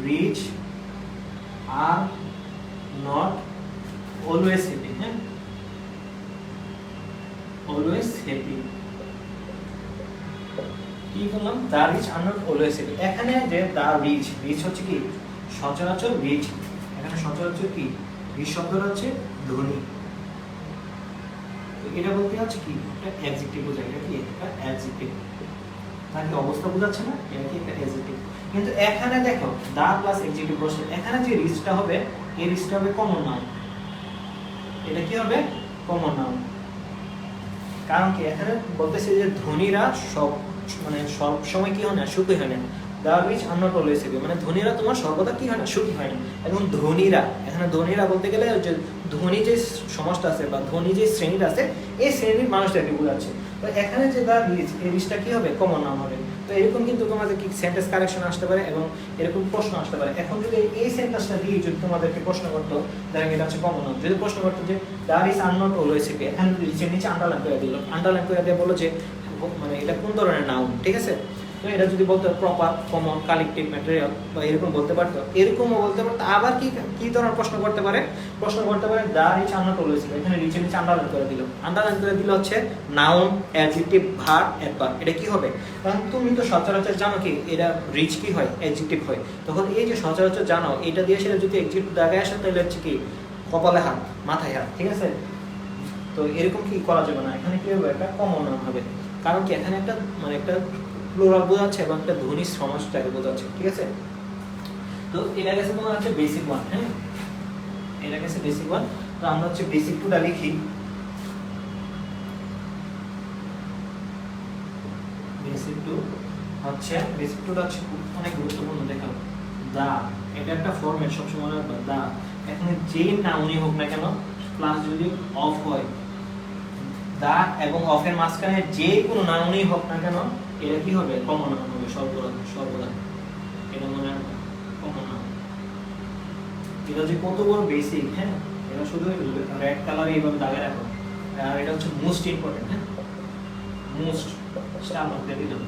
rich are not always happy. হ্যাঁ, অলওয়েজ হ্যাপি, কি বললাম, the rich are not always happy. এখানে যে দা রিচ, রিচ হচ্ছে কি সচরাচর রিচ, এখানে সচরাচর কি রিচ শব্দটা হচ্ছে ধনী। তো এটা বলতে হচ্ছে কি একটা অ্যাডজেক্টিভ বোঝায়, এটা কি একটা অ্যাডজেক্টিভ, তাকে অবস্থা বোঝাচ্ছে না, এটা কি একটা অ্যাডজেক্টিভ। কিন্তু এখানে দেখো দা প্লাস অ্যাডজেক্টিভ বসে, এখানে যে রিচটা হবে এই রিচটা হবে কমন নাউন, এটা কি হবে কমন নাউন। কারণ কি এখানে বলতেছে যে ধনীরা সব মানে সব সময় কি হয় না, সুখী হয় না। The rich are not always happy, মানে ধনীরা তোমার সর্বদা কি হয় না, সুখী হয় না। এবং ধনীরা, এখানে ধনীরা বলতে গেলে যে ধনী যে সমাজটা আছে বা ধনী যে শ্রেণীটা আছে এই শ্রেণীর মানুষটাকে বোঝাচ্ছে। তো এখানে যে দা রিচ, এই রিচটা কি হবে কমন নাউন হবে। তো এরকম কিন্তু তোমাদের কি সেন্টেন্স কারেকশন আসতে পারে এবং এরকম প্রশ্ন আসতে পারে। এখন যদি এই সেন্টেন্সটা দিয়ে যদি তোমাদেরকে প্রশ্ন করতো দেখেন এটা হচ্ছে কমন নাউন, যদি প্রশ্ন করতো যে the rich are not always happy, এখানে রিচের নিচে আন্ডারলাইন করে দিল, আন্ডারলাইন করে দিয়ে বললো যে মানে এটা কোন ধরনের নাউন, ঠিক আছে। তো এটা যদি বলতো প্রপার, কমন, কালেকটিভ, ম্যাটেরিয়াল বা এরকম বলতে পারতো, এরকমও বলতে পারতো। আবার কি কি ধরনের প্রশ্ন করতে পারে? প্রশ্ন করতে পারে দা রিচ আন্ডার হয়েছিল, এখানে রিচের নিচে আন্ডারলাইন করে দিল। আন্ডারলাইন করে দিলে হচ্ছে নাউন, অ্যাডজেক্টিভ, ভার্ব, অ্যাডভার্ব। এটা কি হবে? কারণ তুমি তো সচরাচর জানো কি এটা রিচ কি হয়, অ্যাডজেক্টিভ হয়। তখন এই যে সচরাচর জানো, এটা দিয়ে সেটা যদি অ্যাডজেক্টিভ দাগায় আসে তাহলে হচ্ছে কি কপালে হাত, মাথায় হাত, ঠিক আছে? তো এরকম কি করা যাবে না, এখানে কি হবে? একটা কমন নাউন হবে। কারণ কি এখানে একটা মানে একটা প্লুরাল বোঝাচ্ছে এবং একটা ধ্বনি সমাসটাকে বোঝাচ্ছে, ঠিক আছে? তো এটা গেছে তোমার হচ্ছে বেসিক ওয়ান। হ্যাঁ, এটা গেছে বেসিক ওয়ান। তো আমরা হচ্ছে বেসিক টুটা লিখি। বেসিক টু হচ্ছে অনেক গুরুত্বপূর্ণ। দেখো দা, এটা একটা ফরম্যাট, সবসময় মনে রাখবা দা। এখানে যে নাউনই হোক না কেন, প্লাস যদি অফ হয়, দা এবং অফের মাঝখানে যে কোনো নাউনই হোক না কেন, এটা কি হবে? কমন নাউন হবে সর্বদা। এটা মনে রাখবা, কমন নাউন। এটা যে কত বড় বেসিক, হ্যাঁ, এটা শুধু রেড কালারে এইভাবে দাগে রাখো। আর এটা হচ্ছে মোস্ট ইম্পর্টেন্ট। হ্যাঁ, মোস্ট স্টার মধ্যে দিলাম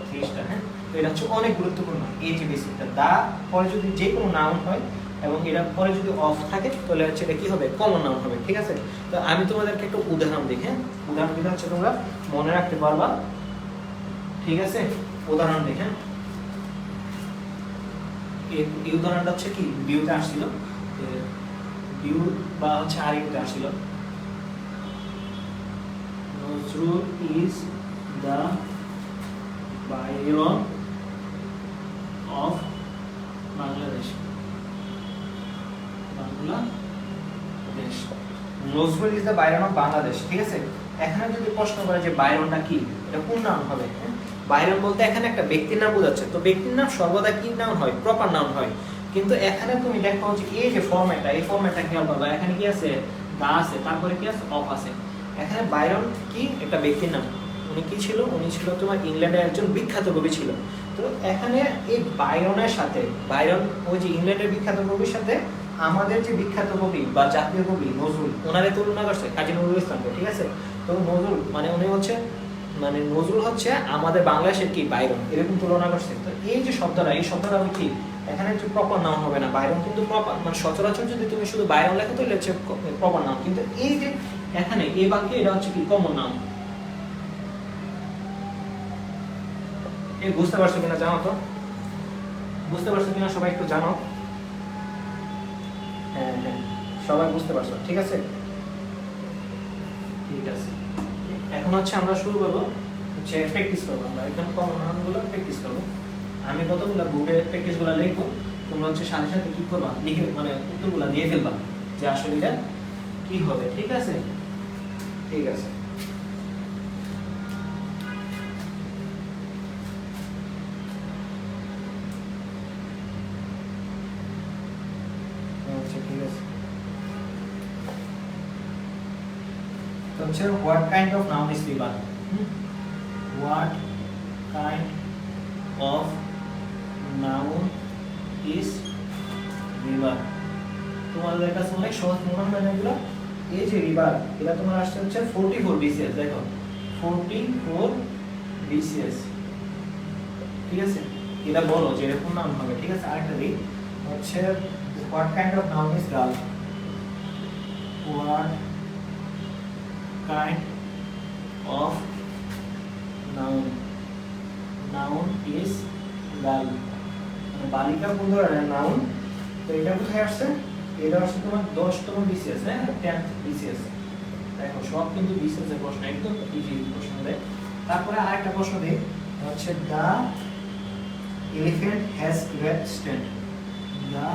ফিশটা। হ্যাঁ, তো এটা হচ্ছে অনেক গুরুত্বপূর্ণ। এই যে বেসিকটা, দা পরে যদি যে কোনো নাউন হয় এবং এটা পরে যদি অফ থাকে তাহলে হচ্ছে এটা কি হবে? কমন নাউন হবে, ঠিক আছে? তো আমি তোমাদেরকে একটা উদাহরণ দিই। হ্যাঁ, উদাহরণ দিলে হচ্ছে তোমরা মনে রাখতে পারবা, ঠিক আছে? উদাহরণ দিই। হ্যাঁ, এই উদাহরণটা হচ্ছে কি বিউতে আসছিল, বিউ বা হচ্ছে আরিতে আসছিল। Nazrul is the Byron of Bangladesh. Nazrul is the Byron of Bangladesh, ঠিক আছে? এখানে যদি প্রশ্ন করে যে বাইরনটা কি, এটা কোন নাম হবে? বাইরন বলতে এখানে একটা ব্যক্তির নাম বোঝাচ্ছে। তো ব্যক্তির নাম সর্বদা কি নাউন হয়? প্রপার নাউন হয়। কিন্তু এখানে তুমি দেখো যে এই যে ফরম্যাটটা, এই ফরম্যাটটা খেয়াল করবা। এখানে কি আছে? দা আছে, তারপরে কি আছে? অফ আছে। এখানে বাইরন কি একটা ব্যক্তির নাম। উনি কি ছিল? উনি ছিল তোমার ইংল্যান্ডের একজন বিখ্যাত কবি ছিল। তো এখানে এই বাইরনের সাথে, বাইরন ওই যে ইংল্যান্ডের বিখ্যাত কবির সাথে আমাদের যে বিখ্যাত কবি বা জাতীয় কবি নজরুল, ওনারে তুলনা করছে কাজী নজরুল ইসলামকে, ঠিক আছে? তো নজরুল মানে উনি হচ্ছে মানে নজরুল হচ্ছে আমাদের বাংলাদেশের কি বাইরন, এরকম তুলনা করছে। তো এই যে শব্দটা, এই শব্দটা আমি কি এখানে যে প্রপার নাউন হবে না। বাইরন কিন্তু প্রপার মানে সচরাচর যদি তুমি শুধু বাইরন লেখো তাহলে হচ্ছে প্রপার নাউন। কিন্তু এই যে এখানে এই বাক্যে এটা হচ্ছে কি কমন নাউন। এই বুঝতে পারছো কিনা জানো তো? বুঝতে পারছো কিনা সবাই একটু জানো? হ্যাঁ হ্যাঁ, সবাই বুঝতে পারছো, ঠিক আছে? ঠিক আছে, এখন হচ্ছে আমরা শুরু করবো হচ্ছে প্র্যাকটিস করবো। আমরা একদম কমন নাউনগুলো প্র্যাকটিস করবো। আমি কতগুলো বুকে প্র্যাকটিসগুলো লিখবো, তোমরা হচ্ছে সাথে সাথে কি করবা, লিখে মানে উত্তরগুলো দিয়ে ফেলবা যে আসলে এটা কি হবে, ঠিক আছে? ঠিক আছে, আচ্ছা ঠিক আছে। তো হচ্ছে what kind of noun is river? What kind of noun is river? তোমাদের কাছে অনেক সহজ মনে হয় না এগুলো? এই যে রিভার, এটা তোমার আসছে হচ্ছে 44 BCS। দেখো 44 BCS, ঠিক আছে? এটা বলো যে এরকম নাম হবে, ঠিক আছে? আরেকটা দিই হচ্ছে what kind of noun is girl? What kind of noun is girl? মানে বালিকা কোন ধরনের নাউন? তো এটা কোথায় আসছে? এটা আসছে তোমার 10তম BCS, হ্যাঁ, 10th BCS। দেখো সব কিন্তু BCS এর প্রশ্ন, একদম ইজি প্রশ্ন দেয়। তারপরে আরেকটা প্রশ্ন দেই হচ্ছে the elephant has great strength. The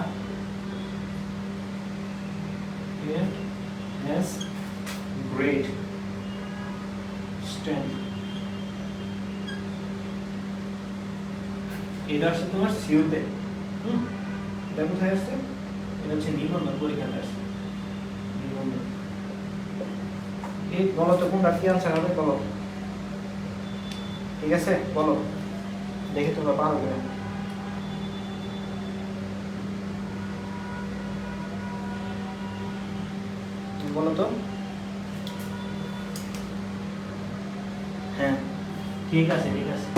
elephant has great strength. এটা আসছে তোমার সিউতে। এটা কোথায় আসছে? এটা হচ্ছে নিবন্ধন পরীক্ষাতে আসছে, নিবন্ধন। এই বলো তো কোনটা কি আনসার হবে, বলো, ঠিক আছে? বলো দেখি তোমরা পারো কিনা। বলো তো। হ্যাঁ ঠিক আছে, ঠিক আছে।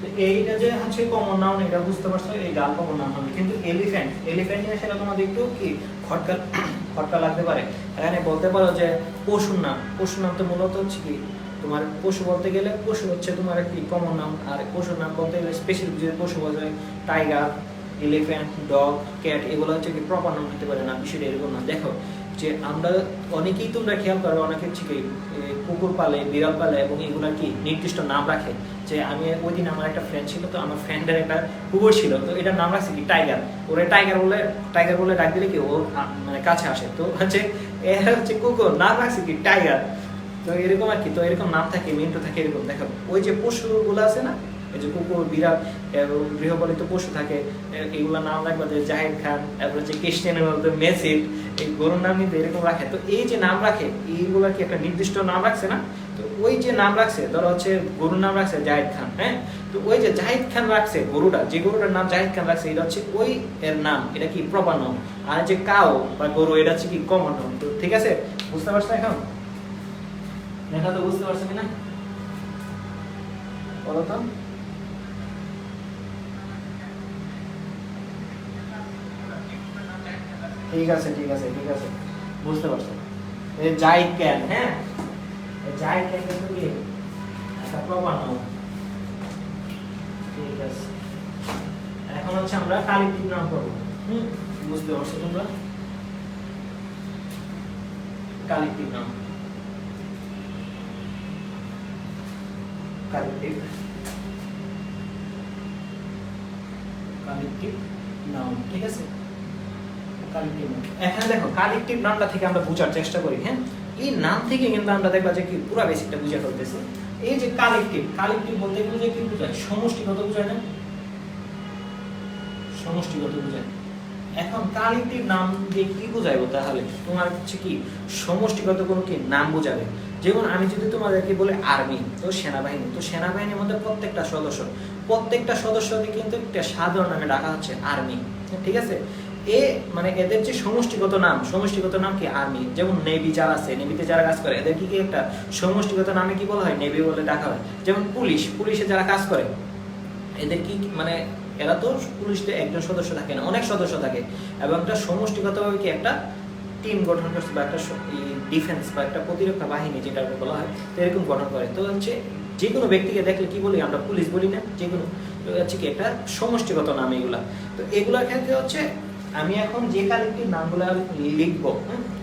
তো এইটা যে হচ্ছে কমন নাউন, এটা বুঝতে পারছো, এই গাল কমন নাউন হবে। কিন্তু এলিফ্যান্ট, এলিফ্যান্ট নিয়ে সেটা তোমাদের একটু কি খটকা খটকা লাগতে পারে। এখানে বলতে পারো যে পশুর নাম, পশুর নাম তো মূলত হচ্ছে কি তোমার পশু বলতে গেলে পশু হচ্ছে তোমার কি কমন নাম, আর পশুর নাম বলতে গেলে স্পেসিফিক যে পশু বলা যায় টাইগার, এলিফ্যান্ট, ডগ, ক্যাট, এগুলো হচ্ছে কি প্রপার নাম হতে পারে না, বিষয়টা এরকম না। দেখো যে আমরা অনেকেই তোমরা খেয়াল করো, অনেকে হচ্ছে কি কুকুর পালে, বিড়াল পালে এবং এগুলা কি নির্দিষ্ট নাম রাখে। যে আমি ওই দিন আমার একটা ফ্রেন্ড ছিল, তো আমার ফ্রেন্ডের একটা কুকুর ছিল, তো এটার নাম রাখছে কি টাইগার। ওরে টাইগার বলে, টাইগার বলে ডাক দিলে কি ওর মানে কাছে আসে। তো হচ্ছে এরা হচ্ছে কুকুর, নাম রাখছে কি টাইগার। তো এরকম আর কি, তো এরকম নাম থাকে, মিন্টু থাকে এরকম। দেখো ওই যে পশুগুলো আছে না, এই যে কুকুর, বিড়াল এবং গৃহপালিত পশু থাকে, এগুলো নাম রাখবে যে জাহিদ খান, তারপরে যে ক্রিস্টিয়ানের মধ্যে মেসি, এই গরুর নাম কিন্তু এরকম রাখে। তো এই যে নাম রাখে এইগুলা কি একটা নির্দিষ্ট নাম রাখছে না, তো ওই যে নাম রাখছে, ধরো হচ্ছে গরুর নাম রাখছে জাহিদ খান, হ্যাঁ, তো ওই যে জাহিদ খান রাখছে গরুটা, যে গরুটার নাম জাহিদ খান রাখছে, এটা হচ্ছে ওই এর নাম, এটা কি প্রপার নাম। আর যে কাউ বা গরু, এটা হচ্ছে কি কমন নাম। তো ঠিক আছে, বুঝতে পারছো এখন? দেখা তো বুঝতে পারছো কিনা বলো তো? ঠিক আছে ঠিক আছে ঠিক আছে, বুঝতে পারছো। এই জাহিদ খান, হ্যাঁ, এই জাহিদ খান কিন্তু কি একটা প্রমাণ নাম। ঠিক আছে, এখন হচ্ছে আমরা কালেক্টিভ নাম করব। বুঝতে পারছো তোমরা? কালেক্টিভ নাম, কালেক্টিভ, কালেক্টিভ নাউন। ঠিক আছে, কালেক্টিভ নাউন। এখানে দেখো কালেক্টিভ নামটা থেকে আমরা বোঝার চেষ্টা করি, হ্যাঁ, এই নাম থেকে কিন্তু আমরা দেখবা যে কি পুরো বেসিকটা বুঝে ফেলতেছি। এই যে কালেক্টিভ, কালেক্টিভ বলতে গেলে কি বোঝায়? সমষ্টিগত বোঝায় না? সমষ্টিগত বোঝায়। এখন কালেক্টিভ নাম দিয়ে কি বোঝাইবো? তাহলে তোমার হচ্ছে কি সমষ্টিগত কোনো কি নাম বোঝাবে। যেমন আমি যদি তোমাদেরকে বলে আর্মি, তো সেনাবাহিনী, তো সেনাবাহিনীর মধ্যে প্রত্যেকটা সদস্যকে কিন্তু একটা সাধারণ নামে ডাকা হচ্ছে আর্মি। ঠিক আছে, এ মানে এদের যে সমষ্টিগত নাম কি আর্মি। যেমন নেভি যারা আছে, নেভিতে যারা কাজ করে, এদের কি একটা সমষ্টিগত নামে কি বলা হয়? নেভি বলে ডাকা হয়। যেমন পুলিশে যারা কাজ করে, এদের কি মানে এরা তো পুলিশে একজন সদস্য থাকে না, অনেক সদস্য থাকে, এবং একটা সমষ্টিগতভাবে কি একটা টিম গঠন করছে, বা একটা ডিফেন্স বা একটা প্রতিরক্ষা বাহিনী যেটা বলা হয়, তো এরকম গঠন করে। তো হচ্ছে যে কোনো ব্যক্তিকে দেখলে কি বলি আমরা? পুলিশ বলি না? যে কোনো হচ্ছে কি একটা সমষ্টিগত নাম এগুলা। তো এগুলার ক্ষেত্রে হচ্ছে আমি এখন যে কালেক্টিভ নামগুলা লিখবো,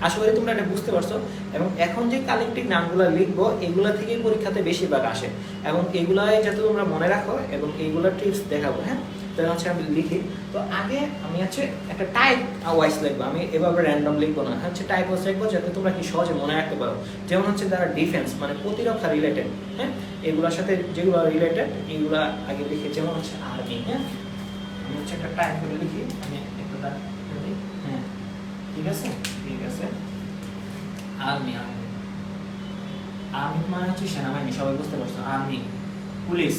আশা করি তোমরা এটা বুঝতে পারছো। এবং এখন যে কালেক্টিভ নামগুলা লিখবো, এগুলা থেকেই পরীক্ষাতে বেশিরভাগ আসে, এবং এগুলাই যাতে তোমরা মনে রাখো, এবং এইগুলা টিপস দেখাবো, হ্যাঁ। তো হচ্ছে আমি লিখি, তো আগে আমি হচ্ছে একটা টাইপ ওয়াইজ লিখবো, আমি এভাবে র্যান্ডম লিখবো না, হচ্ছে টাইপ ওয়াইজ লিখবো যাতে তোমরা কি সহজে মনে রাখতে পারো। যেমন হচ্ছে যারা ডিফেন্স মানে প্রতিরক্ষা রিলেটেড, হ্যাঁ, এগুলোর সাথে যেগুলো রিলেটেড এগুলা আগে লিখে। যেমন হচ্ছে আর্মি, হ্যাঁ, আমি হচ্ছে একটা টাইপ করে লিখি, আমি একটা, হ্যাঁ, ঠিক আছে ঠিক আছে। আর্মি, আর্মি মানে হচ্ছে সেনাবাহিনী, সবাই বুঝতে পারছো। আর্মি, পুলিশ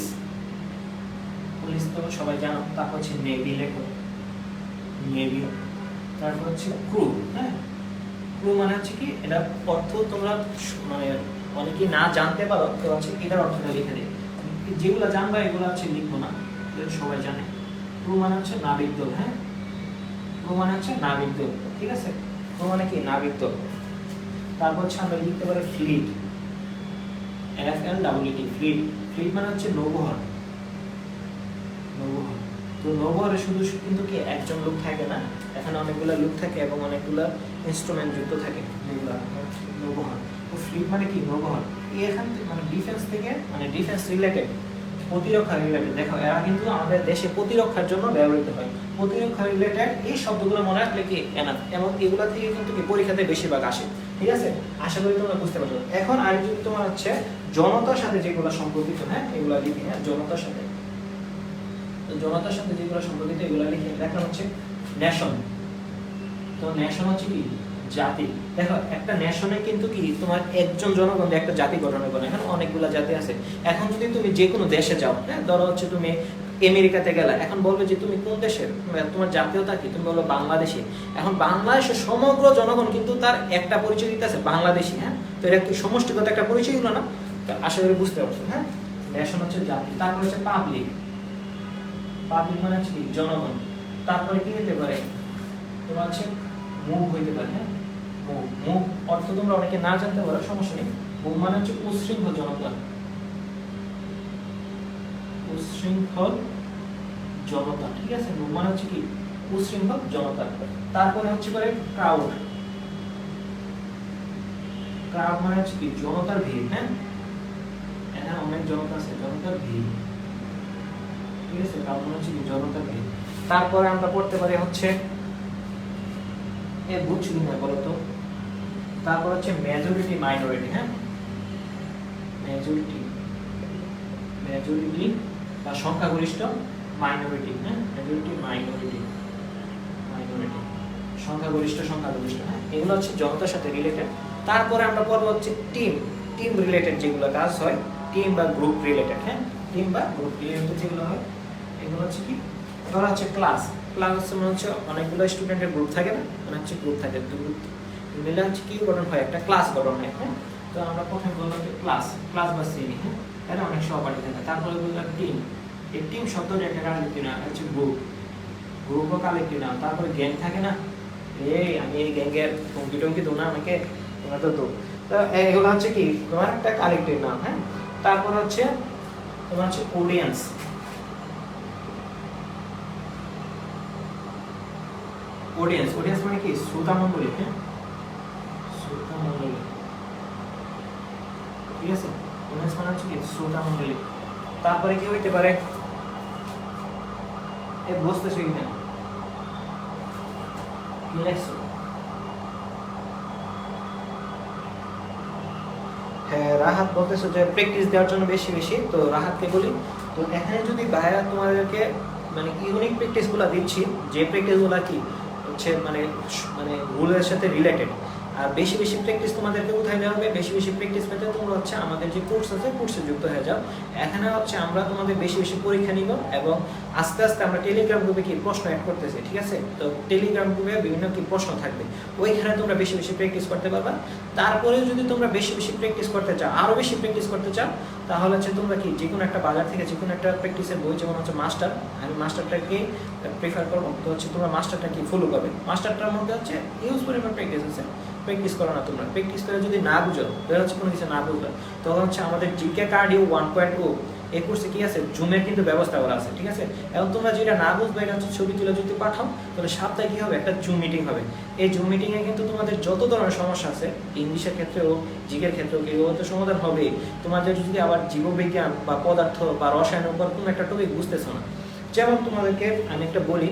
তো সবাই জানো। তারপর হচ্ছে নেভি, লেখো নেভি। তারপর হচ্ছে ক্রু, হ্যাঁ, ক্রু মানে হচ্ছে কি এটা অর্থ তোমরা মানে অনেকেই না জানতে পারো, তো হচ্ছে এটার অর্থটা লিখে দিই। যেগুলো জানবা এগুলো হচ্ছে লিখবো না, সবাই জানে। ক্রু মানে হচ্ছে নাবিক দল, হ্যাঁ, ক্রু মানে হচ্ছে নাবিক দল। ঠিক আছে, ক্রু মানে কি নাবিক দল। তারপর হচ্ছে আমরা লিখতে পারি ফ্লিট, FLEET, ফ্লিট মানে হচ্ছে নৌবহর। তো নৌবহরে শুধু কিন্তু কি একজন লোক থাকে না, এখানে অনেকগুলো লোক থাকে এবং অনেকগুলো ইনস্ট্রুমেন্ট যুক্ত থাকে, যেগুলো নৌবহর। তো ফ্লিট মানে কি নৌবহর। এখান থেকে মানে ডিফেন্স থেকে, মানে ডিফেন্স রিলেটেড, প্রতিরক্ষা রিলেটেড। দেখো এরা কিন্তু আমাদের দেশে প্রতিরক্ষার জন্য ব্যবহৃত হয়। প্রতিরক্ষা রিলেটেড এই শব্দগুলো মনে রাখলে কি এনাফ, এবং এগুলা থেকে কিন্তু কি পরীক্ষাতে বেশিরভাগ আসে। ঠিক আছে, আশা করি তোমরা বুঝতে পারছো। এখন আর যদি তোমার হচ্ছে জনতার সাথে যেগুলো সম্পর্কিত, হ্যাঁ, এগুলা লিখি, হ্যাঁ, জনতার সাথে যেগুলো সম্পর্কিত এগুলো লিখে। দেখা হচ্ছে নেশন, তো নেশন হচ্ছে কি জাতি। দেখো একটা নেশনে কিন্তু কি তোমার একজন জনগণ একটা জাতি গঠন করে, এখন অনেকগুলো জাতি আছে। এখন যদি তুমি যে কোনো দেশে যাও, হ্যাঁ, ধরো হচ্ছে তুমি আমেরিকাতে গেলা, এখন বলবে যে তুমি কোন দেশের, তোমার জাতীয়তা কি? তুমি বলবে বাংলাদেশি। এখন বাংলাদেশের সমগ্র জনগণ কিন্তু তার একটা পরিচয় দিতে আছে, বাংলাদেশি, হ্যাঁ। তো এটা কি সমষ্টিগত একটা পরিচয় হলো না? আশা করি বুঝতে পারছো, হ্যাঁ। নেশন হচ্ছে জাতি। তারপর হচ্ছে পাবলিক, পাবলিক মানে হচ্ছে কি জনগণ। তারপরে কি হতে পারে তোমার হচ্ছে মুভ হইতে পারে, হ্যাঁ মুভ। মুভ অর্থ তোমরা অনেকে না জানতে পারো, সমস্যা নেই। মুভ মানে হচ্ছে উচ্ছৃঙ্খল জনতা, উচ্ছৃঙ্খল জনতা, ঠিক আছে। মুভ মানে হচ্ছে কি উচ্ছৃঙ্খল জনতা। তারপরে হচ্ছে করে ক্রাউড, ক্রাউড মানে হচ্ছে কি জনতার ভিড়, হ্যাঁ এখানে অনেক জনতা আছে, জনতার ভিড়, ঠিক আছে। ক্রাউড মানে হচ্ছে কি জনতার ভিড়। তারপরে আমরা পড়তে পারি হচ্ছে এ বুঝছি না বলো তো। তারপর হচ্ছে মেজরিটি মাইনরিটি, হ্যাঁ মেজরিটি, মেজরিটি বা সংখ্যাগরিষ্ঠ, মাইনরিটি, হ্যাঁ মেজরিটি মাইনরিটি, মাইনরিটি সংখ্যাগরিষ্ঠ, সংখ্যাগরিষ্ঠ, হ্যাঁ এগুলো হচ্ছে জনতার সাথে রিলেটেড। তারপরে আমরা পড়বো হচ্ছে টিম, টিম রিলেটেড যেগুলো কাজ হয়, টিম বা গ্রুপ রিলেটেড, হ্যাঁ টিম বা গ্রুপ রিলেটেড যেগুলো হয় এগুলো হচ্ছে কি ধরা হচ্ছে ক্লাস। ক্লাস হচ্ছে অনেকগুলো স্টুডেন্টের গ্রুপ থাকে না, মানে হচ্ছে গ্রুপ থাকে, গ্রুপ মিলে হচ্ছে কি গঠন হয়, একটা ক্লাস গঠন হয়, হ্যাঁ। তো আমরা প্রথমে বললাম যে ক্লাস, ক্লাস বা শ্রেণী, হ্যাঁ এটা অনেক সহপাঠী থাকে। তারপরে বললাম টিম, এই টিম শব্দটা একটা কালেক্টিভ নাম, হচ্ছে গ্রুপ, গ্রুপও কালেক্টিভ নাম। তারপরে গ্যাং থাকে না, এই আমি এই গ্যাংয়ের টঙ্কি টঙ্কি দো না আমাকে, তোমরা তো দো, তো এগুলো হচ্ছে কি তোমার একটা কালেক্টিভ নাম, হ্যাঁ। তারপর হচ্ছে তোমার হচ্ছে অডিয়েন্স, অডিয়েন্স, অডিয়েন্স মানে কি শ্রোতা মণ্ডলী, হ্যাঁ শ্রোতা মণ্ডলী, ঠিক আছে। অডিয়েন্স মানে হচ্ছে কি শ্রোতা মণ্ডলী। তারপরে কি হইতে পারে এ বুঝতেছো কিনা, কি লেখছো? হ্যাঁ রাহাত বলতেছো যে প্র্যাকটিস দেওয়ার জন্য বেশি বেশি, তো রাহাতকে বলি, তো এখানে যদি ভাইয়া তোমাদেরকে মানে ইউনিক প্র্যাকটিসগুলো দিচ্ছি, যে প্র্যাকটিসগুলো কি হচ্ছে মানে মানে রুলের সাথে রিলেটেড। আর বেশি বেশি প্র্যাকটিস তোমাদেরকে কোথায় দেওয়া হবে, বেশি বেশি প্র্যাকটিস পেতে তোমরা হচ্ছে আমাদের যে কোর্স আছে কোর্সে যুক্ত হয়ে যাও। এখানে হচ্ছে আমরা তোমাদের বেশি বেশি পরীক্ষা নিব, এবং আস্তে আস্তে আমরা টেলিগ্রাম গ্রুপে কি প্রশ্ন অ্যাড করতেছি, ঠিক আছে। তো টেলিগ্রাম গ্রুপে বিভিন্ন কি প্রশ্ন থাকবে, ওইখানে তোমরা বেশি বেশি প্র্যাকটিস করতে পারবা। তারপরে যদি তোমরা বেশি বেশি প্র্যাকটিস করতে চাও, আরও বেশি প্র্যাকটিস করতে চাও, তাহলে হচ্ছে তোমরা কি যে কোনো একটা বাজার থেকে যে কোনো একটা প্র্যাকটিসের বই, যেমন হচ্ছে মাস্টার, আমি মাস্টারটাকে প্রেফার করবো, তো হচ্ছে তোমরা মাস্টারটা কি ফলো করবে। মাস্টারটার মধ্যে হচ্ছে ইউজ পরিমাণ প্র্যাকটিস আছে, প্র্যাকটিস করো না তোমরা। প্র্যাকটিস করে যদি না বুঝো, তাহলে হচ্ছে কোনো কিছু না বুঝবে, তখন হচ্ছে আমাদের জিকে কার্ডিও 1.0 এই কোর্সে কি আছে জুমের কিন্তু ব্যবস্থা করা আছে, ঠিক আছে। এবং তোমরা যেটা না বুঝবে এটা হচ্ছে ছবি তুলে যদি পাঠাও, তাহলে সপ্তাহে কি হবে একটা জুম মিটিং হবে। এই জুম মিটিংয়ে কিন্তু তোমাদের যত ধরনের সমস্যা আছে, ইংলিশের ক্ষেত্রেও জিকের ক্ষেত্রেও কি তো সমাধান হবে। তোমাদের যদি আবার জীববিজ্ঞান বা পদার্থ বা রসায়নের উপর কোনো একটা টপিক বুঝতেছো না, যেমন তোমাদেরকে আমি একটা বলি,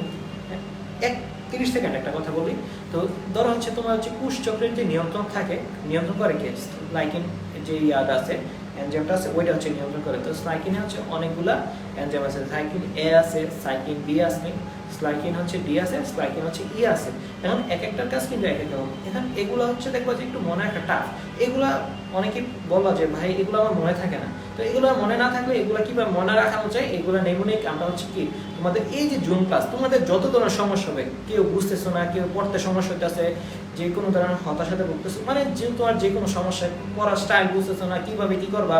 30 সেকেন্ড একটা কথা বলি। তো ধরো হচ্ছে তোমার হচ্ছে কোষ চক্রের যে নিয়ন্ত্রণ থাকে, নিয়ন্ত্রণ করে কে, লাইকিন যে ইয়াদ আছে, এনজাইমটা আছে, ওইটা হচ্ছে নিয়ন্ত্রণ করে। তো স্লাইকিনে হচ্ছে অনেকগুলা এনজাইম আছে, সাইক্লিন এ আছে, সাইক্লিন বি আছে, স্লাইকিন হচ্ছে ডি আছে, স্লাইকিন হচ্ছে ই আছে। এখন এক একটার কাজ কিন্তু এক এক রকম। এখন এগুলো হচ্ছে দেখবো যে একটু মনে একটা টাফ, এগুলা অনেকে বললো যে ভাই এগুলো আমার মনে থাকে না। তো এগুলো মনে না থাকলে এগুলো কিভাবে মনে রাখানো যায়, এগুলো নেমুনিক আমরা হচ্ছে কি তোমাদের এই যে জুম ক্লাস, তোমাদের যত ধরনের সমস্যা হবে, কেউ বুঝতেছো না, কেউ পড়তে সমস্যা হইতেছে, যে কোনো ধরনের হতাশাতে ভুগতেছো, মানে যে তোমার যে কোনো সমস্যা, পড়ার স্টাইল বুঝতেছো না, কিভাবে কি করবা,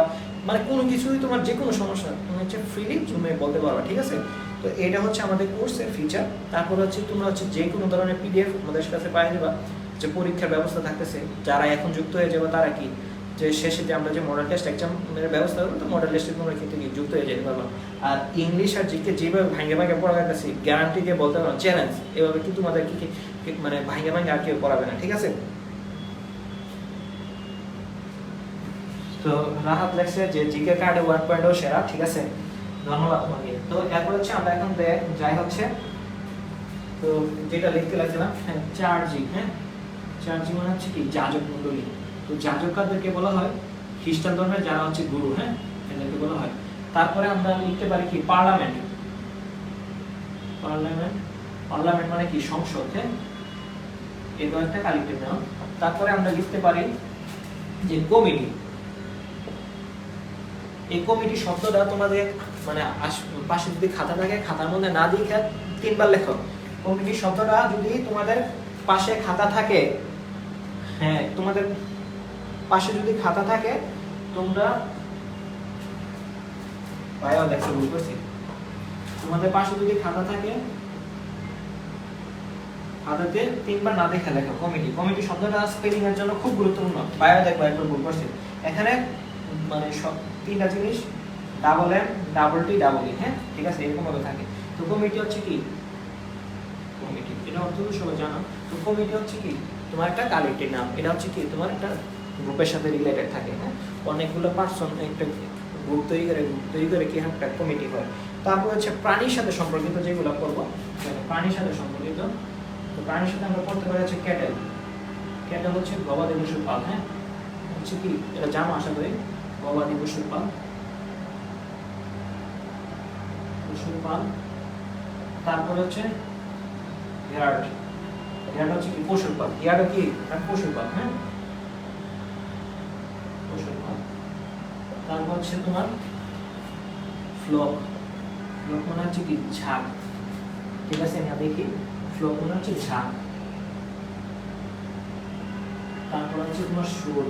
মানে কোনো কিছুই তোমার যে কোনো সমস্যা তুমি হচ্ছে ফ্রিলি জুমে বলতে পারবা, ঠিক আছে। তো এটা হচ্ছে আমাদের কোর্সের ফিচার। তারপর হচ্ছে তোমরা হচ্ছে যে কোনো ধরনের পিডিএফ আমাদের কাছে পাই যাবা, যে পরীক্ষার ব্যবস্থা থাকতেছে, যারা এখন যুক্ত হয়ে যাবে তারা কি যে শেষে যে আমরা যে মডেল টেস্ট এক্সামের ব্যবস্থা করবো, তো মডেল টেস্টে তোমরা কিন্তু যুক্ত হয়ে যেতে পারবো। আর ইংলিশ আর জিকে যেভাবে ভাঙে ভাঙে পড়াইতেছি, গ্যারান্টি দিয়ে বলতে পারো চ্যালেঞ্জ, এভাবে কি তোমাদের কি মানে ভাঙে ভাঙে আর কেউ পড়াবে না, ঠিক আছে। তো রাহাত লেখছে যে জিকে কার্ডে 1.0 সেরা, ঠিক আছে, ধন্যবাদ তোমাকে। তো এরপর হচ্ছে আমরা এখন যাই হচ্ছে, তো যেটা লিখতে লাগছিলাম, হ্যাঁ চার্জিং, হ্যাঁ চার্জিং মানে হচ্ছে কি যাজক মণ্ডলী। তো যাজক কাদেরকে বলা হয়, খ্রিস্টান ধর্মের যারা হচ্ছে গুরু, হ্যাঁ এদেরকে বলা হয়। তারপরে আমরা লিখতে পারি কি পার্লামেন্ট, পার্লামেন্ট, পার্লামেন্ট মানে কি সংসদ, হ্যাঁ এটা একটা কালেক্টিভ নাম। তারপরে আমরা লিখতে পারি যে কমিটি। এই কমিটি শব্দটা তোমাদের মানে পাশে যদি খাতা থাকে, খাতার মধ্যে না দিয়ে 3 বার লেখো। কমিটি শব্দটা যদি তোমাদের পাশে খাতা থাকে, হ্যাঁ তোমাদের পাশে যদি খাতা থাকে, তোমরা ভাইয়া লেখছো বুঝতেছি, তোমাদের পাশে যদি খাতা থাকে, খাতাতে 3 বার না দেখে লেখো কমিটি। কমিটি শব্দটা স্পেলিং এর জন্য খুব গুরুত্বপূর্ণ। বায়ো দেখো একটু ভুল করছি এখানে, মানে সব 3টা জিনিস double M double T double E, হ্যাঁ ঠিক আছে, এরকম ভাবে থাকে। তো কমিটি হচ্ছে কি, কমিটি এটা অর্থ তো সবাই জানো। তো কমিটি হচ্ছে কি তোমার একটা কালেক্টিভ নাম, এটা হচ্ছে কি তোমার একটা গ্রুপের সাথে রিলেটেড থাকে, হ্যাঁ অনেকগুলো পার্সন একটা গ্রুপ তৈরি করে কি একটা কমিটি হয়। তারপর হচ্ছে প্রাণীর সাথে সম্পর্কিত যেগুলো করবো, প্রাণীর সাথে সম্পর্কিত। তো প্রাণীর সাথে আমরা পড়তে পারি হচ্ছে ক্যাটেল। ক্যাটেল হচ্ছে গবাদি পশুর পাল, হ্যাঁ হচ্ছে কি এটা জানো আশা করি, গবাদি পশুর পাল, পশুর পাল। তারপর হচ্ছে ইয়ার্ড, ইয়ার্ড হচ্ছে কি পশুর পাল, ইয়ার্ড কি পশুর পাল, হ্যাঁ পশুর পাল। তারপর হচ্ছে তোমার ফ্লক, ফ্লক মানে হচ্ছে কি ঝাঁক, ঠিক আছে না দেখি, ফ্লক মানে হচ্ছে ঝাঁক। তারপর হচ্ছে তোমার শোল,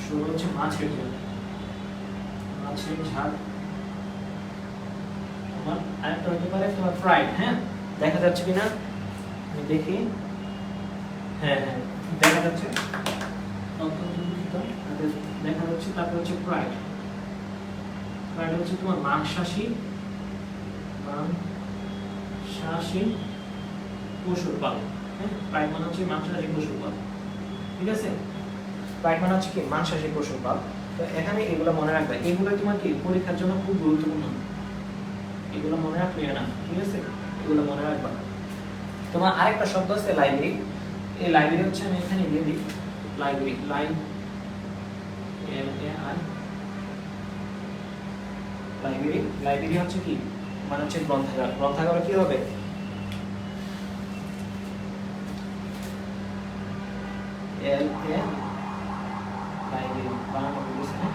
শোল হচ্ছে মাছের ঝাঁক, মাছের ঝাঁক। তোমার আরেকটা হতে পারে তোমার ফ্রাইড, হ্যাঁ দেখা যাচ্ছে কিনা আমি দেখি, হ্যাঁ হ্যাঁ দেখা যাচ্ছে, দেখা যাচ্ছে। তারপর হচ্ছে ফ্রাইড, ফ্রাইড হচ্ছে তোমার মাংসাশী, মাংসাশী পশুর পাল, হ্যাঁ ফ্রাইড মানে হচ্ছে মাংসাশী পশুর পাল, ঠিক আছে। ফ্রাইড মানে হচ্ছে কি মাংসাশী পশুর পাল। তো এখানে এগুলো মনে রাখবে, এগুলো তোমার কি পরীক্ষার জন্য খুব গুরুত্বপূর্ণ, এগুলো মনে রাখবে না, ঠিক আছে এগুলো মনে রাখবা। তোমার আরেকটা শব্দ আছে লাইব্রেরি, এই লাইব্রেরি হচ্ছে আমি এখানে দিয়ে দিই লাইব্রেরি, লাইব্রেরি, লাইব্রেরি হচ্ছে কি মানে হচ্ছে গ্রন্থাগার। গ্রন্থাগারে কি হবে, এল এ লাইব্রেরি বানানো হয়েছে, হ্যাঁ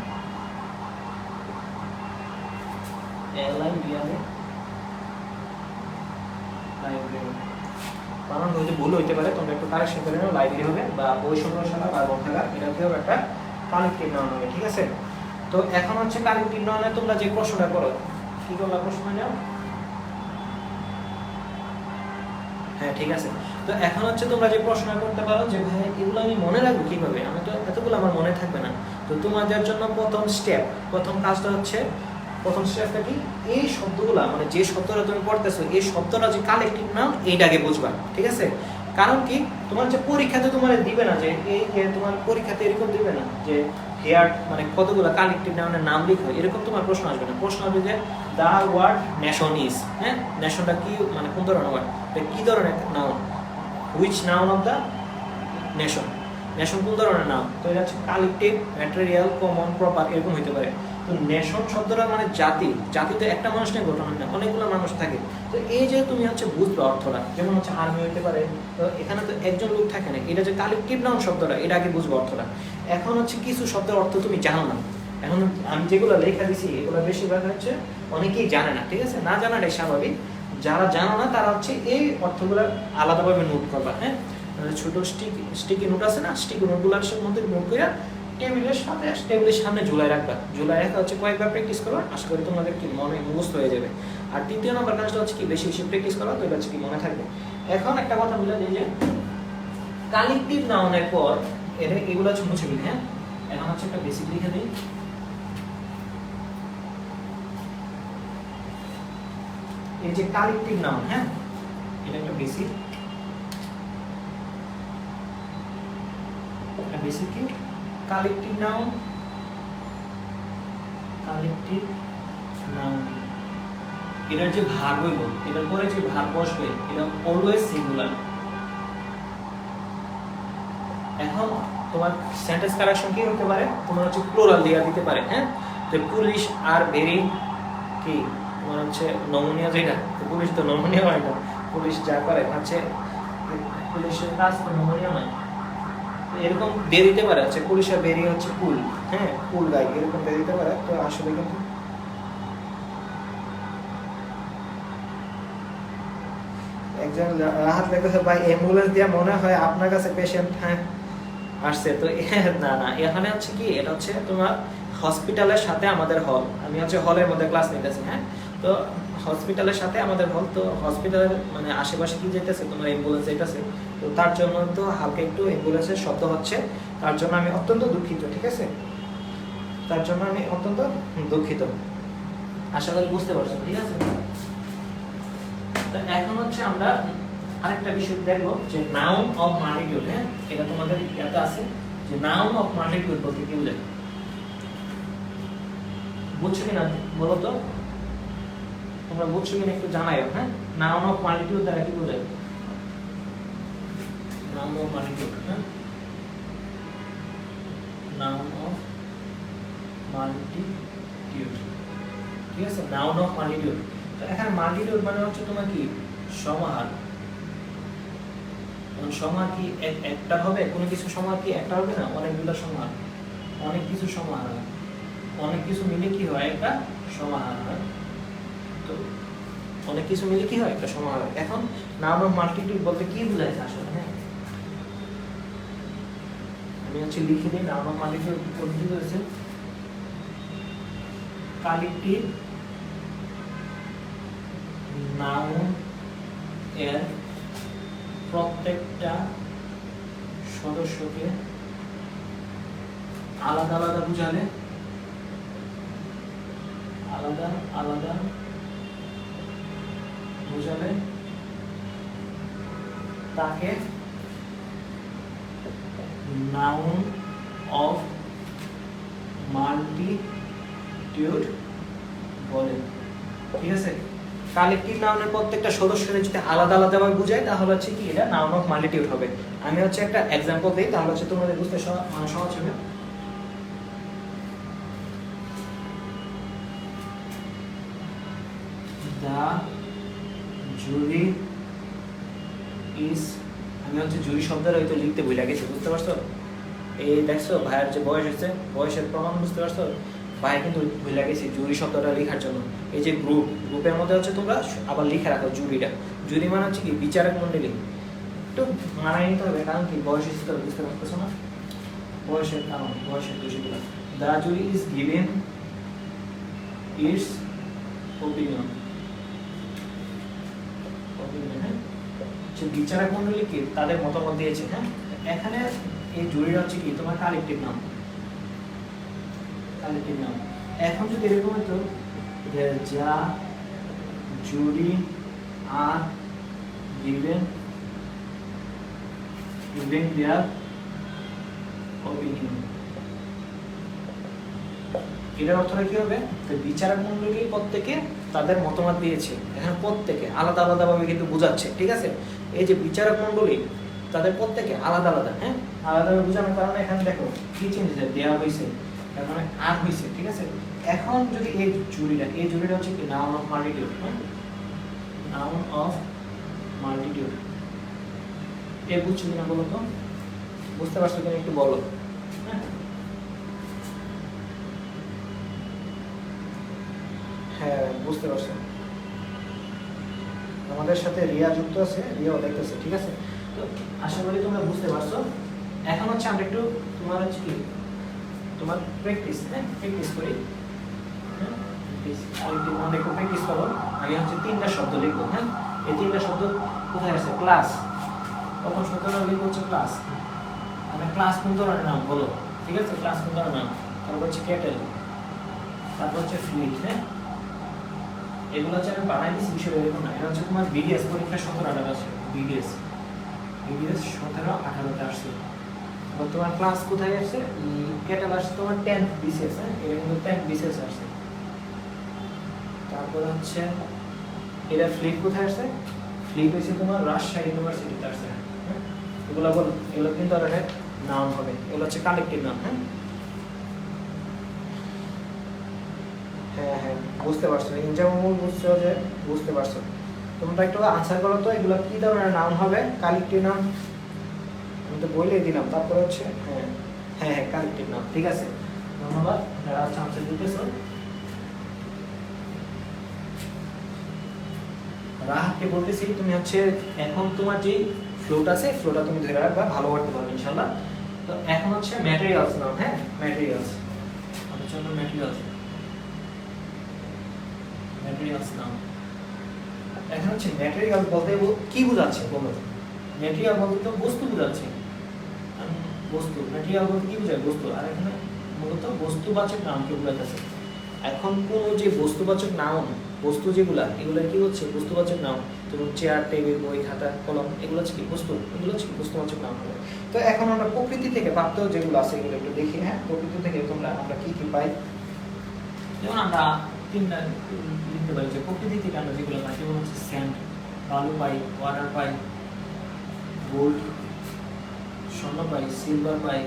L I B R library বানানো হয়েছে, ভুল হইতে পারে, তোমরা একটু কারেকশন করে নাও। লাইব্রেরি হবে বা বই সংগ্রহশালা বা গ্রন্থাগার, এটা কেউ একটা কালেক্টিভ নাউন হবে, ঠিক আছে। তো এখন হচ্ছে কালেক্টিভ নাউনে তোমরা যে প্রশ্নটা করো, কি করলা প্রশ্ন নাও, হ্যাঁ ঠিক আছে। তো এখন হচ্ছে তোমরা যে প্রশ্ন করতে পারো যে ভাই এগুলো আমি মনে রাখবো কিভাবে, আমি তো এতগুলো আমার মনে থাকবে না। তো তোমাদের জন্য প্রথম কাজটা হচ্ছে, প্রথম স্টেপটা কি, এই শব্দগুলা মানে যে শব্দটা তুমি পড়তেছো এই শব্দটা যে কালেক্টিভ নাউন এইটাকে বুঝবা, ঠিক আছে। কারণ কি তোমার যে পরীক্ষাতে তোমার দিবে না, যে এই তোমার পরীক্ষাতে এরকম দিবে না যে হেয়ার মানে কতগুলো কালেক্টিভ নাউনের নাম লিখো, এরকম তোমার প্রশ্ন আসবে না। প্রশ্ন আসবে যে দা ওয়ার্ড নেশন ইজ, হ্যাঁ নেশনটা কি মানে কোন ধরনের ওয়ার্ড, কি ধরনের noun, which noun of the nation, nation কোন ধরনের নাম। তো এটা হচ্ছে কালেক্টিভ, ম্যাটেরিয়াল, কমন, প্রপার এরকম হইতে পারে। তো নেশন শব্দটা মানে জাতি, জাতিতে একটা মানুষ নেই, গঠন হয় না, অনেকগুলো মানুষ থাকে। তো এই যে তুমি হচ্ছে বুঝবে অর্থটা, যেমন হচ্ছে আর্মি হইতে পারে, তো এখানে তো একজন লোক থাকে না, এটা যে কালেক্টিভ নাউন শব্দটা এটা আগে বুঝবে অর্থটা। এখন হচ্ছে কিছু শব্দের অর্থ তুমি জানো না, এখন আমি যেগুলো লেখা দিছি এগুলো বেশিরভাগ হচ্ছে অনেকেই জানে না, ঠিক আছে, না জানাটাই স্বাভাবিক। যারা জানো না তারা হচ্ছে এই অর্থগুলো আলাদাভাবে নোট করবা, হ্যাঁ ছোট স্টিকি নোট আছে না, স্টিকি নোটগুলোর মধ্যে নোট করে টেবিলের সামনে ঝুলাই রাখবা। ঝুলাই রাখা হচ্ছে কয়েকবার প্র্যাকটিস করবা, আশা করি তোমাদের কি মনে মুখস্থ হয়ে যাবে। আর তৃতীয় নম্বর কাজটা হচ্ছে কি বেশি বেশি প্র্যাকটিস করবা, তো এটা হচ্ছে কি মনে থাকবে। এখন একটা কথা বলে দিই যে কালেক্টিভ নাউনের পর এগুলো হচ্ছে মুছে দিই, হ্যাঁ এখন হচ্ছে একটা বেসিক লিখে দিই। এই যে কালেক্টিভ নাউন, হ্যাঁ এটা একটা বেসিক, বেসিক কি কালেক্টিভ নাউন, কালেক্টিভ নাউন এটার যে ভার্ব হইব, এটার পরে যে ভার্ব বসবে এটা অলওয়েজ সিঙ্গুলার। এখন তোমার সেন্টেন্স কারেকশন কি হতে পারে, তোমার হচ্ছে প্লুরাল দেয়া দিতে পারে, হ্যাঁ তো পুলিশ আর ভেরি কি তোমার হচ্ছে নমনীয়, যেটা পুলিশ তো নমনীয় হয় না, পুলিশ যা করে হচ্ছে পুলিশের কাজ তো নমনীয় নয়, এরকম দিয়ে দিতে পারে হচ্ছে পুলিশের বেরিয়ে হচ্ছে কুল, হ্যাঁ কুল গাই এরকম দিয়ে দিতে পারে। তো আসলে কিন্তু একজন রাহাত লেগেছে ভাই অ্যাম্বুলেন্স দিয়ে মনে হয় আপনার কাছে পেশেন্ট হ্যাঁ আসছে, তো না না এখানে হচ্ছে কি এটা হচ্ছে তোমার হসপিটালের সাথে আমাদের হল, আমি হচ্ছে হলের মধ্যে ক্লাস নিতেছি, হ্যাঁ তো হসপিটালের সাথে আমাদের হল, তো হসপিটালের মানে আশেপাশে কি যেতেছে তোমার অ্যাম্বুলেন্স যেতেছে, তো তার জন্য তো হালকা একটু অ্যাম্বুলেন্সের শব্দ হচ্ছে, তার জন্য আমি অত্যন্ত দুঃখিত, ঠিক আছে? তার জন্য আমি অত্যন্ত দুঃখিত, আশা করি বুঝতে পারছো, ঠিক আছে? তো এখন হচ্ছে আমরা আরেকটা বিষয় দেখবো যে নাউন অফ মাল্টিটিউড। হ্যাঁ, এটা তোমাদের ইয়াতে আছে যে নাউন অফ মাল্টিটিউড বলতে কি বোঝায়, বুঝছো কিনা বলো তো, তোমরা বুঝছো কিনা একটু জানাইও। হ্যাঁ, নাউন অফ মাল্টিটিউড দ্বারা কি বোঝায়? নাউন অফ মাল্টিটিউড, হ্যাঁ, নাউন অফ মাল্টিটিউড, ঠিক আছে? Noun of multitude. তো এখানে মাল্টিটিউড মানে হচ্ছে তোমার কি সমাহার। সমাহার কি একটা হবে? কোনো কিছু সমাহার কি একটা হবে না, অনেকগুলো সমাহার, অনেক কিছু সমাহার হয়, অনেক কিছু মিলে কি হয় একটা সমাহার হয়। তো অনেক কিছু মিলে কি হয় একটা সমাহার হয়। এখন নাউন অফ মাল্টিটিউড বলতে কি বোঝায় আসলে? হ্যাঁ, আমি হচ্ছে লিখে দিই নাউন অফ মাল্টিটিউড পদ্ধতি হচ্ছে কালেক্টিভ নাউন এর প্রত্যেকটা সদস্যকে আলাদা আলাদা বুঝালে, আলাদা আলাদা বুঝালে তাকে নাউন অফ মাল্টিটিউড বলে, ঠিক আছে? কালেক্টিভ নাউনের প্রত্যেকটা সদস্যকে যদি আলাদা আলাদা ভাবে বুঝায় তাহলে হচ্ছে কি এটা নাউন অফ মাল্টিটিউড হবে। আমি হচ্ছে একটা एग्जांपल দেই, তাহলে হচ্ছে তোমাদের বুঝতে সহজ হবে। The jury is, আমি হচ্ছে জুরি শব্দটা হয়তো লিখতে ভুলে গেছি, বুঝতে পারছো? এই দেখছো ভাইয়ের যে বয়স হয়েছে, বয়সের প্রমাণ বুঝতে পারছো? ভাই কিন্তু ভুলে গেছি জুরি শব্দটা লেখার জন্য। এই যে গ্রুপের মধ্যে হচ্ছে তোমরা আবার লিখে রাখো জুরিটা। জুরি মানে হচ্ছে কি বিচারক মণ্ডলী, একটু মানায় নিতে হবে, কারণ কি বয়স হয়েছে তো, বুঝতে পারতেছো না? বয়সের কারণ, বয়সের দোষীগুলো। The jury is given its opinion, হ্যাঁ, যে বিচারক মণ্ডলী কি তাদের মতামত দিয়েছে। হ্যাঁ, এখানে এই জুরিটা হচ্ছে কি তোমার কালেক্টিভ নাম, কালেক্টিভ নাম। এখন যদি এরকম হতো যে যা জুরি আর গিভেন দেয়ার অপিনিয়ন, এটার অর্থটা কি হবে? বিচারক মণ্ডলী প্রত্যেকে তাদের মতামত দিয়েছে, এখানে প্রত্যেকে আলাদা আলাদা ভাবে কিন্তু বোঝাচ্ছে, ঠিক আছে? এই যে বিচারক মণ্ডলী তাদের প্রত্যেকে আলাদা আলাদা, হ্যাঁ, আলাদা ভাবে বোঝানোর কারণে এখানে দেখো কি চেঞ্জ হয়েছে, দেওয়া হয়েছে, তার মানে আর হয়েছে, ঠিক আছে? এখন যদি এই জুরিটা হচ্ছে কি নাউন অফ মাল্টিটিউড, হ্যাঁ, নাউন অফ মাল্টিটিউড। এ বুঝছো কিনা বলো তো, বুঝতে পারছো কিনা একটু বলো। হ্যাঁ, বুঝতে পারছো? আমাদের সাথে রিয়া যুক্ত আছে, রিয়াও দেখতেছে, ঠিক আছে? তো আশা করি তোমরা বুঝতে পারছো। এখন হচ্ছে আমরা একটু তোমার হচ্ছে কি তোমার প্র্যাকটিস, হ্যাঁ, প্র্যাকটিস করি। হ্যাঁ, আরেকটু আমাদের একটু প্র্যাকটিস করো। আমি হচ্ছে 3টা শব্দ লিখবো, হ্যাঁ, এই 3টা শব্দ কোথায় আছে? ক্লাস, প্রথম শব্দটা লিখবো হচ্ছে ক্লাস। মানে ক্লাস কোন ধরনের নাম বলো, ঠিক আছে? ক্লাস কোন ধরনের নাম? তারপর হচ্ছে ক্যাটেল, তারপর হচ্ছে ফ্লিট, হ্যাঁ, এগুলো হচ্ছে আমি বানাই দিচ্ছি বিষয় এরকম না। এটা হচ্ছে তোমার বিডিএস পরীক্ষা 17-18 আছে, বিডিএস 17-18তে আসছে। আর তোমার ক্লাস কোথায় আসছে? ক্যাটেল আসছে তোমার 10th বিসিএস, হ্যাঁ, এটা কিন্তু 10th বিসিএস আসছে। তারপর হচ্ছে এটা ফ্লিট কোথায় আসছে? ফ্লিট হচ্ছে তোমার রাজশাহী ইউনিভার্সিটিতে আসছে, হ্যাঁ। এগুলো বল, এগুলো কিন্তু আর নাউন হবে, এগুলো হচ্ছে কালেক্টিভ নাম, হ্যাঁ। হ্যাঁ হ্যাঁ, বুঝতে পারছো? ইনজামুল বুঝছো যে বুঝতে পারছো? তোমরা একটু আনসার করো তো, এগুলো কি ধরনের নাউন হবে? কালেক্টিভ নাম আমি তো বলেই দিলাম। তারপর হচ্ছে হ্যাঁ হ্যাঁ হ্যাঁ কালেক্টিভ নাম, ঠিক আছে? ধন্যবাদ যারা আনসার দিতেছো। রাহাতকে বলতেছি তুমি হচ্ছে এখন তোমার যে ফ্লোটা আছে, ফ্লোটা তুমি ধরে রাখবা, ভালো করতে পারবে ইনশাআল্লাহ। তো এখন হচ্ছে ম্যাটেরিয়ালস নাম, হ্যাঁ, ম্যাটেরিয়ালস। আমাদের জন্য ম্যাটেরিয়ালস ম্যাটেরিয়ালস নাউন। এখন হচ্ছে ম্যাটেরিয়াল বলতে কি বোঝাচ্ছে বলো? ম্যাটেরিয়াল বলতে তো বস্তু বোঝাচ্ছে, বস্তু। ম্যাটেরিয়াল বলতে কি বোঝায়? বস্তু। আর এখানে মূলত বস্তুবাচক নাউনকে বোঝাচ্ছে। এখন কোন যে বস্তুবাচক নাউন, বস্তু যেগুলা, এগুলা কি হচ্ছে বস্তুবাচক নাউন। যেমন চেয়ার, টেবিল, বই, খাতা, কলম, এগুলো হচ্ছে কি বস্তু, এগুলো হচ্ছে কি বস্তুবাচক নাউন হবে। তো এখন আমরা প্রকৃতি থেকে প্রাপ্ত যেগুলো আছে এগুলো একটু দেখি। হ্যাঁ, প্রকৃতি থেকে আমরা কি কি পাই? যেমন আমরা তিনটা লিখতে পারি যে প্রকৃতি থেকে আমরা যেগুলো পাই, যেমন হচ্ছে স্যান্ড, বালু পাই, ওয়াটার পাই, গোল্ড, স্বর্ণ পাই, সিলভার পাই।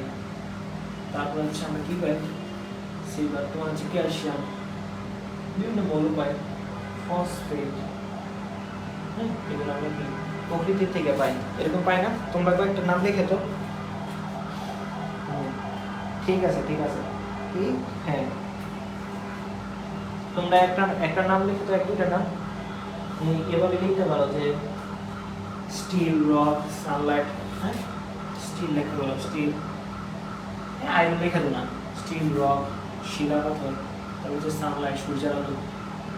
তারপর হচ্ছে আমরা কি পাই? সিলভার, তোমার হচ্ছে ক্যালসিয়াম, বিভিন্ন মৌল পাই, ফসফেট। হ্যাঁ, এগুলো আমরা কি প্রকৃতি থেকে পাই। এরকম পাই না? তোমরা কয়েকটা নাম লিখে তো। ঠিক আছে, ঠিক আছে। কি? হ্যাঁ, তোমরা একটা নাম লিখে তো, এক দুইটা নাম এভাবে লিখতে পারো যে স্টিল, রক, সানলাইট। হ্যাঁ, স্টিল লিখতে পারো, স্টিল। হ্যাঁ, আয়রন লিখে দো না, স্টিল, রক, শিলা পাথর, তারপর হচ্ছে সানলাইট, সূর্যের আলো।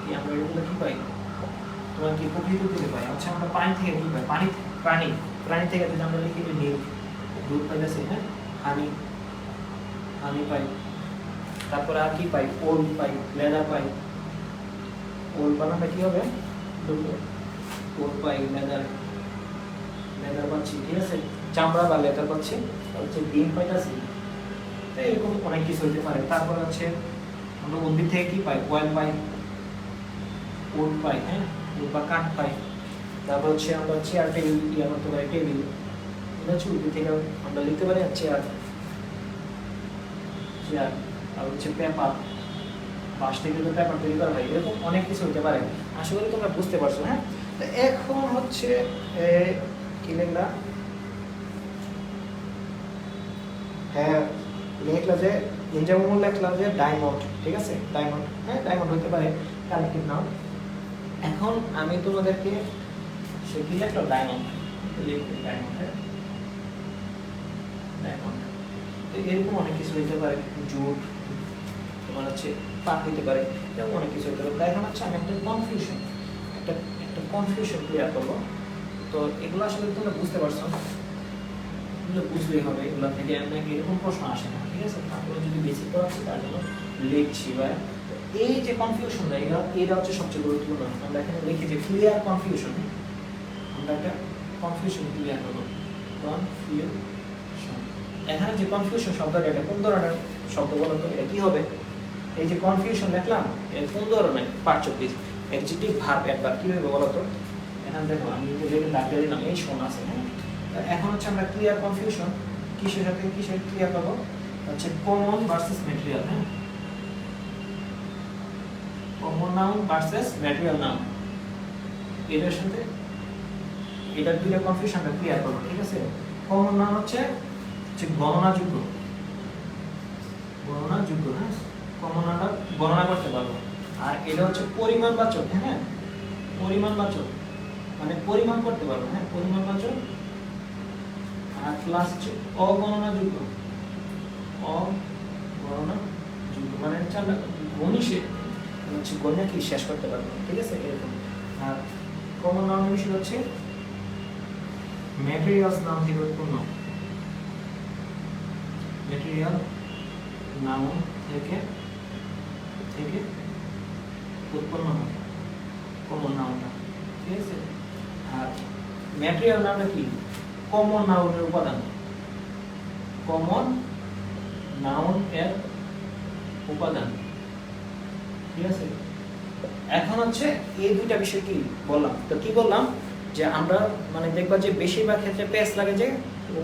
কি আমরা এগুলো কি পাই? তোমার কি প্রকৃতি থেকে পাই। আচ্ছা, আমরা পানি থেকে কি পাই? প্রাণী থেকে যদি আমরা লিখি মিল্ক, দুধ পাইতেছি। হ্যাঁ, হানি পাই। তারপর আর কি পাই? ওল পাই, লেদার পাই। ওল বানাবে কি হবে? ওল পাই, লেদার পাচ্ছি। ঠিক আছে, চামড়া বা লেদার পাচ্ছি। হচ্ছে ডিম পাইতেছি। এরকম অনেক কিছু হতে পারে। তারপর হচ্ছে আমরা উদ্ভিদ থেকে কি পাই? অয়েল পাই, উড পাই। হ্যাঁ, উড বা কাঠ পাই। তারপর হচ্ছে আমরা চেয়ার, টেবিল করতে পারি, টেবিল। এটা হচ্ছে উদ্ভিদ থেকে আমরা লিখতে পারি চেয়ার। আর হচ্ছে পেপার, বাঁশ থেকে তো পেপার তৈরি করা হয়। এরকম অনেক কিছু হতে পারে। আশা করি তোমরা বুঝতে পারছো। হ্যাঁ, তো এখন হচ্ছে কি লিখলা? হ্যাঁ, লিখলা যে যেমন লিখলাম যে ডায়মন্ড। ঠিক আছে, ডায়মন্ড। হ্যাঁ, ডায়মন্ড হতে পারে কালেক্টিভ নাউন। এখন আমি তোমাদেরকে সে কি লিখলো? ডায়মন্ড। ডায়মন্ড। তো এরকম অনেক কিছু হতে পারে। জুট, তোমার হচ্ছে পাট হতে পারে, এরকম অনেক কিছু হতে পারে। এখন হচ্ছে আমি একটা কনফিউশন ক্লিয়ার করবো। তো এগুলো আসলে তোমরা বুঝতে পারছো, এগুলো বুঝলেই হবে। এগুলো থেকে আপনাকে এরকম প্রশ্ন আসে না। ঠিক আছে, তারপরে যদি বেসিক করাচ্ছি তার জন্য লিখছি। বা এই যে কনফিউশনটা, এটা হচ্ছে সবচেয়ে গুরুত্বপূর্ণ। আমরা এখানে লিখি যে ক্লিয়ার কনফিউশন। আমরা একটা কনফিউশন ক্লিয়ার করবো। কনফিউশন। এখানে যে কনফিউশন শব্দটা, এটা কোন ধরনের শব্দ বলো তো? এটা কি হবে? এই যে কনফিউশন দেখলাম, এর কোন ধরনের? পার্টসপিস, অ্যাডজেক্টিভ, ভার্ব, অ্যাডভার্ব। কি হবে বলো তো? এখানে দেখো আমি যে লেখে দাগ দিয়ে দিলাম, এই শোন আছে। হ্যাঁ, এখন হচ্ছে আমরা ক্লিয়ার কনফিউশন কিসের সাথে কিসের ক্লিয়ার করবো? হচ্ছে কমন ভার্সেস ম্যাটেরিয়াল। হ্যাঁ, common noun versus material noun, এটার সাথে এটার দুইটা কনফিউশন আমরা ক্লিয়ার করবো। ঠিক আছে, কমন নাউন হচ্ছে গণনাযোগ্য। হ্যাঁ, কমন নাউনটা গণনা করতে পারবো। আর এটা হচ্ছে পরিমাণবাচক। হ্যাঁ, পরিমাণবাচক মানে পরিমাণ করতে পারবো। হ্যাঁ, পরিমাণবাচক। আর প্লাস হচ্ছে অগণনাযোগ্য। মানে আমরা গণিসে হচ্ছে গণনা কি শেষ করতে পারবো। ঠিক আছে, এরকম। আর কমন নাউন হিসেবে হচ্ছে ম্যাটেরিয়ালস নাউন থেকে উৎপন্ন। ম্যাটেরিয়াল নাউন থেকে উৎপন্ন হয় কমন নাউনটা। ঠিক আছে, আর ম্যাটেরিয়াল নাউনটা কি? কমন নাউনের উপাদান। কমন নাউন এর উপাদান। ঠিক আছে, এখন হচ্ছে এই দুইটা বিষয় কি বললাম। তো কি বললাম যে আমরা মানে দেখবা যে বেশিরভাগ ক্ষেত্রে পেস লাগে যে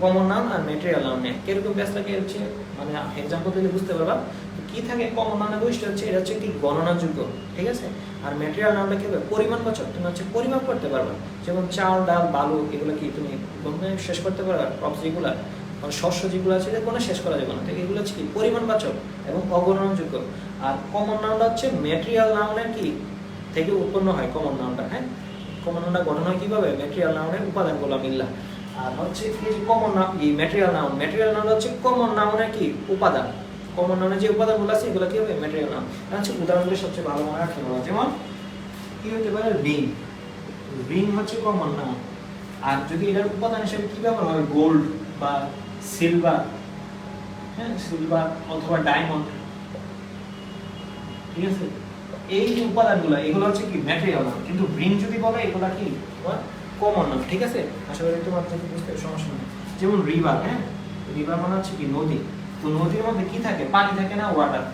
কমন নাউন আর ম্যাটেরিয়াল নাউনে। কিরকম পেস লাগে হচ্ছে মানে এক্সাম্পল দিলে বুঝতে পারবা। কি থাকে কমন নাউনের বৈশিষ্ট্য হচ্ছে এটা হচ্ছে কি গণনাযোগ্য। ঠিক আছে, আর ম্যাটেরিয়াল নাউনটা কি হবে? পরিমাণবাচক। তুমি হচ্ছে পরিমাপ করতে পারবা। যেমন চাল, ডাল, বালু, এগুলো কি তুমি গণনা শেষ করতে পারবা? ক্রপস যেগুলো শস্য যেগুলো আছে কোনো শেষ করা যাবে না। তো এগুলো হচ্ছে কি পরিমাণবাচক এবং অগণনাযোগ্য। আর কমন নাউনটা হচ্ছে ম্যাটেরিয়াল নাউনের কি থেকে উৎপন্ন হয় কমন নাউনটা। হ্যাঁ, কমন নাউনটা গঠন হয় কিভাবে? ম্যাটেরিয়াল নাউনের উপাদানগুলো মিললা। আর হচ্ছে কি যে কমন নাউন এই ম্যাটেরিয়াল নাউন হচ্ছে কমন নাউনের কি উপাদান। কমন নাউনের যে উপাদানগুলো আছে এগুলো কি হবে? Material noun. হচ্ছে উদাহরণগুলো সবচেয়ে ভালো মনে রাখতে পারবো। যেমন কি হতে পারে রিং, রিং হচ্ছে কমন নাউন। আর যদি এটার উপাদান হিসেবে কি ব্যবহার হয় গোল্ড বা সিলভার, হ্যাঁ সিলভার অথবা ডায়মন্ড, ঠিক আছে এই যে উপাদানগুলো এগুলো হচ্ছে কি ম্যাটেরিয়াল নাম, কিন্তু রিং যদি বলে এগুলো কি তোমার কমন নাম, ঠিক আছে আশা করি তোমার থেকে বুঝতে সমস্যা নেই। যেমন রিভার, হ্যাঁ রিভার মানে হচ্ছে কি নদী, তো নদীর মধ্যে কি থাকে পানি থাকে না ওয়াটার,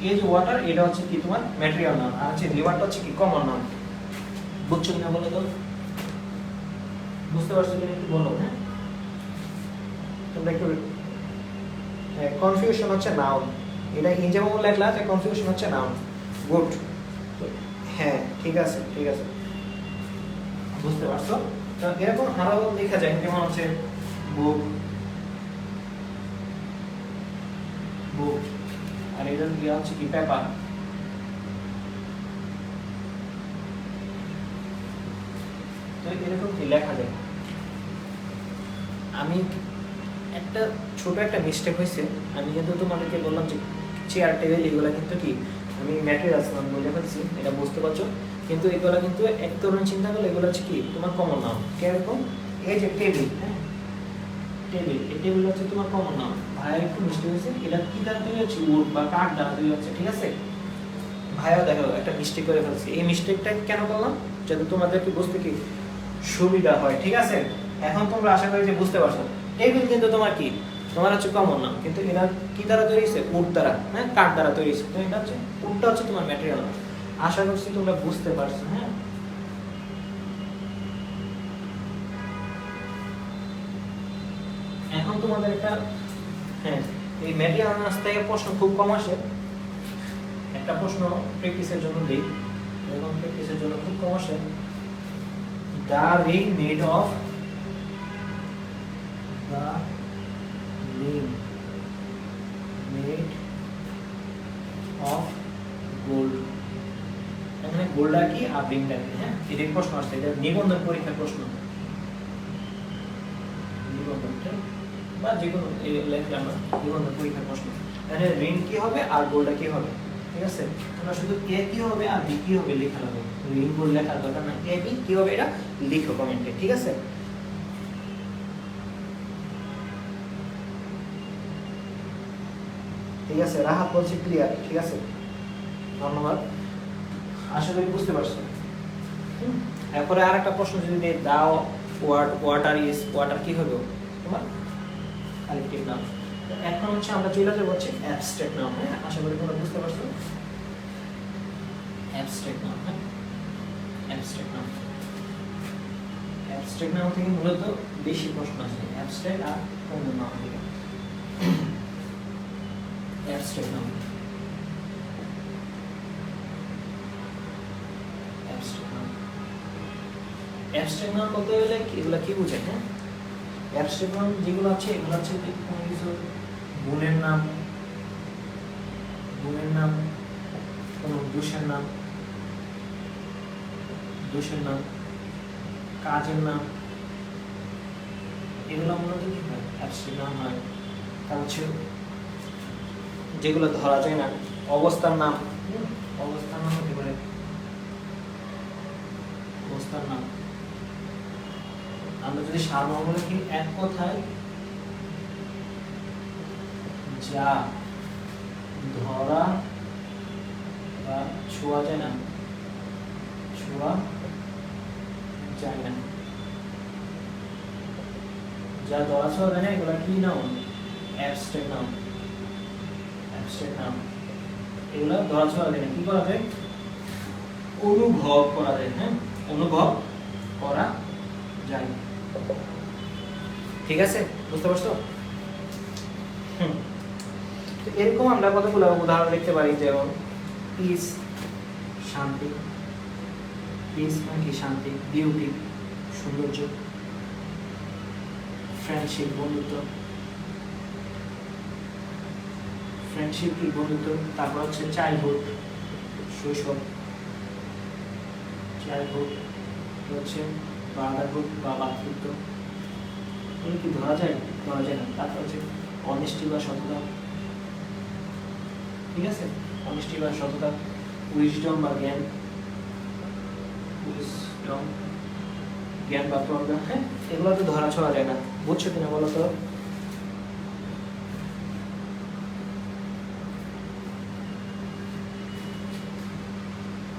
এই যে ওয়াটার এটা হচ্ছে কি তোমার ম্যাটেরিয়াল নাম, আর হচ্ছে রিভারটা হচ্ছে কি কমন নাম। বুঝছো কিনা বলো তো, বুঝতে পারছো কিনা একটু বলো। হ্যাঁ তোমরা একটু কনফিউশন হচ্ছে নাউন, এটা যেমন লেখলা যে কনফিউশন হচ্ছে নাউন। গুড, হ্যাঁ ঠিক আছে ঠিক আছে বুঝতে পারছো। তো এরকম আরো লেখা যায় যেমন হচ্ছে বুক, বুক, আর এটা দেওয়া হচ্ছে কি পেপার। তো এরকম কি লেখা যায়। আমি একটা ছোট একটা মিস্টেক হয়েছে, আমি কিন্তু তোমাদেরকে বললাম যে চেয়ার টেবিল এগুলো কিন্তু কি আমি ম্যাটেরিয়ালস নাম বলে ফেলছি, এটা বুঝতে পারছো, কিন্তু এগুলো কিন্তু এক ধরনের চিন্তা করলে এগুলো হচ্ছে কি তোমার কমন নাম। কিরকম এই যে টেবিল, হ্যাঁ টেবিল, এই টেবিল হচ্ছে তোমার কমন নাম। ভাইয়া একটু মিস্টেক হয়েছে, এটা কি দ্বারা তৈরি হচ্ছে উড বা কাঠ দ্বারা তৈরি হচ্ছে, ঠিক আছে ভাইয়া দেখো একটা মিস্টেক করে ফেলছি, এই মিস্টেকটা কেন করলাম যাতে তোমাদেরকে বুঝতে কি সুবিধা হয়, ঠিক আছে এখন তোমরা আশা করি যে বুঝতে পারছো। টেবিল কিন্তু তোমার কি তোমার হচ্ছে কমন নাম, কিন্তু এটা কি দ্বারা তৈরি হয়েছে উড দ্বারা, হ্যাঁ কাঠ দ্বারা তৈরি হয়েছে, তো এটা হচ্ছে উডটা হচ্ছে তোমার ম্যাটেরিয়াল নাম। আশা করছি তোমরা বুঝতে পারছো। হ্যাঁ এখন তোমাদের একটা হ্যাঁ এই ম্যাটেরিয়াল নাম থেকে প্রশ্ন খুব কম আসে, একটা প্রশ্ন প্র্যাকটিসের জন্য দেই, এবং প্র্যাকটিসের জন্য খুব কম আসে। The ring made of, the ring made of gold, এখানে গোল্ডটা কি আর রিংটা কি, হ্যাঁ এটাই প্রশ্ন আসছে, এটা নিবন্ধন পরীক্ষার প্রশ্ন, নিবন্ধনটা বা যে কোনো লেখলাম না নিবন্ধন পরীক্ষার প্রশ্ন, এখানে রিং কি হবে আর গোল্ডটা কি হবে, ঠিক আছে তোমরা শুধু এ কি হবে আর বি কি হবে লেখা লাগবে, রিং গোল্ড লেখার দরকার না, এ বি কি হবে এটা লিখো কমেন্টে, ঠিক আছে ঠিক আছে রাহাত বলছি ক্লিয়ার, ঠিক আছে ধন্যবাদ, আশা করি বুঝতে পারছো। এরপরে আর একটা প্রশ্ন যদি দেই দাও ওয়াটার ইজ, ওয়াটার কি হবে তোমার কালেক্টিভ নাম। এখন হচ্ছে আমরা চলে যাবো হচ্ছে অ্যাবস্ট্রাক্ট নাম, হ্যাঁ আশা করি তোমরা বুঝতে পারছো। অ্যাবস্ট্রাক্ট নাম, হ্যাঁ অ্যাবস্ট্রাক্ট নাম, অ্যাবস্ট্রাক্ট নাম থেকে মূলত বেশি প্রশ্ন আসে, অ্যাবস্ট্রাক্ট আর অন্য নাম থেকে। অ্যাবস্ট্রাক্ট নাম, অ্যাবস্ট্রাক্ট নাম বলতে গেলে এগুলো কি বোঝায়, হ্যাঁ অ্যাবস্ট্রাক্ট নাম যেগুলো আছে এগুলো হচ্ছে কোনো কিছু গুণের নাম, গুণের নাম, কোনো দোষের নাম, দোষের নাম, কাজের নাম, এগুলো মূলত কি হয় অ্যাবস্ট্রাক্ট নাম হয়। তার হচ্ছে যেগুলো ধরা যায় না অবস্থার নাম, অবস্থার নাম হতে পারে, অবস্থার নাম। আমরা যদি সারমর্ম লিখি এক কথায় যা ধরা বা ছোঁয়া যায় না, ছোঁয়া যায় না, যা ধরা ছোঁয়া যায় না এগুলা কি নাম অ্যাবস্ট্রাক্ট নাম, অ্যাবস্ট্রাক্ট নাম এগুলা ধরা ছোঁয়া যায় না, কি করা যায় অনুভব করা যায়, হ্যাঁ অনুভব করা যায়, ঠিক আছে বুঝতে পারছো। তো এরকম আমরা কতগুলো উদাহরণ দেখতে পারি, যেমন পিস শান্তি, পিস মানে কি শান্তি, বিউটি সৌন্দর্য, ফ্রেন্ডশিপ বন্ধুত্ব, ফ্রেন্ডশিপ কি বন্ধুত্ব, তারপর হচ্ছে চাইল্ডহুড শৈশব, চাইল্ডহুড হচ্ছে ব্রাদারহুড বা ভাতৃত্ব, এগুলো কি ধরা যায় ধরা যায় না। তারপর হচ্ছে অনেস্টি বা সততা, ঠিক আছে অনেস্টি বা সততা, উইজডম বা জ্ঞান, উইজডম, জ্ঞান বা প্রজ্ঞা, হ্যাঁ এগুলো তো ধরা ছোঁয়া যায় না, বুঝছো কিনা বলো তো?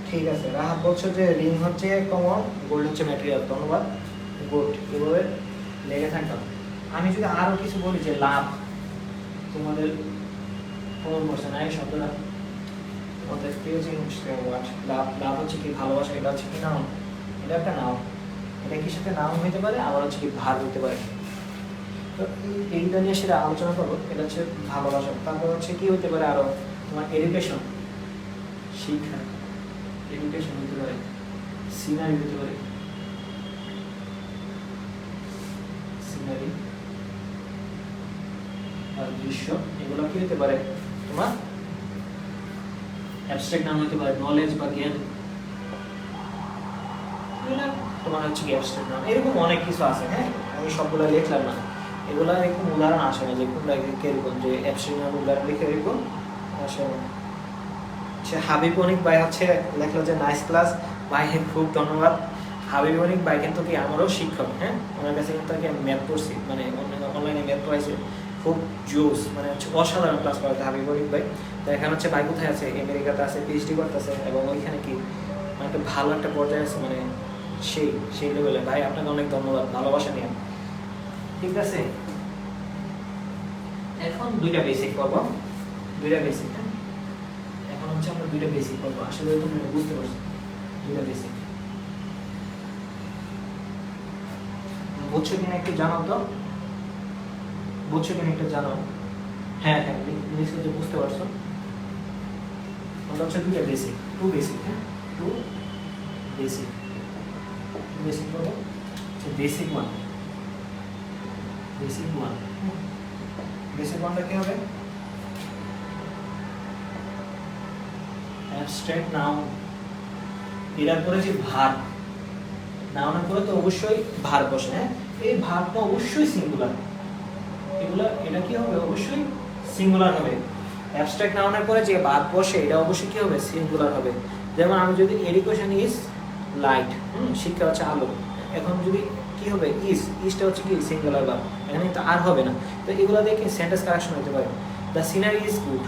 ঠিক আছে, রাহাত বলছো যে রিং হচ্ছে কমন, গোল্ড হচ্ছে ম্যাটেরিয়াল। ধন্যবাদ, গুড, এভাবে লেগে থাকতাম। আমি যদি আরো কিছু বলি যে লাভ, তোমাদের কোন বলছে না এই শব্দটা, তোমাদের প্রিয় জিনিস লাভ, লাভ হচ্ছে কি ভালোবাসা, এটা হচ্ছে কি নাউন, এটা একটা নাউন, এটা কি সাথে নাউন হইতে পারে, আবার হচ্ছে কি ভার হইতে পারে। তো এইটা নিয়ে সেটা আলোচনা করবো, এটা হচ্ছে ভালোবাসা। তারপর হচ্ছে কি হইতে পারে আরো, তোমার এডুকেশন, শিক্ষা, এডুকেশন হতে পারে, সিনারি হতে পারে, সিনারি আর দৃশ্য, এগুলো কি হতে পারে তোমার অ্যাবস্ট্রাক্ট নাম হতে পারে, নলেজ বা জ্ঞান, তোমার হচ্ছে কি অ্যাবস্ট্রাক্ট নাম। এরকম অনেক কিছু আছে, হ্যাঁ আমি সবগুলো লিখলাম না, এগুলো এরকম উদাহরণ আসে না যে কোনটা কিরকম, যে অ্যাবস্ট্রাক্ট নাম উদাহরণ লিখে এরকম আসে না। সে হাবিব অনিক ভাই হচ্ছে লেখলো যে নাইস ক্লাস ভাই, খুব ধন্যবাদ। হাবিব অনিক ভাই কিন্তু কি আমারও শিক্ষক, হ্যাঁ ওনার কাছে কিন্তু আমি ম্যাথ পড়ছি, মানে অনলাইনে ম্যাথ পড়াইছে, খুব জোস, মানে হচ্ছে অসাধারণ ক্লাস করাতে হাবিব অনিক ভাই। তো এখানে হচ্ছে ভাই কোথায় আছে, আমেরিকাতে আছে, পিএইচডি করতেছে, এবং ওইখানে কি মানে একটা ভালো একটা পর্যায়ে আছে, মানে সেই লেভেলে। ভাই আপনাকে অনেক ধন্যবাদ, ভালোবাসা নিয়ে। ঠিক আছে, এখন দুইটা বেসিক করবো, দুইটা বেসিক, হ্যাঁ এখন হচ্ছে আমরা দুইটা বেসিক করবো, আসলে তুমি বুঝতে পারছো, দুইটা বেসিক বুঝছো কিনা একটু জানাও তো, বুঝছো কিনা একটু জানাও। হ্যাঁ হ্যাঁ নিশ্চয়ই বুঝতে পারছো। ওটা হচ্ছে দুইটা বেসিক, টু বেসিক, হ্যাঁ টু বেসিক, বেসিক করবো basic one, basic one, basic ওয়ানটা কি হবে, অ্যাবস্ট্রাক্ট নাউন, এটার পরে যে ভার্ব, নাউনের পরে তো অবশ্যই ভার্ব বসে, হ্যাঁ এই ভার্বটা অবশ্যই সিঙ্গুলার, এগুলা এটা কি হবে অবশ্যই সিঙ্গুলার হবে। অ্যাবস্ট্রাক্ট নাউনের পরে যে ভার্ব বসে এটা অবশ্যই কি হবে সিঙ্গুলার হবে। যেমন আমি যদি এডুকেশন ইজ লাইট, শিক্ষা হচ্ছে আলো, এখন যদি কি হবে ইজটা হচ্ছে কি সিঙ্গুলার ভার্ব, এখানে তো আর হবে না। তো এগুলো দেখে সেন্টেন্স কারেকশন হতে পারে। দ্য সিনারি ইজ গুড,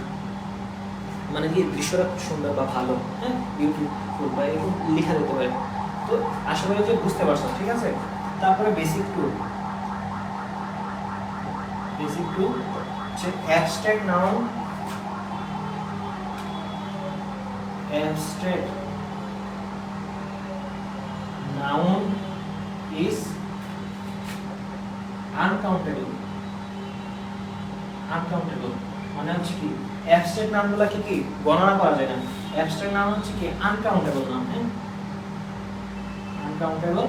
মানে কি দৃশ্যটা খুব সুন্দর বা ভালো, হ্যাঁ বিউটিফুল বা এরকম লেখা যেতে পারে। তো আশা করি যে বুঝতে পারছো, ঠিক আছে। তারপরে বেসিক টু, বেসিক টু হচ্ছে abstract noun, abstract noun is uncountable, uncountable মানে হচ্ছে কি অ্যাবস্ট্রাক্ট নামগুলো কি কি গণনা করা যায় না, অ্যাবস্ট্রাক্ট নাম হচ্ছে কি আনকাউন্টেবল নাম, হ্যাঁ আনকাউন্টেবল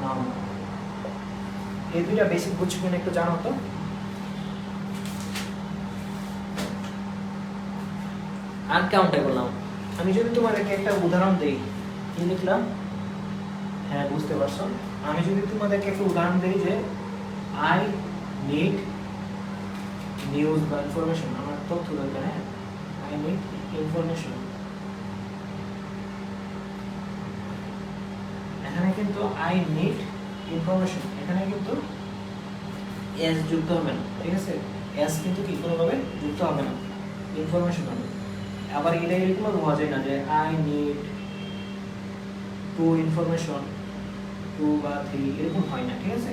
নাম। এই দুইটা বেসিক বুঝছো কিনা একটু জানো তো। আনকাউন্টেবল নাম, আমি যদি তোমাদেরকে একটা উদাহরণ দেই, কি লিখলাম, হ্যাঁ বুঝতে পারছো, আমি যদি তোমাদেরকে একটা উদাহরণ দেই যে আই নিড নিউজ বা ইনফরমেশন, আমার তথ্য দরকার, হ্যাঁ আই নিড ইনফরমেশন, এখানে কিন্তু আই নিড ইনফরমেশন, এখানে কিন্তু এস যুক্ত হবে না, ঠিক আছে, এস কিন্তু কি কোনোভাবে যুক্ত হবে না, ইনফরমেশন হবে। আবার এটা এরকম হওয়া যায় না যে I need to information, two বা থ্রি, এরকম হয় না, ঠিক আছে,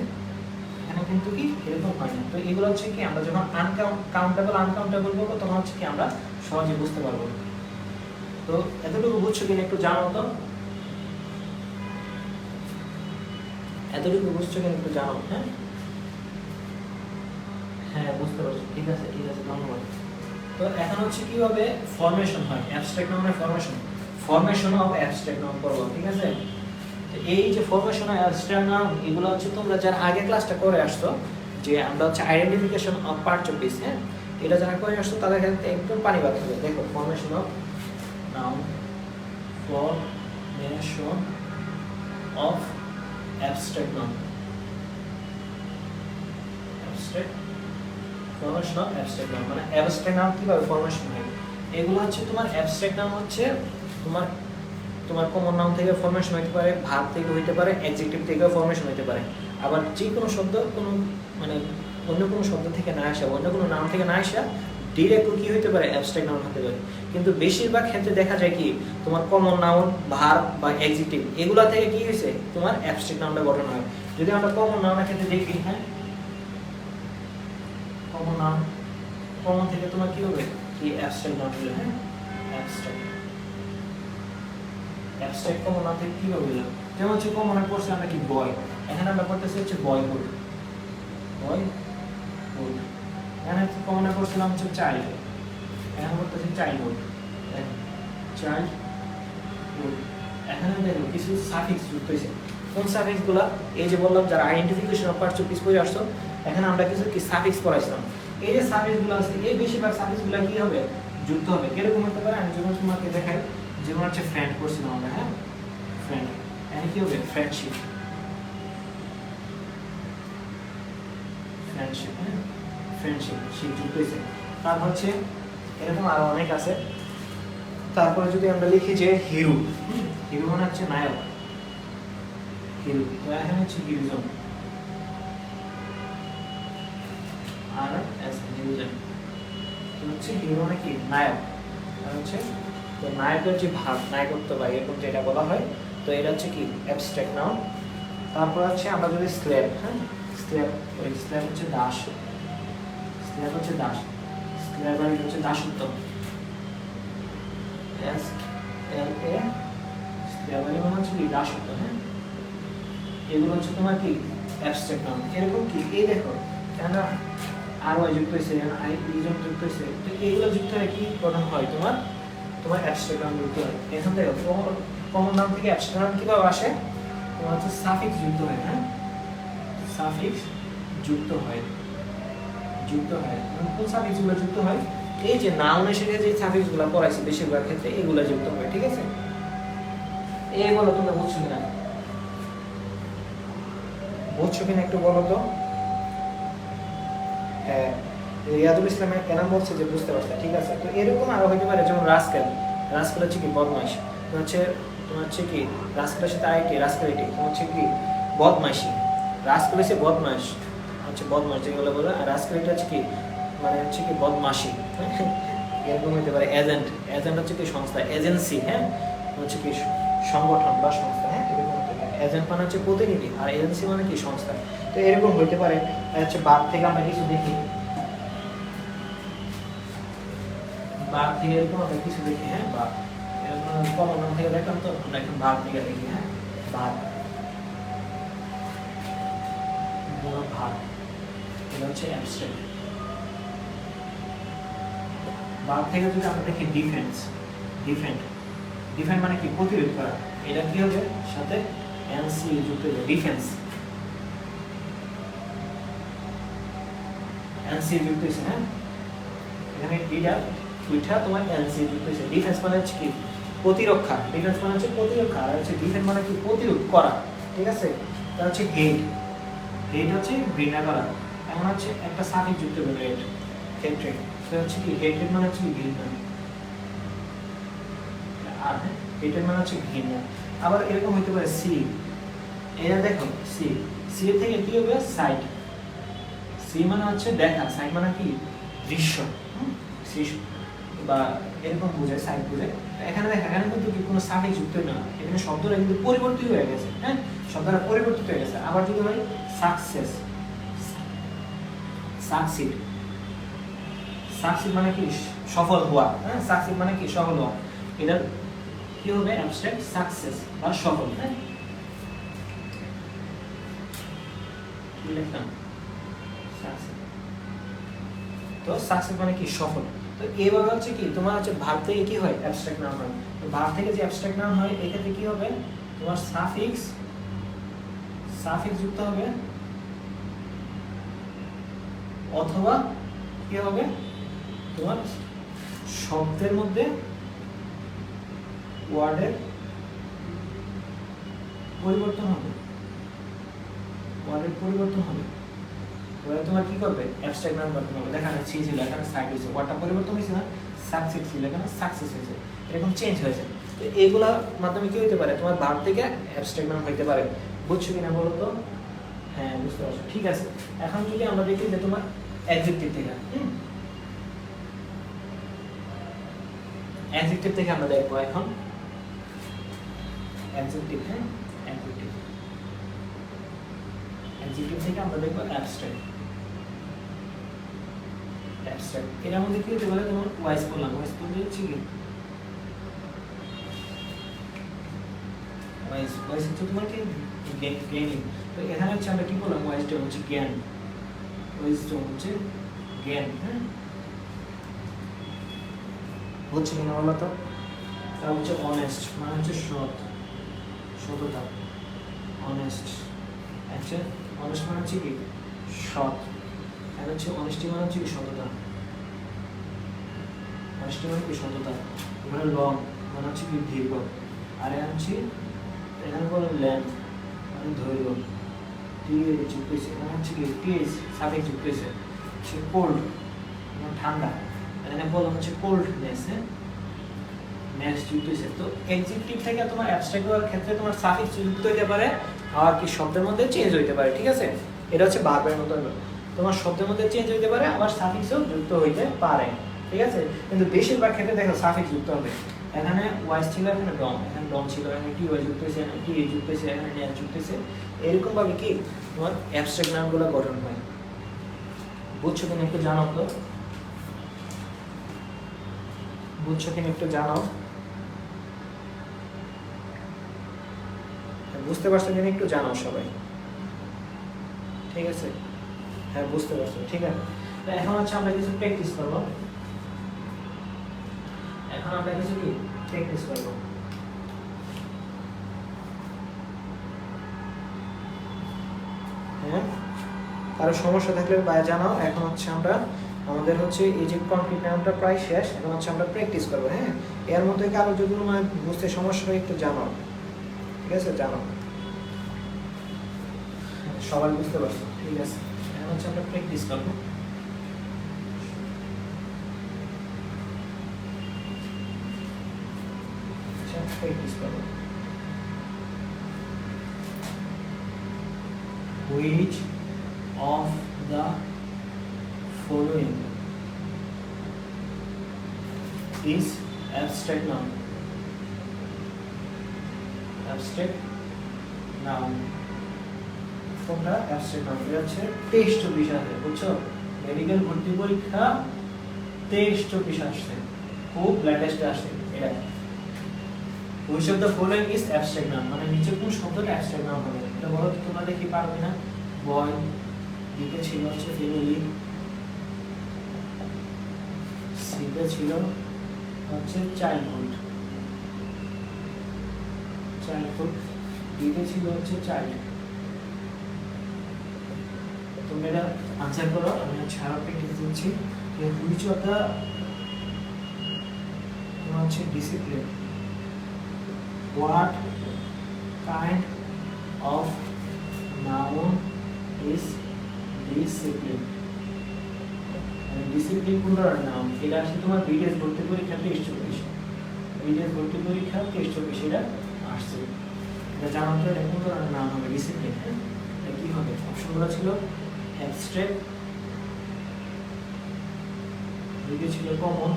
এখানে কিন্তু কি এরকম হয় না। তো এগুলো হচ্ছে কি আমরা যখন আনকাউন্টেবল আনকাউন্টেবল বলবো তখন হচ্ছে কি আমরা সহজে বুঝতে পারবো। তো এতটুকু বুঝছো কিনা একটু জানো তো, এতটুকু বুঝছো কিনা একটু জানো, হ্যাঁ হ্যাঁ বুঝতে পারছো, ঠিক আছে ঠিক আছে ধন্যবাদ। তো এখন হচ্ছে কিভাবে ফরমেশন হয় অ্যাবস্ট্রাক্ট নাউনের formation, formation of abstract noun করবো, ঠিক আছে। এই যে ফরমেশন অফ অ্যাবস্ট্রাক্ট নাউন এগুলো হচ্ছে তোমরা যারা আগে ক্লাসটা করে আসছো, যে আমরা হচ্ছে identification of parts of speech, হ্যাঁ এটা যারা করে আসছো তাদের ক্ষেত্রে একদম পানি বাদ হবে। দেখো formation of noun, formation of abstract noun, abstract formation of abstract noun, মানে অ্যাবস্ট্রাক্ট নাউন কিভাবে ফরমেশন হয়। এগুলো হচ্ছে তোমার অ্যাবস্ট্রাক্ট নাউন হচ্ছে তোমার তোমার কমন নাউন থেকে ফরমেশন হতে পারে, ভার্ব থেকে হইতে পারে, অ্যাডজেক্টিভ থেকেও ফরমেশন হতে পারে। আবার যে কোনো শব্দ কোনো মানে অন্য কোনো শব্দ থেকে না আসা, অন্য কোনো নাম থেকে না আসা ডিরেক্ট কি হইতে পারে, অ্যাবস্ট্রাক্ট নাউন হতে পারে। কিন্তু বেশিরভাগ ক্ষেত্রে দেখা যায় কি তোমার কমন নাউন, ভার্ব বা অ্যাডজেক্টিভ এগুলা থেকে কি হয়েছে তোমার অ্যাবস্ট্রাক্ট নাউনটা গঠন হয়। যদি আমরা কমন নাউনের ক্ষেত্রে দেখি, হ্যাঁ কমন নাউন, কমন থেকে তোমার কি হবে, কি অ্যাবস্ট্রাক্ট নাউন হলো, হ্যাঁ অ্যাবস্ট্রাক্ট কমন নাউন থেকে কি হবে, যেমন হচ্ছে কমনের কোর্সে আমরা কি বয়, এখানে আমরা করতেছি হচ্ছে বয়হুড, বয়হুড। এখানে কমনের কোর্সে হচ্ছে চাইল্ড, এখানে করতেছি চাইল্ডহুড, চাইল্ডহুড। এখানে দেখো কিছু সাফিক্স যুক্ত হয়েছে। কোন সাফিক্সগুলা, এই যে বললাম যারা আইডেন্টিফিকেশন অফ পার্টস পিস করে আসছো, এখানে আমরা কিছু কি সাফিক্স পড়াইছিলাম। এই যে সাফিক্সগুলো আছে, এই বেশিরভাগ সাফিক্সগুলো কি হবে, যুক্ত হবে। কিরকম হতে পারে, আমি যেমন তোমাকে দেখাই, যেমন হচ্ছে ফ্রেন্ড করছিলাম আমরা, হ্যাঁ ফ্রেন্ড, এখানে কি হবে, ফ্রেন্ডশিপ, ফ্রেন্ডশিপ, হ্যাঁ ফ্রেন্ডশিপ, শিপ যুক্ত হয়েছে। তারপর হচ্ছে এরকম আরো অনেক আছে। তারপরে যদি আমরা লিখি যে হিরো, হিরো মানে হচ্ছে নায়ক, হিরো, তো এখানে হচ্ছে হিরোজম, আর এস হিরোজম, তো হচ্ছে হিরো মানে কি নায়ক, আর হচ্ছে তো নায়কের যে ভাব, নায়কত্ব বা এরকম যেটা বলা হয়, তো এটা হচ্ছে কি অ্যাবস্ট্রাক্ট নাউন। তারপর হচ্ছে আমরা যদি স্লেভ, হ্যাঁ স্লেভ, ওই স্লেভ হচ্ছে দাস, স্লেভ হচ্ছে দাস, স্লেভ মানে হচ্ছে দাসত্ব, এস এল এ, স্লেভ মানে হচ্ছে কি দাসত্ব, হ্যাঁ এগুলো হচ্ছে তোমার কি অ্যাবস্ট্রাক্ট নাউন। এরকম কি এই দেখো কেন আর ওয়াই যুক্ত হয়েছে, আই ইজন যুক্ত হয়েছে, তো এইগুলো যুক্ত হয়ে কি গঠন হয়, তোমার তোমার অ্যাবস্ট্রাক্ট নাউন যুক্ত হয়। এখান থেকে কমন নাউন থেকে অ্যাবস্ট্রাক্ট নাউন কিভাবে আসে, তোমার হচ্ছে সাফিক্স যুক্ত হয়, হ্যাঁ সাফিক্স যুক্ত হয়, যুক্ত হয়। কোন সাফিক্সগুলো যুক্ত হয়, এই যে নাউনের সাথে যে সাফিক্সগুলো পড়াইছি বেশিরভাগ ক্ষেত্রে এগুলো যুক্ত হয়, ঠিক আছে। এই বলো তোমরা বুঝছো কিনা, বুঝছো কিনা একটু বলো তো। হ্যাঁ রিয়াদুল ইসলামের কেনাম বলছে যে বুঝতে পারছে, ঠিক আছে। তো এরকম আরো হইতে পারে, যেমন রাস্কেল, রাস্কেল হচ্ছে কি বদমাইশ, তোমার হচ্ছে কি রাস্কেলের সাথে আইটি, রাস্কেলিটি তোমার হচ্ছে কি বদমাইশি, রাস্কেল হচ্ছে বদমাইশ, হচ্ছে বদমাইশ যেগুলো বলে, আর রাস্কেলিটি হচ্ছে কি মানে হচ্ছে কি বদমাশি, এরকম হইতে পারে। এজেন্ট, এজেন্ট হচ্ছে কি সংস্থা, এজেন্সি, হ্যাঁ হচ্ছে কি সংগঠন বা সংস্থা, হ্যাঁ এরকম হতে পারে। এজেন্ট মানে হচ্ছে প্রতিনিধি, আর এজেন্সি মানে কি সংস্থা, তো এরকম হইতে পারে। হচ্ছে বাদ থেকে আমরা কিছু দেখি, বাদ থেকে এরকম আমরা কিছু দেখি, হ্যাঁ বাদ কমন নাম থেকে দেখলাম, তো আমরা এখন বাদ থেকে দেখি, হ্যাঁ বাদ, ভাগ, এটা হচ্ছে অ্যাবস্ট্রাক্ট। বাদ থেকে যদি আমরা দেখি ডিফেন্স, ডিফেন্ড, ডিফেন্ড মানে কি প্রতিরোধ করা, এটা কি হবে সাথে এনসি যুক্ত হবে, ডিফেন্স, এনসি যুক্ত হয়েছে, হ্যাঁ এখানে এটা দুইটা তোমার এনসি যুক্ত হয়েছে। ডিফেন্স মানে হচ্ছে কি প্রতিরক্ষা, ডিফেন্স মানে হচ্ছে প্রতিরক্ষা, আর হচ্ছে ডিফেন্ড মানে কি প্রতিরোধ করা, ঠিক আছে। তার হচ্ছে হেড, হেড হচ্ছে ঘৃণা করা, এমন হচ্ছে একটা সাফিক্স যুক্ত হবে হেড, হেট্রেড, তো হচ্ছে কি হেট্রেড মানে হচ্ছে ঘৃণা, আর হেট্রেড মানে হচ্ছে ঘৃণা। আবার এরকম হতে পারে সি, এটা দেখো সি, সি থেকে কি হবে সাইট, সি মানে হচ্ছে দেখা, সাইট মানে কি দৃশ্য, বা এরকম বোঝায়, সাইট বোঝায়। এখানে দেখো এখানে কিন্তু কোনো সাফিক্স যুক্ত না, এখানে শব্দটা কিন্তু পরিবর্তিত হয়ে গেছে, হ্যাঁ শব্দটা পরিবর্তিত হয়ে গেছে। আবার যদি হয় সাকসেস, সাকসিড, সাকসিড মানে কি সফল হওয়া, হ্যাঁ সাকসিড মানে কি সফল হওয়া, এটা কি হবে অ্যাবস্ট্রাক্ট সাকসেস বা সফল, হ্যাঁ কি লিখলাম সাকসেস, তো সাকসেস মানে কি সফল। তো এইভাবে হচ্ছে কি তোমার হচ্ছে ভার্ব থেকে কি হয় অ্যাবস্ট্রাক্ট নাউন হয়, তো ভার্ব থেকে যে অ্যাবস্ট্রাক্ট নাউন হয় এক্ষেত্রে কি হবে তোমার সাফিক্স, সাফিক্স যুক্ত হবে, অথবা কি হবে তোমার শব্দের মধ্যে ওয়ার্ডের পরিবর্তন হবে, ওয়ার্ডের পরিবর্তন হবে, তোমার কি করবে অ্যাবস্ট্রাক্ট নাউন গঠন হবে। দেখা যাচ্ছে ছিল এখানে সাইড হয়েছে, ওয়ার্ডটা পরিবর্তন হয়েছে না, সাকসিড ছিল, এখানে সাকসেস হয়েছে, এরকম চেঞ্জ হয়েছে। তো এইগুলোর মাধ্যমে কি হতে পারে, তোমার ভার্ব থেকে অ্যাবস্ট্রাক্ট নাউন হইতে পারে। বুঝছো কিনা বলো তো? হ্যাঁ, বুঝতে পারছো, ঠিক আছে। এখন যদি আমরা দেখি যে তোমার অ্যাডজেক্টিভ থেকে, অ্যাডজেক্টিভ থেকে আমরা দেখবো এখন অ্যাডজেক্টিভ। হ্যাঁ, অ্যাডজেক্টিভ থেকে আমরা দেখবো অ্যাবস্ট্রাক্ট। অ্যাবস্ট্রাক্ট এর মধ্যে কি হতে পারে, তোমার ওয়াইস বললাম, ওয়াইস বলতে হচ্ছে কি ওয়াইস, ওয়াইস হচ্ছে তোমার কি জ্ঞানী। তো এখানে হচ্ছে আমরা কি বললাম, ওয়াইসটা হচ্ছে জ্ঞান, ওয়াইসটা হচ্ছে জ্ঞান। হ্যাঁ, বুঝছো কিনা বলো তো? তারপর হচ্ছে অনেস্ট, মানে হচ্ছে সৎ, সততা, অনেস্ট। আচ্ছা, অনেস্ট মানে হচ্ছে কি সৎ, আর হচ্ছে অনেস্টি মানে হচ্ছে কি সততা, অনেস্টি মানে কি সততা। মানে লং মানে হচ্ছে কি দীর্ঘ, আর হচ্ছে এখানে বলো ল্যান্ড মানে ধৈর্য, টিএ যুক্ত হয়েছে, এখানে হচ্ছে কি টিএস সাফিক্স যুক্ত হয়েছে, হচ্ছে কোল্ড মানে ঠান্ডা, এখানে বলো হচ্ছে কোল্ডনেস। হ্যাঁ, নেস যুক্ত হয়েছে। তো অ্যাডজেক্টিভ থেকে তোমার অ্যাবস্ট্রাক্ট হওয়ার ক্ষেত্রে তোমার সাফিক্স যুক্ত হতে পারে, আর কি শব্দের মধ্যে চেঞ্জ হইতে পারে, ঠিক আছে? এটা হচ্ছে ভার্বের মতো, তোমার শব্দের মধ্যে চেঞ্জ হইতে পারে, আবার সাফিক্সও যুক্ত হইতে পারে, ঠিক আছে? কিন্তু বেশিরভাগ ক্ষেত্রে দেখো সাফিক্স যুক্ত হবে। এখানে ওয়াইস ছিল, এখানে ডম, এখানে ডম ছিল, এখানে টি ওয়াই যুক্ত হয়েছে, এখানে টি এ যুক্ত হয়েছে, এখানে নেস যুক্ত হয়েছে। এরকম ভাবে কি তোমার অ্যাবস্ট্রাক্ট নামগুলো গঠন হয়। বুঝছো কিনা একটু জানাও তো, বুঝছো কিনা একটু জানাও। বুঝতে পারছো কিনা একটু জানাও সবাই, ঠিক আছে? হ্যাঁ, বুঝতে পারছো, ঠিক আছে। তো এখন হচ্ছে আমরা কিছু প্র্যাকটিস করবো, এখন আমরা কিছু কি প্র্যাকটিস করবো। হ্যাঁ, কারো সমস্যা থাকলে জানাও। এখন হচ্ছে আমরা আমাদের হচ্ছে এই যে কমপ্লিট নামটা প্রায় শেষ, এখন হচ্ছে আমরা প্র্যাকটিস করবো। হ্যাঁ, এর মধ্যে কারো যদি মানে বুঝতে সমস্যা হয় একটু জানাও, ঠিক আছে? জানাও, সবাই বুঝতে পারছো, ঠিক আছে? এখন হচ্ছে আমরা প্র্যাকটিস করবো। প্র্যাকটিস করবো। Which of the following is abstract noun? Abstract noun কোনটা abstract noun? এটা হচ্ছে 23 আসে, বুঝছো? মেডিকেল ভর্তি পরীক্ষা 23 আসছে, খুব লেটেস্ট আসছে এটা। Which of the following is abstract noun? মানে নিচে কোন শব্দটা abstract noun হবে, এটা বলো তো তোমরা, দেখি পারবে না। বয়, দিকে ছিল হচ্ছে ফ্যামিলি, সিতে ছিল হচ্ছে চাইল্ডহুড, চাইল্ডহুড, দিকে ছিল হচ্ছে চাইল্ড। তোমরা এটা আনসার করো, আমি হচ্ছে আরো প্র্যাকটিস দিচ্ছি। Which of the হচ্ছে discipline, what kind of noun is discipline? Discipline কোন ধরনের নাউন? এটা আসলে তোমার বিডিএস ভর্তি পরীক্ষা 23-24, বিডিএস ভর্তি পরীক্ষা 23-24 এটা আসছে। এটা জানো তো, এটা কোন ধরনের নাউন হবে? ডিসিপ্লিন। হ্যাঁ, এটা কি হবে? অপশনগুলো ছিল অ্যাবস্ট্রাক্ট, দিকে ছিল কমন,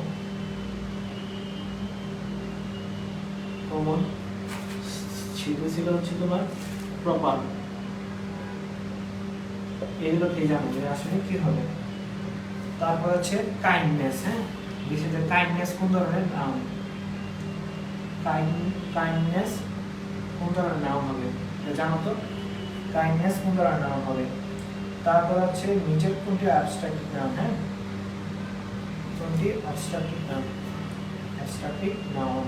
কমন, সিতে ছিল হচ্ছে তোমার প্রপার। এগুলো কি জানো যে আসলে কি হবে? তারপর হচ্ছে কাইন্ডনেস। হ্যাঁ, বিশেষ করে কাইন্ডনেস কোন ধরনের নাউন? কাইন্ডনেস কোন ধরনের নাউন হবে এটা জানো তো? কাইন্ডনেস কোন ধরনের নাউন হবে? তারপর হচ্ছে নিচের কোনটি অ্যাবস্ট্রাক্টিভ নাউন? হ্যাঁ, কোনটি অ্যাবস্ট্রাক্টিভ নাউন? অ্যাবস্ট্রাক্টিভ নাউন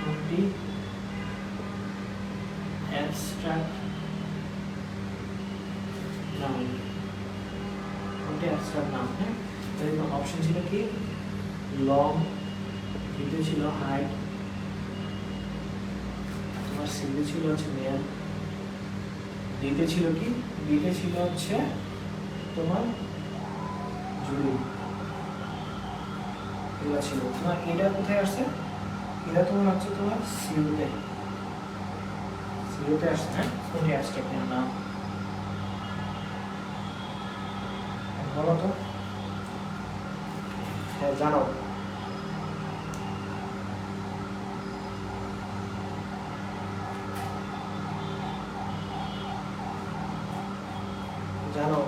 কোনটি abstract noun? কোনটি abstract noun? হ্যাঁ, এর অপশন ছিল কি লং, দ্বিতীয় ছিল হাইট, তোমার সিতে ছিল হচ্ছে মেল, দ্বিতীয় ছিল কি, দ্বিতীয় ছিল হচ্ছে তোমার জুড়ি এগুলো ছিল তোমার। এটা কোথায় আসছে? এটা তোমার হচ্ছে তোমার সিউতে আসছে। হ্যাঁ, কোনটি অ্যাবস্ট্রাক্ট নাম বলো তো? হ্যাঁ, জানো। জানো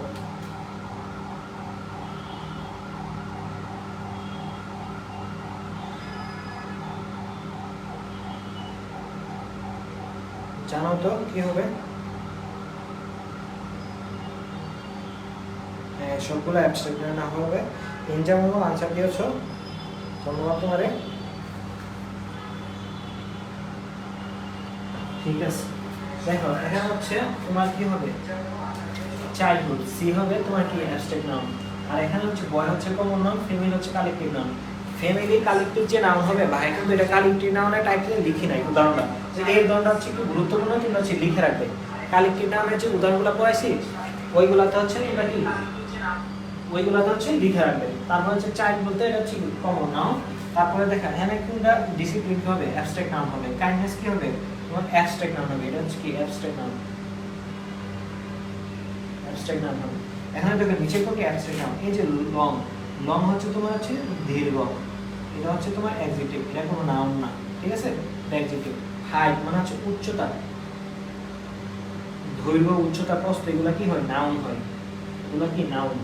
জানো তো কি হবে? হ্যাঁ, সবগুলো অ্যাবস্ট্রাক্ট না হবে। ইনজামো আনসার দিয়েছো, ধন্যবাদ তোমারে। ঠিক আছে, দেখো এখানে হচ্ছে তোমার কি হবে? চাইল্ডহুড। সি হবে তোমার কি অ্যাবস্ট্রাক্ট নাউন। আর এখানে হচ্ছে বয় হচ্ছে কমন নাউন, ফিমেল হচ্ছে কালেক্টিভ নাউন। ফ্যামিলি কালেক্টিভ যে নাউন হবে ভাই, কিন্তু এটা কালেক্টিভ নাউনের টাইপ থেকে লিখি নাই উদাহরণটা। এই উদাহরণটা হচ্ছে একটু গুরুত্বপূর্ণ, কিন্তু হচ্ছে লিখে রাখবে। কালেক্টিভ নাউনের যে উদাহরণগুলো পড়াইছি ওইগুলাতে হচ্ছে তোমরা কি ওইগুলাতে হচ্ছে লিখে রাখবে। তারপর হচ্ছে চাইল্ড বলতে এটা হচ্ছে কমন নাউন। তারপরে দেখা এখানে কোনটা ডিসিপ্লিন কি হবে? অ্যাবস্ট্রাক্ট নাউন হবে। কাইন্ডনেস কি হবে? তোমার অ্যাবস্ট্রাক্ট নাউন হবে। এটা হচ্ছে কি অ্যাবস্ট্রাক্ট নাউন, অ্যাবস্ট্রাক্ট নাউন হবে। এখানে দেখো নিচে কোনটা অ্যাবস্ট্রাক্ট নাউন? এই যে লং, লং হচ্ছে তোমার হচ্ছে দীর্ঘ, এটা হচ্ছে তোমার অ্যাডজেক্টিভ, এটা কোনো নাউন না। ঠিক আছে, এটা অ্যাডজেক্টিভ। হাইট মানে হচ্ছে উচ্চতা, দৈর্ঘ্য, উচ্চতা, প্রস্থ, এগুলো কি হয়? নাউন হয়। এগুলো কি নাউন।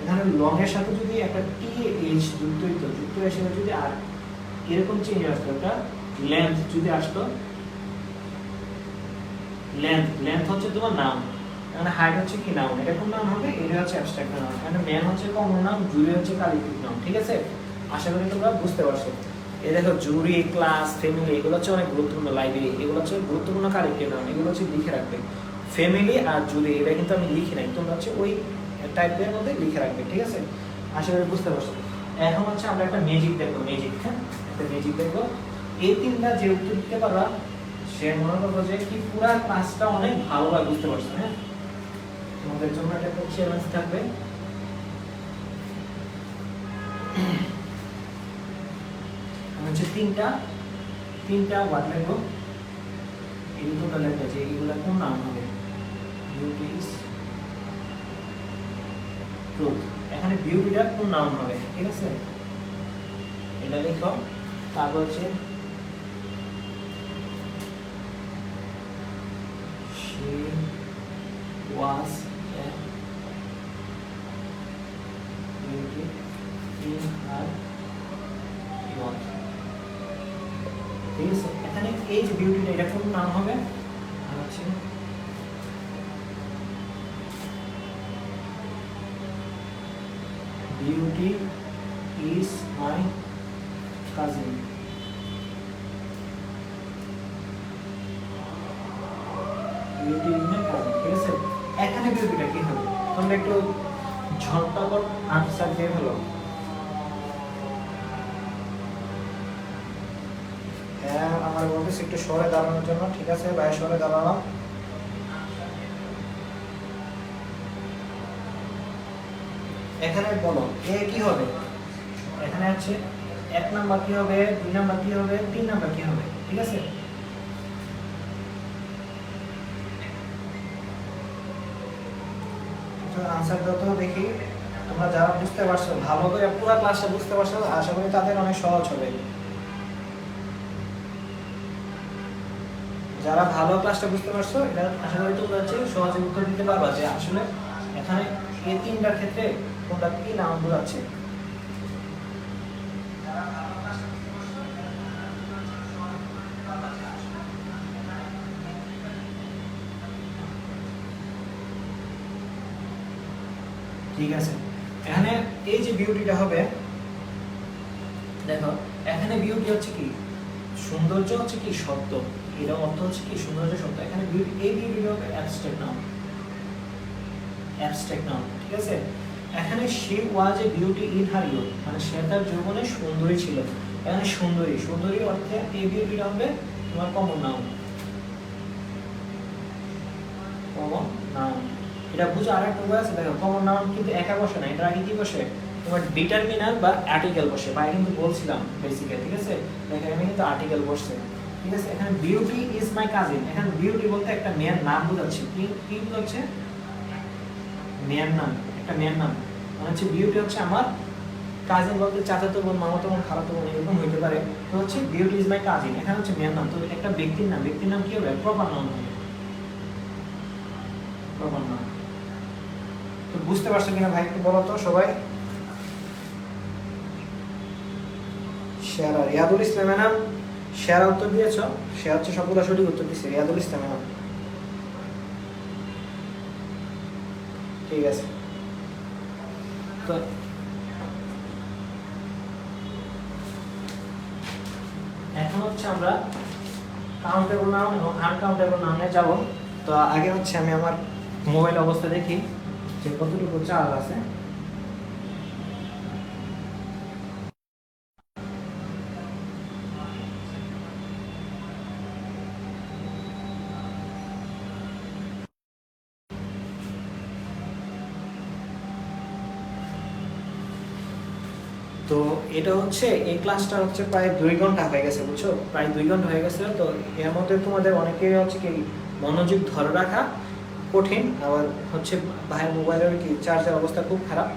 এখানে লং এর সাথে যদি একটা টি এইচ যুক্ত হইতো, যুক্ত হিসেবে যদি আর এরকম চেঞ্জ আসতো, একটা লেন্থ যদি আসতো, লেন্থ হচ্ছে তোমার নাউন। মানে হাইট হচ্ছে কি নাউন, এটা কোন নাউন হবে? এটা হচ্ছে অ্যাবস্ট্রাক্ট নাউন। মানে ম্যান হচ্ছে কমন নাউন, জুরি হচ্ছে কালেক্টিভ নাউন। ঠিক আছে, আশা করি তোমরা বুঝতে পারছো। এই দেখো জুরি, ক্লাস, ফ্যামিলি এগুলো হচ্ছে অনেক গুরুত্বপূর্ণ। লাইব্রেরি এগুলো হচ্ছে গুরুত্বপূর্ণ কালেক্টিভ নাউন, এগুলো হচ্ছে লিখে রাখবে। ফ্যামিলি আর জুরি এটা কিন্তু আমি লিখি নাই, তোমরা হচ্ছে ওই টাইপের মধ্যে লিখে রাখবে। ঠিক আছে, আশা করি বুঝতে পারছো। এখন হচ্ছে আমরা একটা ম্যাজিক দেখবো। ম্যাজিক, হ্যাঁ, একটা ম্যাজিক দেখবো। এই তিনটা যে উত্তর দিতে পারবা সে মনে করবো যে কি পুরা ক্লাসটা অনেক ভালোভাবে বুঝতে পারছো। হ্যাঁ, তোমাদের জন্য একটা চ্যালেঞ্জ থাকবে। হচ্ছে তিনটা ওয়ার্ড লিখবো। এই দুটো লিখবো যে এগুলা কোন নাম হবে? Beauty is truth. এখানে বিউটিটা কোন নাম হবে? ঠিক আছে, এটা লিখো। তারপর হচ্ছে she was a beauty in her youth। ঠিক আছে, এখানে এই যে বিউটিটা এটা কোন নাম হবে? হচ্ছে beauty is my cousin. Beauty is my cousin. ঠিক আছে, এখানে বিউটিটা কি হবে? তোমরা একটু ঝটপট আনসার দিয়ে ফেলো। হ্যাঁ, আমার বলতেছি একটু সরে দাঁড়ানোর জন্য। ঠিক আছে ভাই, সরে দাঁড়ালাম। এখানে বলো এ কি হবে? এখানে আছে 1 নাম্বার কি হবে, 2 নাম্বার কি হবে, 3 নাম্বার কি হবে? ঠিক আছে, তো আনসার দাও তো দেখি। তোমরা যারা বুঝতে পারছো, ভালো করে পুরো ক্লাসটা বুঝতে পারছো, আশা করি তাদের অনেক সহজ হবে। যারা ভালো ক্লাসটা বুঝতে পারছো, এটা আশা করি তোমরা হচ্ছে সহজে উত্তর দিতে পারবা যে আসলে এখানে এই তিনটার ক্ষেত্রে কোনটা কি নাম বোঝাচ্ছে। ঠিক আছে, এখানে এই যে বিউটিটা হবে, দেখো এখানে বিউটি হচ্ছে কি? সৌন্দর্য হচ্ছে কি? সত্য। এটা অর্থ হচ্ছে কি? সৌন্দর্য, সত্য। এখানে বিউটি, এই বিউটিটা হবে অ্যাবস্ট্রাক্ট নাউন, অ্যাবস্ট্রাক্ট নাউন। ঠিক আছে, এখানে she was a beauty in her youth, মানে সে তার যৌবনে সুন্দরী ছিল। এখানে সুন্দরী, সুন্দরী অর্থে এই বিউটিটা হবে তোমার কমন নাউন, কমন নাউন। এটা বুঝো আরেকটা উপায় আছে, দেখো কমন নাউন কিন্তু একা বসে না, এটা আগে কি বসে তোমার ডিটারমিনার বা আর্টিকেল বসে, বা কিন্তু বলছিলাম বেসিক্যালি, ঠিক আছে। দেখো এখানে কিন্তু আর্টিকেল বসছে, ঠিক আছে। এখানে বিউটি ইজ মাই কাজিন, এখানে বিউটি বলতে একটা মেয়ের নাম বোঝাচ্ছে, কি কি বোঝাচ্ছে, মেয়ের নাম, একটা মেয়ের নাম, মানে হচ্ছে বিউটি হচ্ছে আমার কাজিন, বলতে চাচাতো বোন, মামাতো বোন, খালাতো বোন এরকম হইতে পারে। তো হচ্ছে বিউটি ইজ মাই কাজিন, এখানে হচ্ছে মেয়ের নাম। তো একটা ব্যক্তির নাম, ব্যক্তির নাম কি হবে, প্রপার নাউন হবে, প্রপার নাউন। তো বুঝতে পারছো কিনা ভাই একটু বলো তো সবাই। শেয়ারা রিয়াদুল ইসলামের নাম, শেয়ারা উত্তর দিয়েছ, সে হচ্ছে সবগুলো সঠিক উত্তর দিচ্ছে, রিয়াদুল ইসলামের নাম, ঠিক আছে। তো এখন হচ্ছে আমরা কাউন্টেবল নাউন এবং আনকাউন্টেবল নাউনে যাব। তো আগে হচ্ছে আমি আমার মোবাইল অবস্থা দেখি যে কতটুকু চার্জ আছে। তো এটা হচ্ছে এই ক্লাসটা হচ্ছে প্রায় 2 ঘন্টা হয়ে গেছে, বুঝছো, প্রায় 2 ঘন্টা হয়ে গেছে। তো এর মধ্যে তোমাদের অনেকেই হচ্ছে কি মনোযোগ ধরে রাখা কঠিন, আবার হচ্ছে ভাইয়ের মোবাইলের কি চার্জের অবস্থা খুব খারাপ।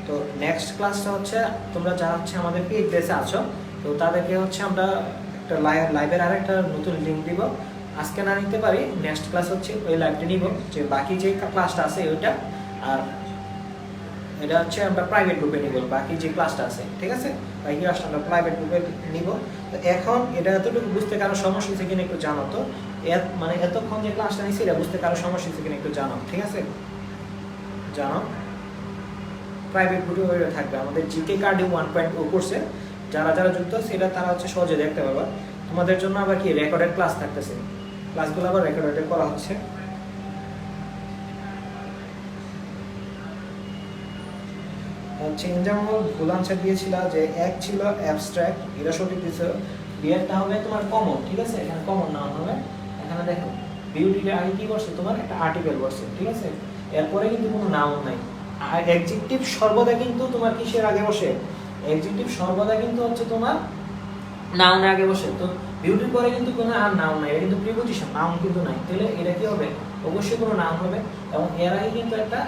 তো নেক্সট ক্লাসটা হচ্ছে তোমরা যারা হচ্ছে আমাদের পেজ বেসে আছো, তো তাদেরকে হচ্ছে আমরা একটা লাইভের আর একটা নতুন লিঙ্ক দিব। আজকে না নিতে পারি, নেক্সট ক্লাস হচ্ছে ওই লাইভটা নিব, যে বাকি যে ক্লাসটা আছে ওইটা, আর এটা হচ্ছে আমরা প্রাইভেট গ্রুপে নিব বাকি যে ক্লাসটা আছে, ঠিক আছে। বাকি ক্লাসটা আমরা প্রাইভেট গ্রুপে নিব। তো এখন এটা এতটুকু বুঝতে কারো সমস্যা হচ্ছে কিনা একটু জানো তো, মানে এতক্ষণ যে ক্লাসটা নিচ্ছি এটা বুঝতে কারো সমস্যা হচ্ছে কিনা একটু জানো, ঠিক আছে, জানো। প্রাইভেট গ্রুপে থাকবে আমাদের জিকে কার্ডে 1.0 কোর্সে যারা যারা যুক্ত সেটা তারা হচ্ছে সহজে দেখতে পাবা। তোমাদের জন্য আবার কি রেকর্ডেড ক্লাস থাকতেছে, ক্লাসগুলো আবার রেকর্ডেড করা হচ্ছে। চেঞ্জামল ভুল আনসার দিয়েছিল, যে এক ছিল অ্যাবস্ট্রাক্ট, এটা সঠিক দিয়েছিল। বিয়েরটা হবে তোমার কমন, ঠিক আছে, এখানে কমন নাউন হবে। এখানে দেখো বিউটির আগে কি বসছে, তোমার একটা আর্টিকেল বসছে, ঠিক আছে। এরপরে কিন্তু কোনো নাউন নাই। আর অ্যাডজেক্টিভ সর্বদা কিন্তু তোমার কিসের আগে বসে, অ্যাডজেক্টিভ সর্বদা কিন্তু হচ্ছে তোমার নাউনের আগে বসে। তো বিউটির পরে কিন্তু কোনো আর নাউন নাই, এটা কিন্তু প্রিপজিশন, নাউন কিন্তু নাই। তাহলে এটা কি হবে, অবশ্যই কোনো নাউন হবে, এবং এর আগে কিন্তু একটা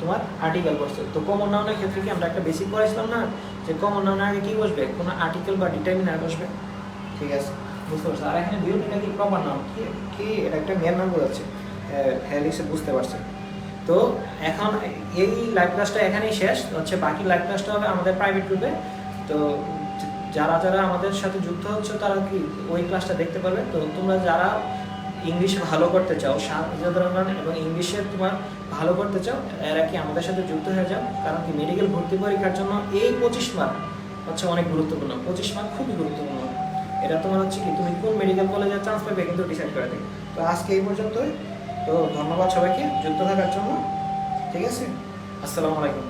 তোমার আর্টিকেল বসছে। তো কমন নাউনের ক্ষেত্রে কি আমরা একটা বেসিক পড়াইছিলাম না, যে কমন নাউনের আগে কি বসবে, কোনো আর্টিকেল বা ডিটারমিনার বসবে, ঠিক আছে, বুঝতে পারছো। আর এখানে বিউটিটা কি প্রপার নাউন, কি এটা একটা মেয়ের নাম বোঝাচ্ছে, হ্যাঁ লিখে বুঝতে পারছে। তো এখন এই লাইভ ক্লাসটা এখানেই শেষ হচ্ছে, বাকি লাইভ ক্লাসটা হবে আমাদের প্রাইভেট গ্রুপে। তো যারা যারা আমাদের সাথে যুক্ত হচ্ছে তারা কি ওই ক্লাসটা দেখতে পারবে। তো তোমরা যারা ইংলিশ ভালো করতে চাও, সাধারণ এবং ইংলিশে তোমার ভালো করতে চাও, এরা কি আমাদের সাথে যুক্ত হয়ে যাও। কারণ কি মেডিকেল ভর্তি পরীক্ষার জন্য এই 25 মার্ক হচ্ছে অনেক গুরুত্বপূর্ণ, 25 মার্ক খুবই গুরুত্বপূর্ণ। এটা তোমার হচ্ছে কি তুমি কোন মেডিকেল কলেজে চান্স পাবে কিন্তু ডিসাইড করে দেবে। তো আজকে এই পর্যন্তই। তো ধন্যবাদ সবাইকে যুক্ত থাকার জন্য, ঠিক আছে, আসসালামু আলাইকুম।